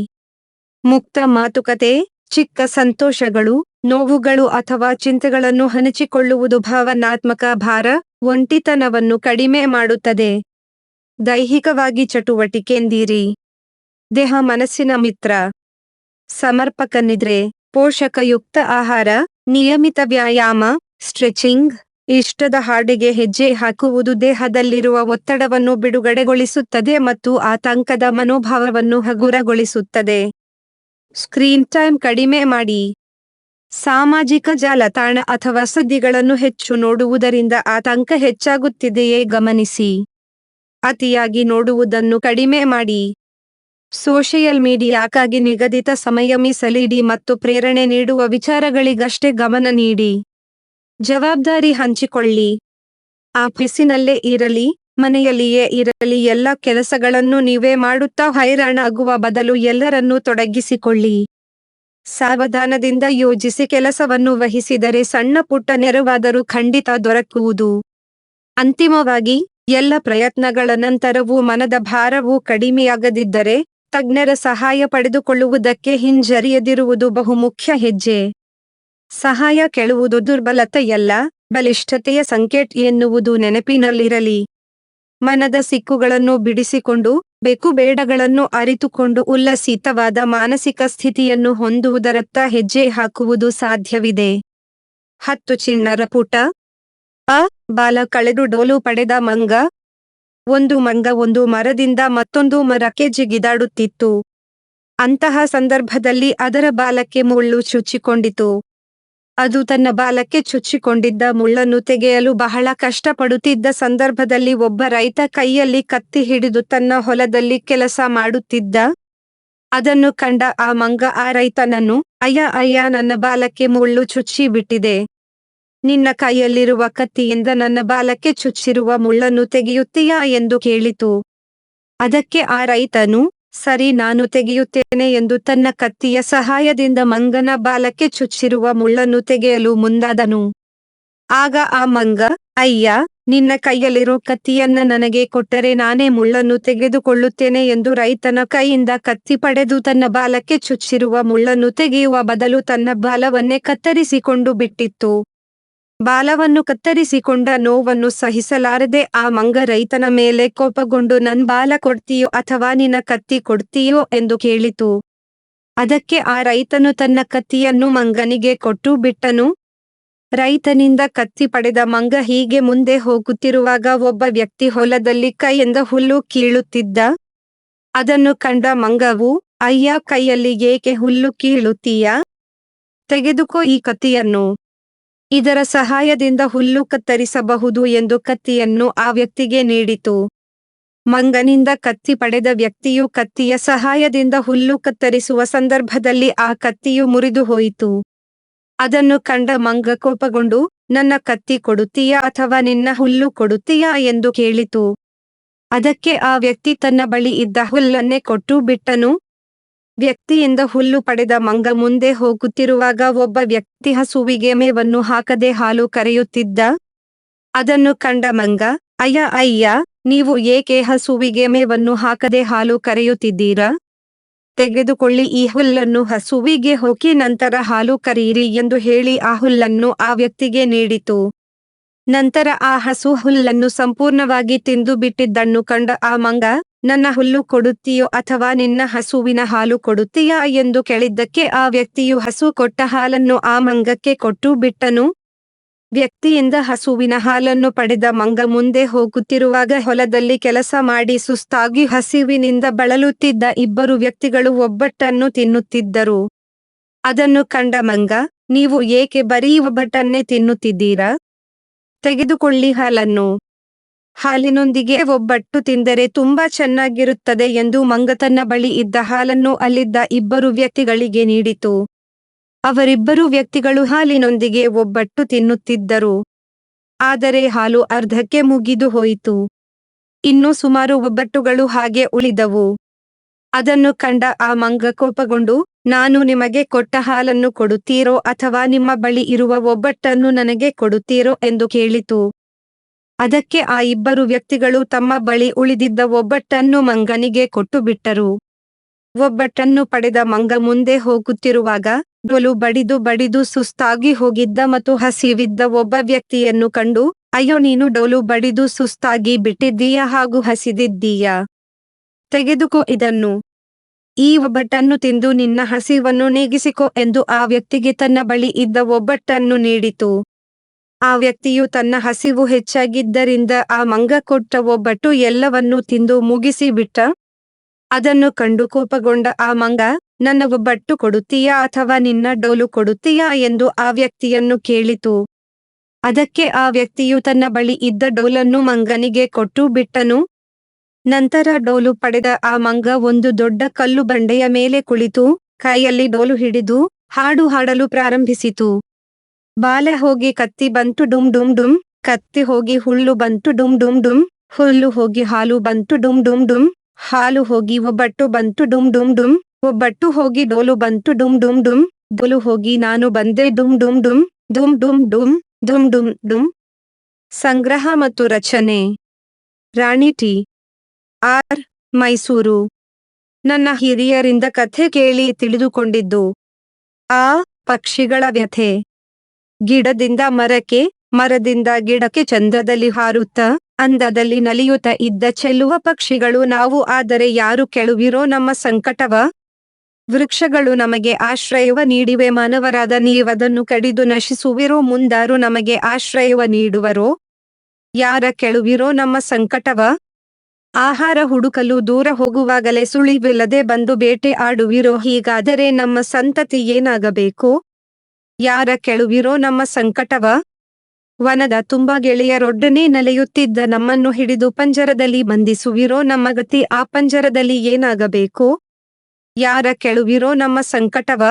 ಮುಕ್ತ ಮಾತುಕತೆ, ಚಿಕ್ಕ ಸಂತೋಷಗಳು, ನೋವುಗಳು ಅಥವಾ ಚಿಂತೆಗಳನ್ನು ಹಂಚಿಕೊಳ್ಳುವುದು ಭಾವನಾತ್ಮಕ ಭಾರ, ಒಂಟಿತನವನ್ನು ಕಡಿಮೆ ಮಾಡುತ್ತದೆ. ದೈಹಿಕವಾಗಿ ಚಟುವಟಿಕೆಯಿಂದಿರಿ. ದೇಹ ಮನಸ್ಸಿನ ಮಿತ್ರ. ಸಮರ್ಪಕ ನಿದ್ರೆ, ಪೋಷಕಯುಕ್ತ ಆಹಾರ, ನಿಯಮಿತ ವ್ಯಾಯಾಮ, ಸ್ಟ್ರೆಚಿಂಗ್, ಇಷ್ಟದ ಹಾಡಿಗೆ ಹೆಜ್ಜೆ ಹಾಕುವುದು ದೇಹದಲ್ಲಿರುವ ಒತ್ತಡವನ್ನು ಬಿಡುಗಡೆಗೊಳಿಸುತ್ತದೆ ಮತ್ತು ಆತಂಕದ ಮನೋಭಾವವನ್ನು ಹಗುರಗೊಳಿಸುತ್ತದೆ. ಸ್ಕ್ರೀನ್ ಟೈಮ್ ಕಡಿಮೆ ಮಾಡಿ. ಸಾಮಾಜಿಕ ಜಾಲತಾಣ ಅಥವಾ ಸುದ್ದಿಗಳನ್ನು ಹೆಚ್ಚು ನೋಡುವುದರಿಂದ ಆತಂಕ ಹೆಚ್ಚಾಗುತ್ತಿದೆಯೇ ಗಮನಿಸಿ. ಅತಿಯಾಗಿ ನೋಡುವುದನ್ನು ಕಡಿಮೆ ಮಾಡಿ. ಸೋಷಿಯಲ್ ಮೀಡಿಯಾಕ್ಕಾಗಿ ನಿಗದಿತ ಸಮಯ ಮೀಸಲಿಡಿ ಮತ್ತು ಪ್ರೇರಣೆ ನೀಡುವ ವಿಚಾರಗಳಿಗಷ್ಟೇ ಗಮನ ನೀಡಿ. ಜವಾಬ್ದಾರಿ ಹಂಚಿಕೊಳ್ಳಿ. ಆಫೀಸಿನಲ್ಲೇ ಇರಲಿ, ಮನೆಯಲ್ಲಿಯೇ ಇರಲಿ, ಎಲ್ಲ ಕೆಲಸಗಳನ್ನು ನೀವೇ ಮಾಡುತ್ತಾ ಹೈರಾಣಾಗುವ ಬದಲು ಎಲ್ಲರನ್ನೂ ತೊಡಗಿಸಿಕೊಳ್ಳಿ. ಸಾವಧಾನದಿಂದ ಯೋಜಿಸಿ ಕೆಲಸವನ್ನು ವಹಿಸಿದರೆ ಸಣ್ಣ ಪುಟ್ಟ ನೆರವಾದರೂ ಖಂಡಿತ ದೊರಕುವುದು. ಅಂತಿಮವಾಗಿ, ಎಲ್ಲ ಪ್ರಯತ್ನಗಳ ನಂತರವೂ ಮನದ ಭಾರವು ಕಡಿಮೆಯಾಗದಿದ್ದರೆ, ತಜ್ಞರ ಸಹಾಯ ಪಡೆದುಕೊಳ್ಳುವುದಕ್ಕೆ ಹಿಂಜರಿಯದಿರುವುದು ಬಹುಮುಖ್ಯ ಹೆಜ್ಜೆ. ಸಹಾಯ ಕೇಳುವುದು ದುರ್ಬಲತೆಯಲ್ಲ, ಬಲಿಷ್ಠತೆಯ ಸಂಕೇತ ಎನ್ನುವುದು ನೆನಪಿನಲ್ಲಿರಲಿ. ಮನದ ಸಿಕ್ಕುಗಳನ್ನು ಬಿಡಿಸಿಕೊಂಡು, ಬೇಕು ಬೇಡಗಳನ್ನು ಅರಿತುಕೊಂಡು ಉಲ್ಲಸಿತವಾದ ಮಾನಸಿಕ ಸ್ಥಿತಿಯನ್ನು ಹೊಂದುವುದರತ್ತ ಹೆಜ್ಜೆ ಹಾಕುವುದು ಸಾಧ್ಯವಿದೆ. 10 ಚಿಣ್ಣರ ಪುಟ. ಬಾಲ ಕಳೆದು ಡೋಲು ಪಡೆದ ಮಂಗ. ಒಂದು ಮಂಗ ಒಂದು ಮರದಿಂದ ಮತ್ತೊಂದು ಮರಕ್ಕೆ ಜಿಗಿದಾಡುತ್ತಿತ್ತು. ಅಂತಹ ಸಂದರ್ಭದಲ್ಲಿ ಅದರ ಬಾಲಕ್ಕೆ ಮುಳ್ಳು ಚುಚ್ಚಿಕೊಂಡಿತು. ಅದು ತನ್ನ ಬಾಲಕ್ಕೆ ಚುಚ್ಚಿಕೊಂಡಿದ್ದ ಮುಳ್ಳನ್ನು ತೆಗೆಯಲು ಬಹಳ ಕಷ್ಟಪಡುತ್ತಿದ್ದ ಸಂದರ್ಭದಲ್ಲಿ ಒಬ್ಬ ರೈತ ಕೈಯಲ್ಲಿ ಕತ್ತಿ ಹಿಡಿದು ತನ್ನ ಹೊಲದಲ್ಲಿ ಕೆಲಸ ಮಾಡುತ್ತಿದ್ದ. ಅದನ್ನು ಕಂಡ ಆ ಮಂಗ ಆ ರೈತನನ್ನು, ಅಯ್ಯ ನನ್ನ ಬಾಲಕ್ಕೆ ಮುಳ್ಳು ಚುಚ್ಚಿ ಬಿಟ್ಟಿದೆ. ನಿನ್ನ ಕೈಯಲ್ಲಿರುವ ಕತ್ತಿಯಿಂದ ನನ್ನ ಬಾಲಕ್ಕೆ ಚುಚ್ಚಿರುವ ಮುಳ್ಳನ್ನು ತೆಗೆಯುತ್ತೀಯಾ ಎಂದು ಕೇಳಿತು. ಅದಕ್ಕೆ ಆ ರೈತನು, ಸರಿ, ನಾನು ತೆಗೆಯುತ್ತೇನೆ ಎಂದು ತನ್ನ ಕತ್ತಿಯ ಸಹಾಯದಿಂದ ಮಂಗನ ಬಾಲಕ್ಕೆ ಚುಚ್ಚಿರುವ ಮುಳ್ಳನ್ನು ತೆಗೆಯಲು ಮುಂದಾದನು. ಆಗ ಆ ಮಂಗ, ಅಯ್ಯ, ನಿನ್ನ ಕೈಯಲ್ಲಿರೋ ಕತ್ತಿಯನ್ನ ನನಗೆ ಕೊಟ್ಟರೆ ನಾನೇ ಮುಳ್ಳನ್ನು ತೆಗೆದುಕೊಳ್ಳುತ್ತೇನೆ ಎಂದು ರೈತನ ಕೈಯಿಂದ ಕತ್ತಿ ಪಡೆದು ತನ್ನ ಬಾಲಕ್ಕೆ ಚುಚ್ಚಿರುವ ಮುಳ್ಳನ್ನು ತೆಗೆಯುವ ಬದಲು ತನ್ನ ಬಾಲವನ್ನೇ ಕತ್ತರಿಸಿಕೊಂಡು ಬಿಟ್ಟಿತ್ತು. ಬಾಲವನ್ನು ಕತ್ತರಿಸಿಕೊಂಡ ನೋವನ್ನು ಸಹಿಸಲಾರದೆ ಆ ಮಂಗ ರೈತನ ಮೇಲೆ ಕೋಪಗೊಂಡು, ನನ್ ಬಾಲ ಕೊಡ್ತೀಯೋ ಅಥವಾ ನಿನ್ನ ಕತ್ತಿ ಕೊಡ್ತೀಯೋ ಎಂದು ಕೇಳಿತು. ಅದಕ್ಕೆ ಆ ರೈತನು ತನ್ನ ಕತ್ತಿಯನ್ನು ಮಂಗನಿಗೆ ಕೊಟ್ಟು ಬಿಟ್ಟನು. ರೈತನಿಂದ ಕತ್ತಿ ಪಡೆದ ಮಂಗ ಹೀಗೆ ಮುಂದೆ ಹೋಗುತ್ತಿರುವಾಗ ಒಬ್ಬ ವ್ಯಕ್ತಿ ಹೊಲದಲ್ಲಿ ಕೈಯಿಂದ ಹುಲ್ಲು ಕೀಳುತ್ತಿದ್ದ. ಅದನ್ನು ಕಂಡ ಮಂಗವು, ಅಯ್ಯ, ಕೈಯಲ್ಲಿ ಏಕೆ ಹುಲ್ಲು ಕೀಳುತ್ತೀಯಾ? ತೆಗೆದುಕೋ ಈ ಕತ್ತಿಯನ್ನು. ಇದರ ಸಹಾಯದಿಂದ ಹುಲ್ಲು ಕತ್ತರಿಸಬಹುದು ಎಂದು ಕತ್ತಿಯನ್ನು ಆ ವ್ಯಕ್ತಿಗೆ ನೀಡಿತು. ಮಂಗನಿಂದ ಕತ್ತಿ ಪಡೆದ ವ್ಯಕ್ತಿಯು ಕತ್ತಿಯ ಸಹಾಯದಿಂದ ಹುಲ್ಲು ಕತ್ತರಿಸುವ ಸಂದರ್ಭದಲ್ಲಿ ಆ ಕತ್ತಿಯು ಮುರಿದು ಹೋಯಿತು. ಅದನ್ನು ಕಂಡ ಮಂಗ ಕೋಪಗೊಂಡು, ನನ್ನ ಕತ್ತಿ ಕೊಡುತ್ತೀಯಾ ಅಥವಾ ನಿನ್ನ ಹುಲ್ಲು ಕೊಡುತ್ತೀಯಾ ಎಂದು ಕೇಳಿತು. ಅದಕ್ಕೆ ಆ ವ್ಯಕ್ತಿ ತನ್ನ ಬಳಿ ಇದ್ದ ಹುಲ್ಲನ್ನೇ ಕೊಟ್ಟು ಬಿಟ್ಟನು. ವ್ಯಕ್ತಿಯಿಂದ ಹುಲ್ಲು ಪಡೆದ ಮಂಗ ಮುಂದೆ ಹೋಗುತ್ತಿರುವಾಗ ಒಬ್ಬ ವ್ಯಕ್ತಿ ಹಸುವಿಗೆ ಮೇವನ್ನು ಹಾಕದೆ ಹಾಲು ಕರೆಯುತ್ತಿದ್ದ. ಅದನ್ನು ಕಂಡ ಮಂಗ, ಅಯ್ಯ ಅಯ್ಯ, ನೀವು ಏಕೆ ಹಸುವಿಗೆ ಮೇವನ್ನು ಹಾಕದೆ ಹಾಲು ಕರೆಯುತ್ತಿದ್ದೀರಾ? ತೆಗೆದುಕೊಳ್ಳಿ ಈ ಹುಲ್ಲನ್ನು, ಹಸುವಿಗೆ ಹೋಗಿ ನಂತರ ಹಾಲು ಕರೆಯಿರಿ ಎಂದು ಹೇಳಿ ಆ ಹುಲ್ಲನ್ನು ಆ ವ್ಯಕ್ತಿಗೆ ನೀಡಿತು. ನಂತರ ಆ ಹಸು ಹುಲ್ಲನ್ನು ಸಂಪೂರ್ಣವಾಗಿ ತಿಂದು ಬಿಟ್ಟಿದ್ದನ್ನು ಕಂಡ ಆ ಮಂಗ, ನನ್ನ ಹುಲ್ಲು ಕೊಡುತ್ತೀಯೋ ಅಥವಾ ನಿನ್ನ ಹಸುವಿನ ಹಾಲು ಕೊಡುತ್ತೀಯಾ ಎಂದು ಕೇಳಿದ್ದಕ್ಕೆ ಆ ವ್ಯಕ್ತಿಯು ಹಸು ಕೊಟ್ಟ ಹಾಲನ್ನು ಆ ಮಂಗಕ್ಕೆ ಕೊಟ್ಟು ಬಿಟ್ಟನು. ವ್ಯಕ್ತಿಯಿಂದ ಹಸುವಿನ ಹಾಲನ್ನು ಪಡೆದ ಮಂಗ ಮುಂದೆ ಹೋಗುತ್ತಿರುವಾಗ ಹೊಲದಲ್ಲಿ ಕೆಲಸ ಮಾಡಿ ಸುಸ್ತಾಗಿ ಹಸಿವಿನಿಂದ ಬಳಲುತ್ತಿದ್ದ ಇಬ್ಬರು ವ್ಯಕ್ತಿಗಳು ಒಬ್ಬಟ್ಟನ್ನು ತಿನ್ನುತ್ತಿದ್ದರು. ಅದನ್ನು ಕಂಡ ಮಂಗ, ನೀವು ಏಕೆ ಬರೀ ಒಬ್ಬಟ್ಟನ್ನೇ ತಿನ್ನುತ್ತಿದ್ದೀರಾ? ತೆಗೆದುಕೊಳ್ಳಿ ಹಾಲನ್ನು. ಹಾಲಿನೊಂದಿಗೆ ಒಬ್ಬಟ್ಟು ತಿಂದರೆ ತುಂಬಾ ಚೆನ್ನಾಗಿರುತ್ತದೆ ಎಂದು ಮಂಗ ತನ್ನ ಬಳಿ ಇದ್ದ ಹಾಲನ್ನು ಅಲ್ಲಿದ್ದ ಇಬ್ಬರು ವ್ಯಕ್ತಿಗಳಿಗೆ ನೀಡಿತು. ಅವರಿಬ್ಬರು ವ್ಯಕ್ತಿಗಳು ಹಾಲಿನೊಂದಿಗೆ ಒಬ್ಬಟ್ಟು ತಿನ್ನುತ್ತಿದ್ದರು. ಆದರೆ ಹಾಲು ಅರ್ಧಕ್ಕೆ ಮುಗಿದು ಹೋಯಿತು. ಇನ್ನೂ ಸುಮಾರು ಒಬ್ಬಟ್ಟುಗಳು ಹಾಗೆ ಉಳಿದವು. ಅದನ್ನು ಕಂಡ ಆ ಮಂಗ ಕೋಪಗೊಂಡು, ನಾನು ನಿಮಗೆ ಕೊಟ್ಟ ಹಾಲನ್ನು ಕೊಡುತ್ತೀರೋ ಅಥವಾ ನಿಮ್ಮ ಬಳಿ ಇರುವ ಒಬ್ಬಟ್ಟನ್ನು ನನಗೆ ಕೊಡುತ್ತೀರೋ ಎಂದು ಕೇಳಿತು. ಅದಕ್ಕೆ ಆ ಇಬ್ಬರು ವ್ಯಕ್ತಿಗಳು ತಮ್ಮ ಬಳಿ ಉಳಿದಿದ್ದ ಒಬ್ಬಟ್ಟನ್ನು ಮಂಗನಿಗೆ ಕೊಟ್ಟು ಬಿಟ್ಟರು. ಒಬ್ಬಟ್ಟನ್ನು ಪಡೆದ ಮಂಗ ಮುಂದೆ ಹೋಗುತ್ತಿರುವಾಗ ಡೋಲು ಬಡಿದು ಬಡಿದು ಸುಸ್ತಾಗಿ ಹೋಗಿದ್ದ ಮತ್ತು ಹಸಿವಿದ್ದ ಒಬ್ಬ ವ್ಯಕ್ತಿಯನ್ನು ಕಂಡು, ಅಯ್ಯೋ, ನೀನು ಡೋಲು ಬಡಿದು ಸುಸ್ತಾಗಿ ಬಿಟ್ಟಿದ್ದೀಯಾ ಹಾಗೂ ಹಸಿದಿದ್ದೀಯಾ? ತೆಗೆದುಕೋ ಇದನ್ನು. ಈ ಒಬ್ಬಟ್ಟನ್ನು ತಿಂದು ನಿನ್ನ ಹಸಿವನ್ನು ನೀಗಿಸಿಕೊ ಎಂದು ಆ ವ್ಯಕ್ತಿಗೆ ತನ್ನ ಬಳಿ ಇದ್ದ ಒಬ್ಬಟ್ಟನ್ನು ನೀಡಿತು. ಆ ವ್ಯಕ್ತಿಯು ತನ್ನ ಹಸಿವು ಹೆಚ್ಚಾಗಿದ್ದರಿಂದ ಆ ಮಂಗ ಕೊಟ್ಟ ಒಬ್ಬಟ್ಟು ಎಲ್ಲವನ್ನೂ ತಿಂದು ಮುಗಿಸಿ ಬಿಟ್ಟ. ಅದನ್ನು ಕಂಡು ಕೋಪಗೊಂಡ ಆ ಮಂಗ, ನನ್ನ ಒಬ್ಬಟ್ಟು ಕೊಡುತ್ತೀಯಾ ಅಥವಾ ನಿನ್ನ ಡೋಲು ಕೊಡುತ್ತೀಯಾ ಎಂದು ಆ ವ್ಯಕ್ತಿಯನ್ನು ಕೇಳಿತು. ಅದಕ್ಕೆ ಆ ವ್ಯಕ್ತಿಯು ತನ್ನ ಬಳಿ ಇದ್ದ ಡೋಲನ್ನು ಮಂಗನಿಗೆ ಕೊಟ್ಟು ಬಿಟ್ಟನು. ನಂತರ ಡೋಲು ಪಡೆದ ಆ ಮಂಗ ಒಂದು ದೊಡ್ಡ ಕಲ್ಲು ಬಂಡೆಯ ಮೇಲೆ ಕುಳಿತು ಕೈಯಲ್ಲಿ ಡೋಲು ಹಿಡಿದು ಹಾಡು ಹಾಡಲು ಪ್ರಾರಂಭಿಸಿತು. ಬಾಲೆ ಹೋಗಿ ಕತ್ತಿ ಬಂತು ಡುಮ್ ಡುಮ್ ಡುಮ್, ಕತ್ತಿ ಹೋಗಿ ಹುಲ್ಲು ಬಂತು ಡುಮ್ ಡುಮ್ ಡುಮ್, ಹುಲ್ಲು ಹೋಗಿ ಹಾಲು ಬಂತು ಡುಮ್ ಡುಮ್ ಡುಮ್, ಹಾಲು ಹೋಗಿ ಒಬ್ಬಟ್ಟು ಬಂತು ಡುಮ್ ಡುಮ್ ಡುಮ್, ಒಬ್ಬಟ್ಟು ಹೋಗಿ ಡೋಲು ಬಂತು ಡುಮ್ ಡುಮ್ ಡುಮ್, ಡೋಲು ಹೋಗಿ ನಾನು ಬಂದೆ ಡುಮ್ ಡುಮ್ ಡುಮ್, ಡುಮ್ ಡುಮ್ ಡುಮ್, ಡುಮ್ ಡುಮ್ ಡುಮ್. ಸಂಗ್ರಹ ಮತ್ತು ರಚನೆ ರಾಣಿ ಟಿ. ಆರ್. ಮೈಸೂರು. ನನ್ನ ಹಿರಿಯರಿಂದ ಕಥೆ ಕೇಳಿ ತಿಳಿದುಕೊಂಡಿದ್ದು. ಆ ಪಕ್ಷಿಗಳ ವ್ಯಥೆ. ಗಿಡದಿಂದ ಮರಕ್ಕೆ, ಮರದಿಂದ ಗಿಡಕ್ಕೆ ಚಂದದಲ್ಲಿ ಹಾರುತ್ತಾ, ಅಂದದಲ್ಲಿ ನಲಿಯುತ್ತ ಇದ್ದ ಚೆಲ್ಲುವ ಪಕ್ಷಿಗಳು ನಾವು. ಆದರೆ ಯಾರು ಕೇಳುವಿರೋ ನಮ್ಮ ಸಂಕಟವ? ವೃಕ್ಷಗಳು ನಮಗೆ ಆಶ್ರಯವ ನೀಡಿವೆ, ಮಾನವರಾದ ನೀವದನ್ನು ಕಡಿದು ನಶಿಸುವಿರೋ? ಮುಂದಾರು ನಮಗೆ ಆಶ್ರಯವ ನೀಡುವರೋ? ಯಾರ ಕೇಳುವಿರೋ ನಮ್ಮ ಸಂಕಟವ? ಆಹಾರ ಹುಡುಕಲು ದೂರ ಹೋಗುವಾಗಲೇ ಸುಳಿವಿಲ್ಲದೆ ಬಂದು ಬೇಟೆ ಆಡುವಿರೋ? ಹೀಗಾದರೆ ನಮ್ಮ ಸಂತತಿ ಏನಾಗಬೇಕು? ಯಾರ ಕೇಳುವಿರೋ ನಮ್ಮ ಸಂಕಟವ? ವನದ ತುಂಬ ಗೆಳೆಯರೊಡನೆ ನಲಿಯುತ್ತಿದ್ದ ನಮ್ಮನ್ನು ಹಿಡಿದು ಪಂಜರದಲ್ಲಿ ಬಂಧಿಸುವಿರೋ? ನಮ್ಮ ಗತಿ ಆ ಪಂಜರದಲ್ಲಿ ಏನಾಗಬೇಕು? ಯಾರ ಕೇಳುವಿರೋ ನಮ್ಮ ಸಂಕಟವ?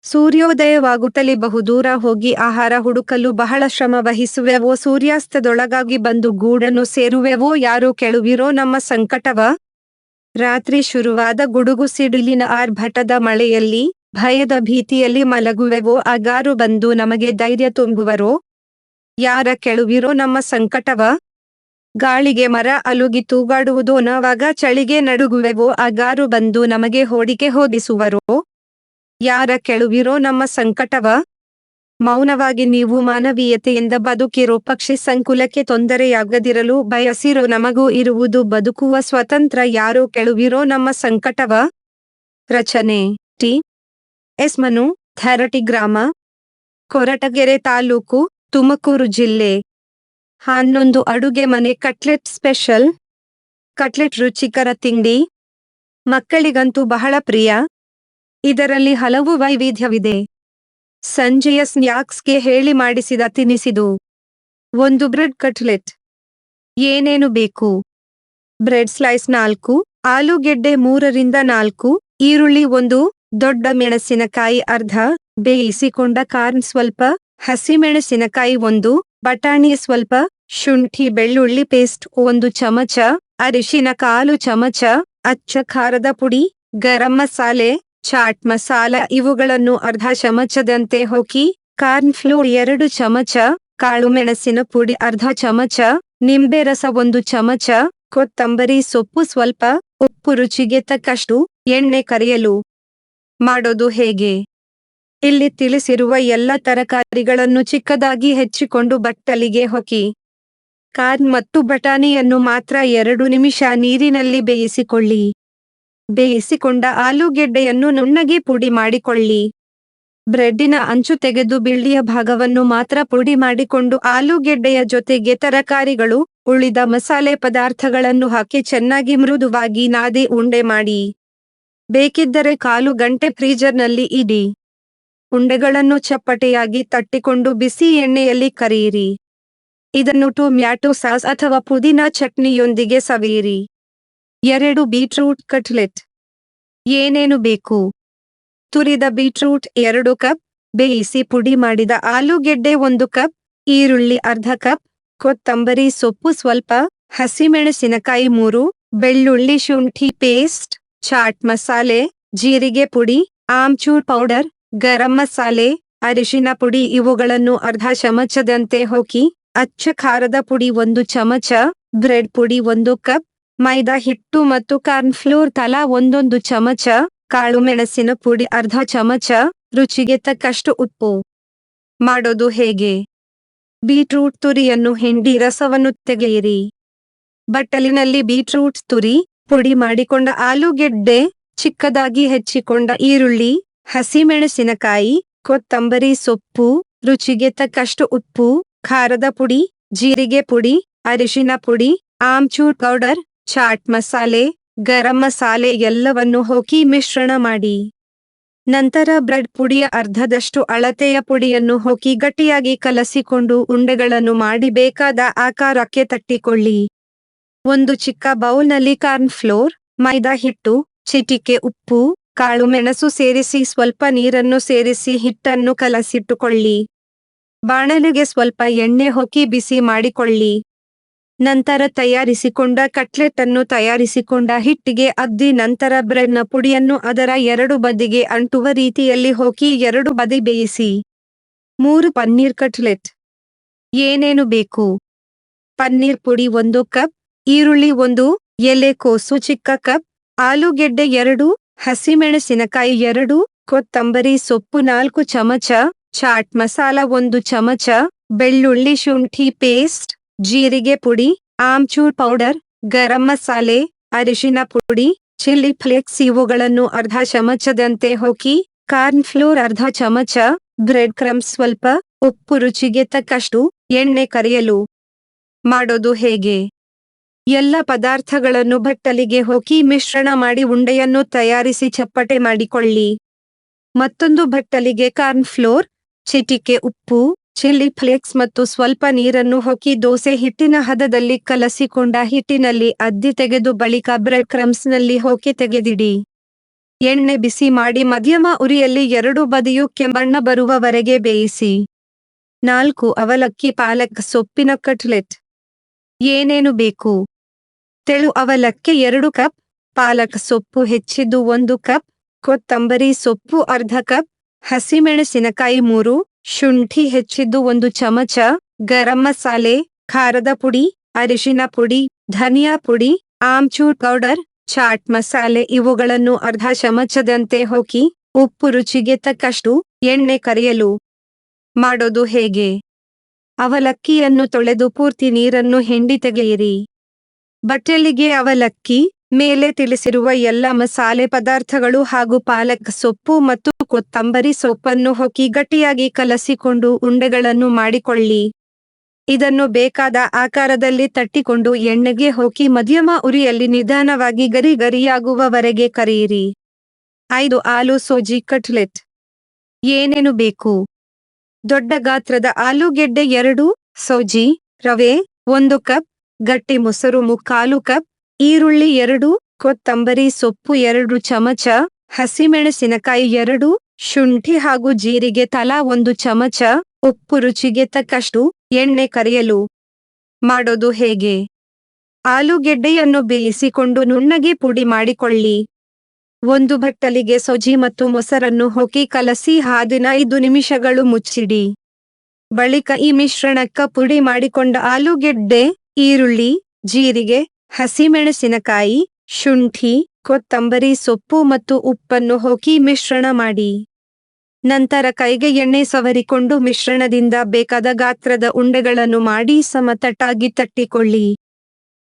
ಸೂರ್ಯೋದಯವಾಗುತ್ತಲೇ ಬಹುದೂರ ಹೋಗಿ ಆಹಾರ ಹುಡುಕಲು ಬಹಳ ಶ್ರಮ ವಹಿಸುವೆವೋ? ಸೂರ್ಯಾಸ್ತದೊಳಗಾಗಿ ಬಂದು ಗೂಡನ್ನು ಸೇರುವೆವೋ? ಯಾರು ಕೇಳುವಿರೋ ನಮ್ಮ ಸಂಕಟವ? ರಾತ್ರಿ ಶುರುವಾದ ಗುಡುಗು ಸಿಡಿಲಿನ ಆರ್ಭಟದ ಮಳೆಯಲ್ಲಿ ಭಯದ ಭೀತಿಯಲ್ಲಿ ಮಲಗುವೆವೋ? ಅಗಾರು ಬಂದು ನಮಗೆ ಧೈರ್ಯ ತುಂಬುವರೋ? ಯಾರ ಕೇಳುವಿರೋ ನಮ್ಮ ಸಂಕಟವ? ಗಾಳಿಗೆ ಮರ ಅಲುಗಿ ತೂಗಾಡುವುದು ನಾವಾಗ ಚಳಿಗೆ ನಡುಗುವೆವೋ? ಅಗಾರು ಬಂದು ನಮಗೆ ಹೋಡಿಕೆ ಹೊದಿಸುವರೋ? ಯಾರ ಕೇಳುವಿರೋ ನಮ್ಮ ಸಂಕಟವ? ಮೌನವಾಗಿ ನೀವು ಮಾನವೀಯತೆಯಿಂದ ಬದುಕಿರೋ ಪಕ್ಷಿ ಸಂಕುಲಕ್ಕೆ ತೊಂದರೆಯಾಗದಿರಲು ಬಯಸಿರೋ ನಮಗೂ ಇರುವುದು ಬದುಕುವ ಸ್ವತಂತ್ರ. ಯಾರೋ ಕೇಳುವಿರೋ ನಮ್ಮ ಸಂಕಟವ? ರಚನೆ ಟಿ. ಎಸ್. ಮನು, ಥರಟಿ ಗ್ರಾಮ, ಕೊರಟಗೆರೆ ತಾಲೂಕು, ತುಮಕೂರು ಜಿಲ್ಲೆ. 11 ಅಡುಗೆ ಮನೆ ಕಟ್ಲೆಟ್ ಸ್ಪೆಷಲ್. ಕಟ್ಲೆಟ್ ರುಚಿಕರ ತಿಂಡಿ. ಮಕ್ಕಳಿಗಂತೂ ಬಹಳ ಪ್ರಿಯ. ಇದರಲ್ಲಿ ಹಲವು ವೈವಿಧ್ಯವಿದೆ. ಸಂಜೆಯ ಸ್ನ್ಯಾಕ್ಸ್ಗೆ ಹೇಳಿ ಮಾಡಿಸಿದ ತಿನಿಸಿದು. 1 ಬ್ರೆಡ್ ಕಟ್ಲೆಟ್. ಏನೇನು ಬೇಕು? ಬ್ರೆಡ್ ಸ್ಲೈಸ್ 4, ಆಲೂಗೆಡ್ಡೆ 3ರಿಂದ 4, ಈರುಳ್ಳಿ 1, ದೊಡ್ಡ ಮೆಣಸಿನಕಾಯಿ ಅರ್ಧ, ಬೇಯಿಸಿಕೊಂಡ ಕಾರ್ನ್ ಸ್ವಲ್ಪ, ಹಸಿಮೆಣಸಿನಕಾಯಿ 1, ಬಟಾಣಿ ಸ್ವಲ್ಪ, ಶುಂಠಿ ಬೆಳ್ಳುಳ್ಳಿ ಪೇಸ್ಟ್ 1 ಚಮಚ, ಅರಿಶಿನ 1/4 ಚಮಚ, ಅಚ್ಚ ಖಾರದ ಪುಡಿ, ಗರಂ ಮಸಾಲೆ, ಚಾಟ್ ಮಸಾಲ ಇವುಗಳನ್ನು ಅರ್ಧ ಚಮಚದಂತೆ ಹಾಕಿ, ಕಾರ್ನ್ ಫ್ಲೋರ್ 2 ಚಮಚ, ಕಾಳು ಮೆಣಸಿನ ಪುಡಿ ಅರ್ಧ ಚಮಚ, ನಿಂಬೆ ರಸ 1 ಚಮಚ, ಕೊತ್ತಂಬರಿ ಸೊಪ್ಪು ಸ್ವಲ್ಪ, ಉಪ್ಪು ರುಚಿಗೆ ತಕ್ಕಷ್ಟು, ಎಣ್ಣೆ ಕರಿಯಲು. ಮಾಡೋದು ಹೇಗೆ? ಇಲ್ಲಿ ತಿಳಿಸಿರುವ ಎಲ್ಲ ತರಕಾರಿಗಳನ್ನು ಚಿಕ್ಕದಾಗಿ ಹೆಚ್ಚಿಕೊಂಡು ಬಟ್ಟಲಿಗೆ ಹಾಕಿ. ಕಾರ್ನ್ ಮತ್ತು ಬಟಾಣಿಯನ್ನು ಮಾತ್ರ 2 ನಿಮಿಷ ನೀರಿನಲ್ಲಿ ಬೇಯಿಸಿಕೊಳ್ಳಿ. ಬೇಯಿಸಿಕೊಂಡ ಆಲೂಗೆಡ್ಡೆಯನ್ನು ನುಣ್ಣಗೆ ಪುಡಿ ಮಾಡಿಕೊಳ್ಳಿ. ಬ್ರೆಡ್ಡಿನ ಅಂಚು ತೆಗೆದು ಬಿಳಿಯ ಭಾಗವನ್ನು ಮಾತ್ರ ಪುಡಿ ಮಾಡಿಕೊಂಡು ಆಲೂಗೆಡ್ಡೆಯ ಜೊತೆಗೆ ತರಕಾರಿಗಳು, ಉಳಿದ ಮಸಾಲೆ ಪದಾರ್ಥಗಳನ್ನು ಹಾಕಿ ಚೆನ್ನಾಗಿ ಮೃದುವಾಗಿ ನಾದಿ ಉಂಡೆ ಮಾಡಿ. ಬೇಕಿದ್ದರೆ 1/4 ಗಂಟೆ ಫ್ರೀಜರ್ನಲ್ಲಿ ಇಡಿ. ಉಂಡೆಗಳನ್ನು ಚಪ್ಪಟೆಯಾಗಿ ತಟ್ಟಿಕೊಂಡು ಬಿಸಿ ಎಣ್ಣೆಯಲ್ಲಿ ಕರಿಯಿರಿ. ಇದನ್ನು ಟೊಮ್ಯಾಟೊ ಸಾಸ್ ಅಥವಾ ಪುದೀನಾ ಚಟ್ನಿಯೊಂದಿಗೆ ಸವಿಯಿರಿ. 2 ಬೀಟ್ರೂಟ್ ಕಟ್ಲೆಟ್. ಏನೇನು ಬೇಕು? ತುರಿದ ಬೀಟ್ರೂಟ್ 2 ಕಪ್, ಬೇಯಿಸಿ ಪುಡಿ ಮಾಡಿದ ಆಲೂಗೆಡ್ಡೆ 1 ಕಪ್, ಈರುಳ್ಳಿ ಅರ್ಧ ಕಪ್, ಕೊತ್ತಂಬರಿ ಸೊಪ್ಪು ಸ್ವಲ್ಪ, ಹಸಿಮೆಣಸಿನಕಾಯಿ 3, ಬೆಳ್ಳುಳ್ಳಿ ಶುಂಠಿ ಪೇಸ್ಟ್, ಚಾಟ್ ಮಸಾಲೆ, ಜೀರಿಗೆ ಪುಡಿ, ಆಮ್ಚೂರ್ ಪೌಡರ್, ಗರಂ ಮಸಾಲೆ, ಅರಿಶಿನ ಪುಡಿ ಇವುಗಳನ್ನು ಅರ್ಧ ಚಮಚದಂತೆ ಹಾಕಿ, ಅಚ್ಚ ಖಾರದ ಪುಡಿ 1 ಚಮಚ, ಬ್ರೆಡ್ ಪುಡಿ 1 ಕಪ್, ಮೈದಾ ಹಿಟ್ಟು ಮತ್ತು ಕಾರ್ನ್ ಫ್ಲೋರ್ ತಲಾ 1 ಚಮಚ, ಕಾಳು ಮೆಣಸಿನ ಪುಡಿ ಅರ್ಧ ಚಮಚ, ರುಚಿಗೆ ತಕ್ಕಷ್ಟು ಉಪ್ಪು. ಮಾಡೋದು ಹೇಗೆ? ಬೀಟ್ರೂಟ್ ತುರಿಯನ್ನು ಹಿಂಡಿ ರಸವನ್ನು ತೆಗೆಯಿರಿ. ಬಟ್ಟಲಿನಲ್ಲಿ ಬೀಟ್ರೂಟ್ ತುರಿ, ಪುಡಿ ಮಾಡಿಕೊಂಡ ಆಲೂಗೆಡ್ಡೆ, ಚಿಕ್ಕದಾಗಿ ಹೆಚ್ಚಿಕೊಂಡ ಈರುಳ್ಳಿ, ಹಸಿಮೆಣಸಿನಕಾಯಿ, ಕೊತ್ತಂಬರಿ ಸೊಪ್ಪು, ರುಚಿಗೆ ತಕ್ಕಷ್ಟು ಉಪ್ಪು, ಖಾರದ ಪುಡಿ, ಜೀರಿಗೆ ಪುಡಿ, ಅರಿಶಿನ ಪುಡಿ, ಆಮ್ಚೂರ್ ಪೌಡರ್, ಚಾಟ್ ಮಸಾಲೆ, ಗರಂ ಮಸಾಲೆ ಎಲ್ಲವನ್ನು ಹಾಕಿ ಮಿಶ್ರಣ ಮಾಡಿ. ನಂತರ ಬ್ರೆಡ್ ಪುಡಿಯ ಅರ್ಧದಷ್ಟು ಅಳತೆಯ ಪುಡಿಯನ್ನು ಹಾಕಿ ಗಟ್ಟಿಯಾಗಿ ಕಲಸಿಕೊಂಡು ಉಂಡೆಗಳನ್ನು ಮಾಡಿ ಬೇಕಾದ ಆಕಾರಕ್ಕೆ ತಟ್ಟಿಕೊಳ್ಳಿ. 1 ಚಿಕ್ಕ ಬೌಲ್ನಲ್ಲಿ ಕಾರ್ನ್ ಫ್ಲೋರ್, ಮೈದಾ ಹಿಟ್ಟು, ಚಿಟಿಕೆ ಉಪ್ಪು, ಕಾಳು ಮೆಣಸು ಸೇರಿಸಿ ಸ್ವಲ್ಪ ನೀರನ್ನು ಸೇರಿಸಿ ಹಿಟ್ಟನ್ನು ಕಲಸಿಟ್ಟುಕೊಳ್ಳಿ. ಬಾಣಲೆಗೆ ಸ್ವಲ್ಪ ಎಣ್ಣೆ ಹಾಕಿ ಬಿಸಿ ಮಾಡಿಕೊಳ್ಳಿ. ನಂತರ ತಯಾರಿಸಿಕೊಂಡ ಕಟ್ಲೆಟ್ ಅನ್ನು ತಯಾರಿಸಿಕೊಂಡ ಹಿಟ್ಟಿಗೆ ಅದ್ದಿ ನಂತರ ಬ್ರೆಡ್ನ ಪುಡಿಯನ್ನು ಅದರ 2 ಬದಿಗೆ ಅಂಟುವ ರೀತಿಯಲ್ಲಿ ಹಾಕಿ 2 ಬದಿ ಬೇಯಿಸಿ. 3 ಪನ್ನೀರ್ ಕಟ್ಲೆಟ್. ಏನೇನು ಬೇಕು? ಪನ್ನೀರ್ ಪುಡಿ 1 ಕಪ್, ಈರುಳ್ಳಿ 1 ಎಲೆಕೋಸು ಚಿಕ್ಕ ಕಪ್, ಆಲೂಗೆಡ್ಡೆ 2, ಹಸಿಮೆಣಸಿನಕಾಯಿ 2, ಕೊತ್ತಂಬರಿ ಸೊಪ್ಪು 4 ಚಮಚ, ಚಾಟ್ ಮಸಾಲ 1 ಚಮಚ, ಬೆಳ್ಳುಳ್ಳಿ ಶುಂಠಿ ಪೇಸ್ಟ್, ಜೀರಿಗೆ ಪುಡಿ, ಆಮ್ಚೂರ್ ಪೌಡರ್, ಗರಂ ಮಸಾಲೆ, ಅರಿಶಿನ ಪುಡಿ, ಚಿಲ್ಲಿ ಫ್ಲೇಕ್ಸ್ ಇವುಗಳನ್ನು ಅರ್ಧ ಚಮಚದಂತೆ ಹಾಕಿ, ಕಾರ್ನ್ ಫ್ಲೋರ್ ಅರ್ಧ ಚಮಚ, ಬ್ರೆಡ್ ಕ್ರಮ್ಸ್ ಸ್ವಲ್ಪ, ಉಪ್ಪು ರುಚಿಗೆ ತಕ್ಕಷ್ಟು, ಎಣ್ಣೆ ಕರಿಯಲು. ಮಾಡೋದು ಹೇಗೆ? ಎಲ್ಲ ಪದಾರ್ಥಗಳನ್ನು ಬಟ್ಟಲಿಗೆ ಹಾಕಿ ಮಿಶ್ರಣ ಮಾಡಿ ಉಂಡೆಯನ್ನು ತಯಾರಿಸಿ ಚಪ್ಪಟೆ ಮಾಡಿಕೊಳ್ಳಿ. ಮತ್ತೊಂದು ಬಟ್ಟಲಿಗೆ ಕಾರ್ನ್ ಫ್ಲೋರ್, ಚಿಟಿಕೆ ಉಪ್ಪು, ಚಿಲ್ಲಿ ಫ್ಲೇಕ್ಸ್ ಮತ್ತು ಸ್ವಲ್ಪ ನೀರನ್ನು ಹಾಕಿ ದೋಸೆ ಹಿಟ್ಟಿನ ಹದದಲ್ಲಿ ಕಲಸಿಕೊಂಡ ಹಿಟ್ಟಿನಲ್ಲಿ ಅದ್ದಿ ತೆಗೆದು ಬಳಿಕ ಬ್ರೆಡ್ ಕ್ರಮ್ಸ್ನಲ್ಲಿ ಹಾಕಿ ತೆಗೆದಿಡಿ. ಎಣ್ಣೆ ಬಿಸಿ ಮಾಡಿ ಮಧ್ಯಮ ಉರಿಯಲ್ಲಿ 2 ಬದಿಯೂ ಕೆಂಬಣ್ಣ ಬರುವವರೆಗೆ ಬೇಯಿಸಿ. 4 ಅವಲಕ್ಕಿ ಪಾಲಕ್ ಸೊಪ್ಪಿನ ಕಟ್ಲೆಟ್. ಏನೇನು ಬೇಕು? ತೆಳು ಅವಲಕ್ಕಿ 2 ಕಪ್, ಪಾಲಕ್ ಸೊಪ್ಪು ಹೆಚ್ಚಿದ್ದು 1 ಕಪ್, ಕೊತ್ತಂಬರಿ ಸೊಪ್ಪು ಅರ್ಧ ಕಪ್, ಹಸಿಮೆಣಸಿನಕಾಯಿ 3, ಶುಂಠಿ ಹೆಚ್ಚಿದ್ದು 1 ಚಮಚ, ಗರಂ ಮಸಾಲೆ, ಖಾರದ ಪುಡಿ, ಅರಿಶಿನ ಪುಡಿ, ಧನಿಯಾ ಪುಡಿ, ಆಮ್ಚೂರ್ ಪೌಡರ್, ಚಾಟ್ ಮಸಾಲೆ ಇವುಗಳನ್ನು ಅರ್ಧ ಚಮಚದಂತೆ ಹಾಕಿ, ಉಪ್ಪು ರುಚಿಗೆ ತಕ್ಕಷ್ಟು, ಎಣ್ಣೆ ಕರಿಯಲು. ಮಾಡೋದು ಹೇಗೆ? ಅವಲಕ್ಕಿಯನ್ನು ತೊಳೆದು ಪೂರ್ತಿ ನೀರನ್ನು ಹಿಂಡಿ ತೆಗೆಯಿರಿ. ಬಟ್ಟಲಿಗೆ ಅವಲಕ್ಕಿ, ಮೇಲೆ ತಿಳಿಸಿರುವ ಎಲ್ಲ ಮಸಾಲೆ ಪದಾರ್ಥಗಳು ಹಾಗೂ ಪಾಲಕ್ ಸೊಪ್ಪು ಮತ್ತು ಕೊತ್ತಂಬರಿ ಸೊಪ್ಪನ್ನು ಹಾಕಿ ಗಟ್ಟಿಯಾಗಿ ಕಲಸಿಕೊಂಡು ಉಂಡೆಗಳನ್ನು ಮಾಡಿಕೊಳ್ಳಿ. ಇದನ್ನು ಬೇಕಾದ ಆಕಾರದಲ್ಲಿ ತಟ್ಟಿಕೊಂಡು ಎಣ್ಣೆಗೆ ಹಾಕಿ ಮಧ್ಯಮ ಉರಿಯಲ್ಲಿ ನಿಧಾನವಾಗಿ ಗರಿ ಗರಿಯಾಗುವವರೆಗೆ ಕರಿಯಿರಿ. 5 ಆಲೂ ಸೋಜಿ ಕಟ್ಲೆಟ್. ಏನೇನು ಬೇಕು? ದೊಡ್ಡ ಗಾತ್ರದ ಆಲೂಗೆಡ್ಡೆ 2, ಸೋಜಿ, ರವೆ 1 ಕಪ್, ಗಟ್ಟಿ ಮೊಸರು 3/4 ಕಪ್, ಈರುಳ್ಳಿ 2, ಕೊತ್ತಂಬರಿ ಸೊಪ್ಪು 2 ಚಮಚ, ಹಸಿಮೆಣಸಿನಕಾಯಿ 2, ಶುಂಠಿ ಹಾಗೂ ಜೀರಿಗೆ ತಲಾ 1 ಚಮಚ, ಉಪ್ಪು ರುಚಿಗೆ ತಕ್ಕಷ್ಟು, ಎಣ್ಣೆ ಕರಿಯಲು. ಮಾಡೋದು ಹೇಗೆ? ಆಲೂಗೆಡ್ಡೆಯನ್ನು ಬೇಯಿಸಿಕೊಂಡು ನುಣ್ಣಗೆ ಪುಡಿ ಮಾಡಿಕೊಳ್ಳಿ. ಒಂದು ಬಟ್ಟಲಿಗೆ ಸೋಜಿ ಮತ್ತು ಮೊಸರನ್ನು ಹಾಕಿ ಕಲಸಿ 15 ನಿಮಿಷಗಳು ಮುಚ್ಚಿಡಿ. ಬಳಿಕ ಈ ಮಿಶ್ರಣಕ್ಕ ಪುಡಿ ಮಾಡಿಕೊಂಡ ಆಲೂಗೆಡ್ಡೆ, ಈರುಳ್ಳಿ, ಜೀರಿಗೆ, ಹಸಿಮೆಣಸಿನಕಾಯಿ, ಶುಂಠಿ, ಕೊತ್ತಂಬರಿ ಸೊಪ್ಪು ಮತ್ತು ಉಪ್ಪನ್ನು ಹಾಕಿ ಮಿಶ್ರಣ ಮಾಡಿ. ನಂತರ ಕೈಗೆ ಎಣ್ಣೆ ಸವರಿಕೊಂಡು ಮಿಶ್ರಣದಿಂದ ಬೇಕಾದ ಗಾತ್ರದ ಉಂಡೆಗಳನ್ನು ಮಾಡಿ ಸಮತಟ್ಟಾಗಿ ತಟ್ಟಿಕೊಳ್ಳಿ.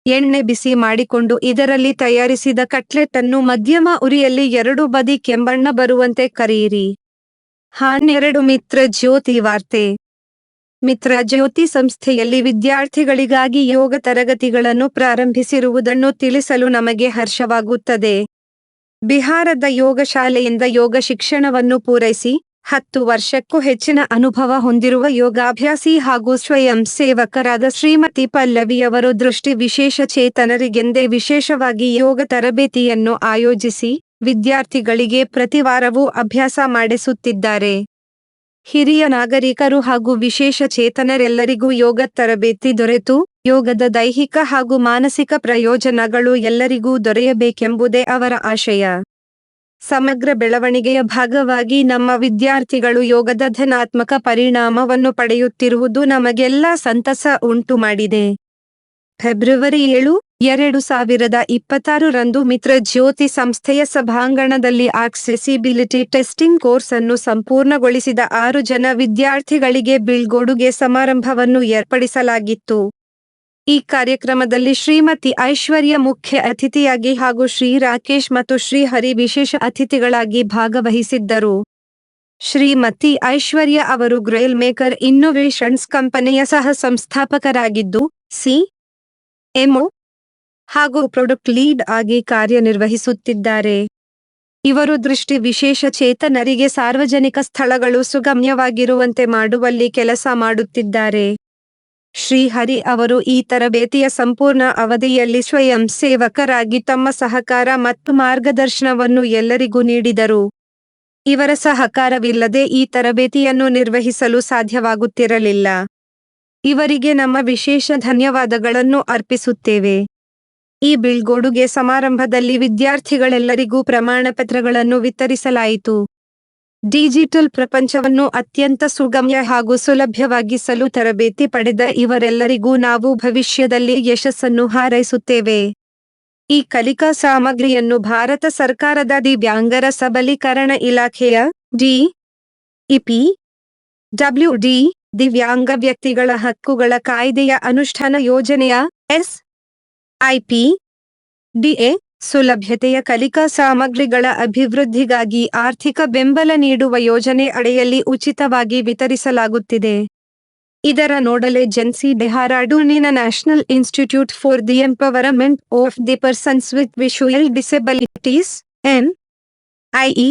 ಎಣ್ಣೆ ಬಿಸಿ ಮಾಡಿಕೊಂಡು ಇದರಲ್ಲಿ ತಯಾರಿಸಿದ ಕಟ್ಲೆಟ್ ಅನ್ನು ಮಧ್ಯಮ ಉರಿಯಲ್ಲಿ 2 ಬದಿ ಕೆಂಬಣ್ಣ ಬರುವಂತೆ ಕರಿಯಿರಿ. 12 ಮಿತ್ರ ಜ್ಯೋತಿ ವಾರ್ತೆ. ಮಿತ್ರ ಜ್ಯೋತಿ ಸಂಸ್ಥೆಯಲ್ಲಿ ವಿದ್ಯಾರ್ಥಿಗಳಿಗಾಗಿ ಯೋಗ ತರಗತಿಗಳನ್ನು ಪ್ರಾರಂಭಿಸಿರುವುದನ್ನು ತಿಳಿಸಲು ನಮಗೆ ಹರ್ಷವಾಗುತ್ತದೆ. ಬಿಹಾರದ ಯೋಗ ಶಾಲೆಯಿಂದ ಯೋಗ ಶಿಕ್ಷಣವನ್ನು ಪೂರೈಸಿ 10 ವರ್ಷಕ್ಕೂ ಹೆಚ್ಚಿನ ಅನುಭವ ಹೊಂದಿರುವ ಯೋಗಾಭ್ಯಾಸಿ ಹಾಗೂ ಸ್ವಯಂ ಸೇವಕರಾದ ಶ್ರೀಮತಿ ಪಲ್ಲವಿಯವರು ದೃಷ್ಟಿ ವಿಶೇಷ ಚೇತನರಿಗೆಂದೇ ವಿಶೇಷವಾಗಿ ಯೋಗ ತರಬೇತಿಯನ್ನು ಆಯೋಜಿಸಿ ವಿದ್ಯಾರ್ಥಿಗಳಿಗೆ ಪ್ರತಿವಾರವೂ ಅಭ್ಯಾಸ ಮಾಡಿಸುತ್ತಿದ್ದಾರೆ. ಹಿರಿಯ ನಾಗರಿಕರು ಹಾಗೂ ವಿಶೇಷ ಚೇತನರೆಲ್ಲರಿಗೂ ಯೋಗ ತರಬೇತಿ ದೊರೆತು ಯೋಗದ ದೈಹಿಕ ಹಾಗೂ ಮಾನಸಿಕ ಪ್ರಯೋಜನಗಳು ಎಲ್ಲರಿಗೂ ದೊರೆಯಬೇಕೆಂಬುದೇ ಅವರ ಆಶಯ. ಸಮಗ್ರ ಬೆಳವಣಿಗೆಯ ಭಾಗವಾಗಿ ನಮ್ಮ ವಿದ್ಯಾರ್ಥಿಗಳು ಯೋಗದ ಧನಾತ್ಮಕ ಪರಿಣಾಮವನ್ನು ಪಡೆಯುತ್ತಿರುವುದು ನಮಗೆಲ್ಲ ಸಂತಸ ಉಂಟು ಮಾಡಿದೆ. ಫೆಬ್ರವರಿ 7, 2026 ರಂದು ಮಿತ್ರ ಜ್ಯೋತಿ ಸಂಸ್ಥೆಯ ಸಭಾಂಗಣದಲ್ಲಿ ಆಕ್ಸೆಸಿಬಿಲಿಟಿ ಟೆಸ್ಟಿಂಗ್ ಕೋರ್ಸ್ ಅನ್ನು ಸಂಪೂರ್ಣಗೊಳಿಸಿದ 6 ಜನ ವಿದ್ಯಾರ್ಥಿಗಳಿಗೆ ಬೀಳ್ಕೊಡುಗೆ ಸಮಾರಂಭವನ್ನು ಏರ್ಪಡಿಸಲಾಗಿತ್ತು. ಈ ಕಾರ್ಯಕ್ರಮದಲ್ಲಿ ಶ್ರೀಮತಿ ಐಶ್ವರ್ಯ ಮುಖ್ಯ ಅತಿಥಿಯಾಗಿ ಹಾಗೂ ಶ್ರೀ ರಾಕೇಶ್ ಮತ್ತು ಶ್ರೀ ಹರಿ ವಿಶೇಷ ಅತಿಥಿಗಳಾಗಿ ಭಾಗವಹಿಸಿದ್ದರು. ಶ್ರೀಮತಿ ಐಶ್ವರ್ಯ ಅವರು ಗ್ರೇಲ್ ಮೇಕರ್ ಇನ್ನೋವೇಷನ್ಸ್ ಕಂಪನಿಯ ಸಹ ಸಂಸ್ಥಾಪಕರಾಗಿದ್ದು CMO ಹಾಗೂ ಪ್ರಾಡಕ್ಟ್ ಲೀಡ್ ಆಗಿ ಕಾರ್ಯನಿರ್ವಹಿಸುತ್ತಿದ್ದಾರೆ. ಇವರು ದೃಷ್ಟಿ ವಿಶೇಷ ಚೇತನರಿಗೆ ಸಾರ್ವಜನಿಕ ಸ್ಥಳಗಳು ಸುಗಮ್ಯವಾಗಿರುವಂತೆ ಮಾಡುವಲ್ಲಿ ಕೆಲಸ ಮಾಡುತ್ತಿದ್ದಾರೆ. ಶ್ರೀ ಹರಿ ಅವರು ಈ ತರಬೇತಿಯ ಸಂಪೂರ್ಣ ಅವಧಿಯಲ್ಲಿ ಸ್ವಯಂ ಸೇವಕರಾಗಿ ತಮ್ಮ ಸಹಕಾರ ಮತ್ತು ಮಾರ್ಗದರ್ಶನವನ್ನು ಎಲ್ಲರಿಗೂ ನೀಡಿದರು. ಇವರ ಸಹಕಾರವಿಲ್ಲದೆ ಈ ತರಬೇತಿಯನ್ನು ನಿರ್ವಹಿಸಲು ಸಾಧ್ಯವಾಗುತ್ತಿರಲಿಲ್ಲ. ಇವರಿಗೆ ನಮ್ಮ ವಿಶೇಷ ಧನ್ಯವಾದಗಳನ್ನು ಅರ್ಪಿಸುತ್ತೇವೆ. ಈ ಬೀಳ್ಕೊಡುಗೆ ಸಮಾರಂಭದಲ್ಲಿ ವಿದ್ಯಾರ್ಥಿಗಳೆಲ್ಲರಿಗೂ ಪ್ರಮಾಣಪತ್ರಗಳನ್ನು ವಿತರಿಸಲಾಯಿತು. ಡಿಜಿಟಲ್ ಪ್ರಪಂಚವನ್ನು ಅತ್ಯಂತ ಸುಗಮ್ಯ ಹಾಗೂ ಸುಲಭವಾಗಿಸಲು ತರಬೇತಿ ಪಡೆದ ಇವರೆಲ್ಲರಿಗೂ ನಾವು ಭವಿಷ್ಯದಲ್ಲಿ ಯಶಸ್ಸನ್ನು ಹಾರೈಸುತ್ತೇವೆ. ಈ ಕಲಿಕಾ ಸಾಮಗ್ರಿಯನ್ನು ಭಾರತ ಸರ್ಕಾರದ ದಿವ್ಯಾಂಗರ ಸಬಲೀಕರಣ ಇಲಾಖೆಯ DEPWD ದಿವ್ಯಾಂಗ ವ್ಯಕ್ತಿಗಳ ಹಕ್ಕುಗಳ ಕಾಯ್ದೆಯ ಅನುಷ್ಠಾನ ಯೋಜನೆಯ SIPDA ಸುಲಭ್ಯತೆಯ ಕಲಿಕಾ ಸಾಮಗ್ರಿಗಳ ಅಭಿವೃದ್ಧಿಗಾಗಿ ಆರ್ಥಿಕ ಬೆಂಬಲ ನೀಡುವ ಯೋಜನೆ ಅಡಿಯಲ್ಲಿ ಉಚಿತವಾಗಿ ವಿತರಿಸಲಾಗುತ್ತಿದೆ. ಇದರ ನೋಡಲ್ ಏಜೆನ್ಸಿ ಡೆಹ್ರಾಡೂನಿನ national institute for the empowerment of the persons with visual disabilities NIEPVD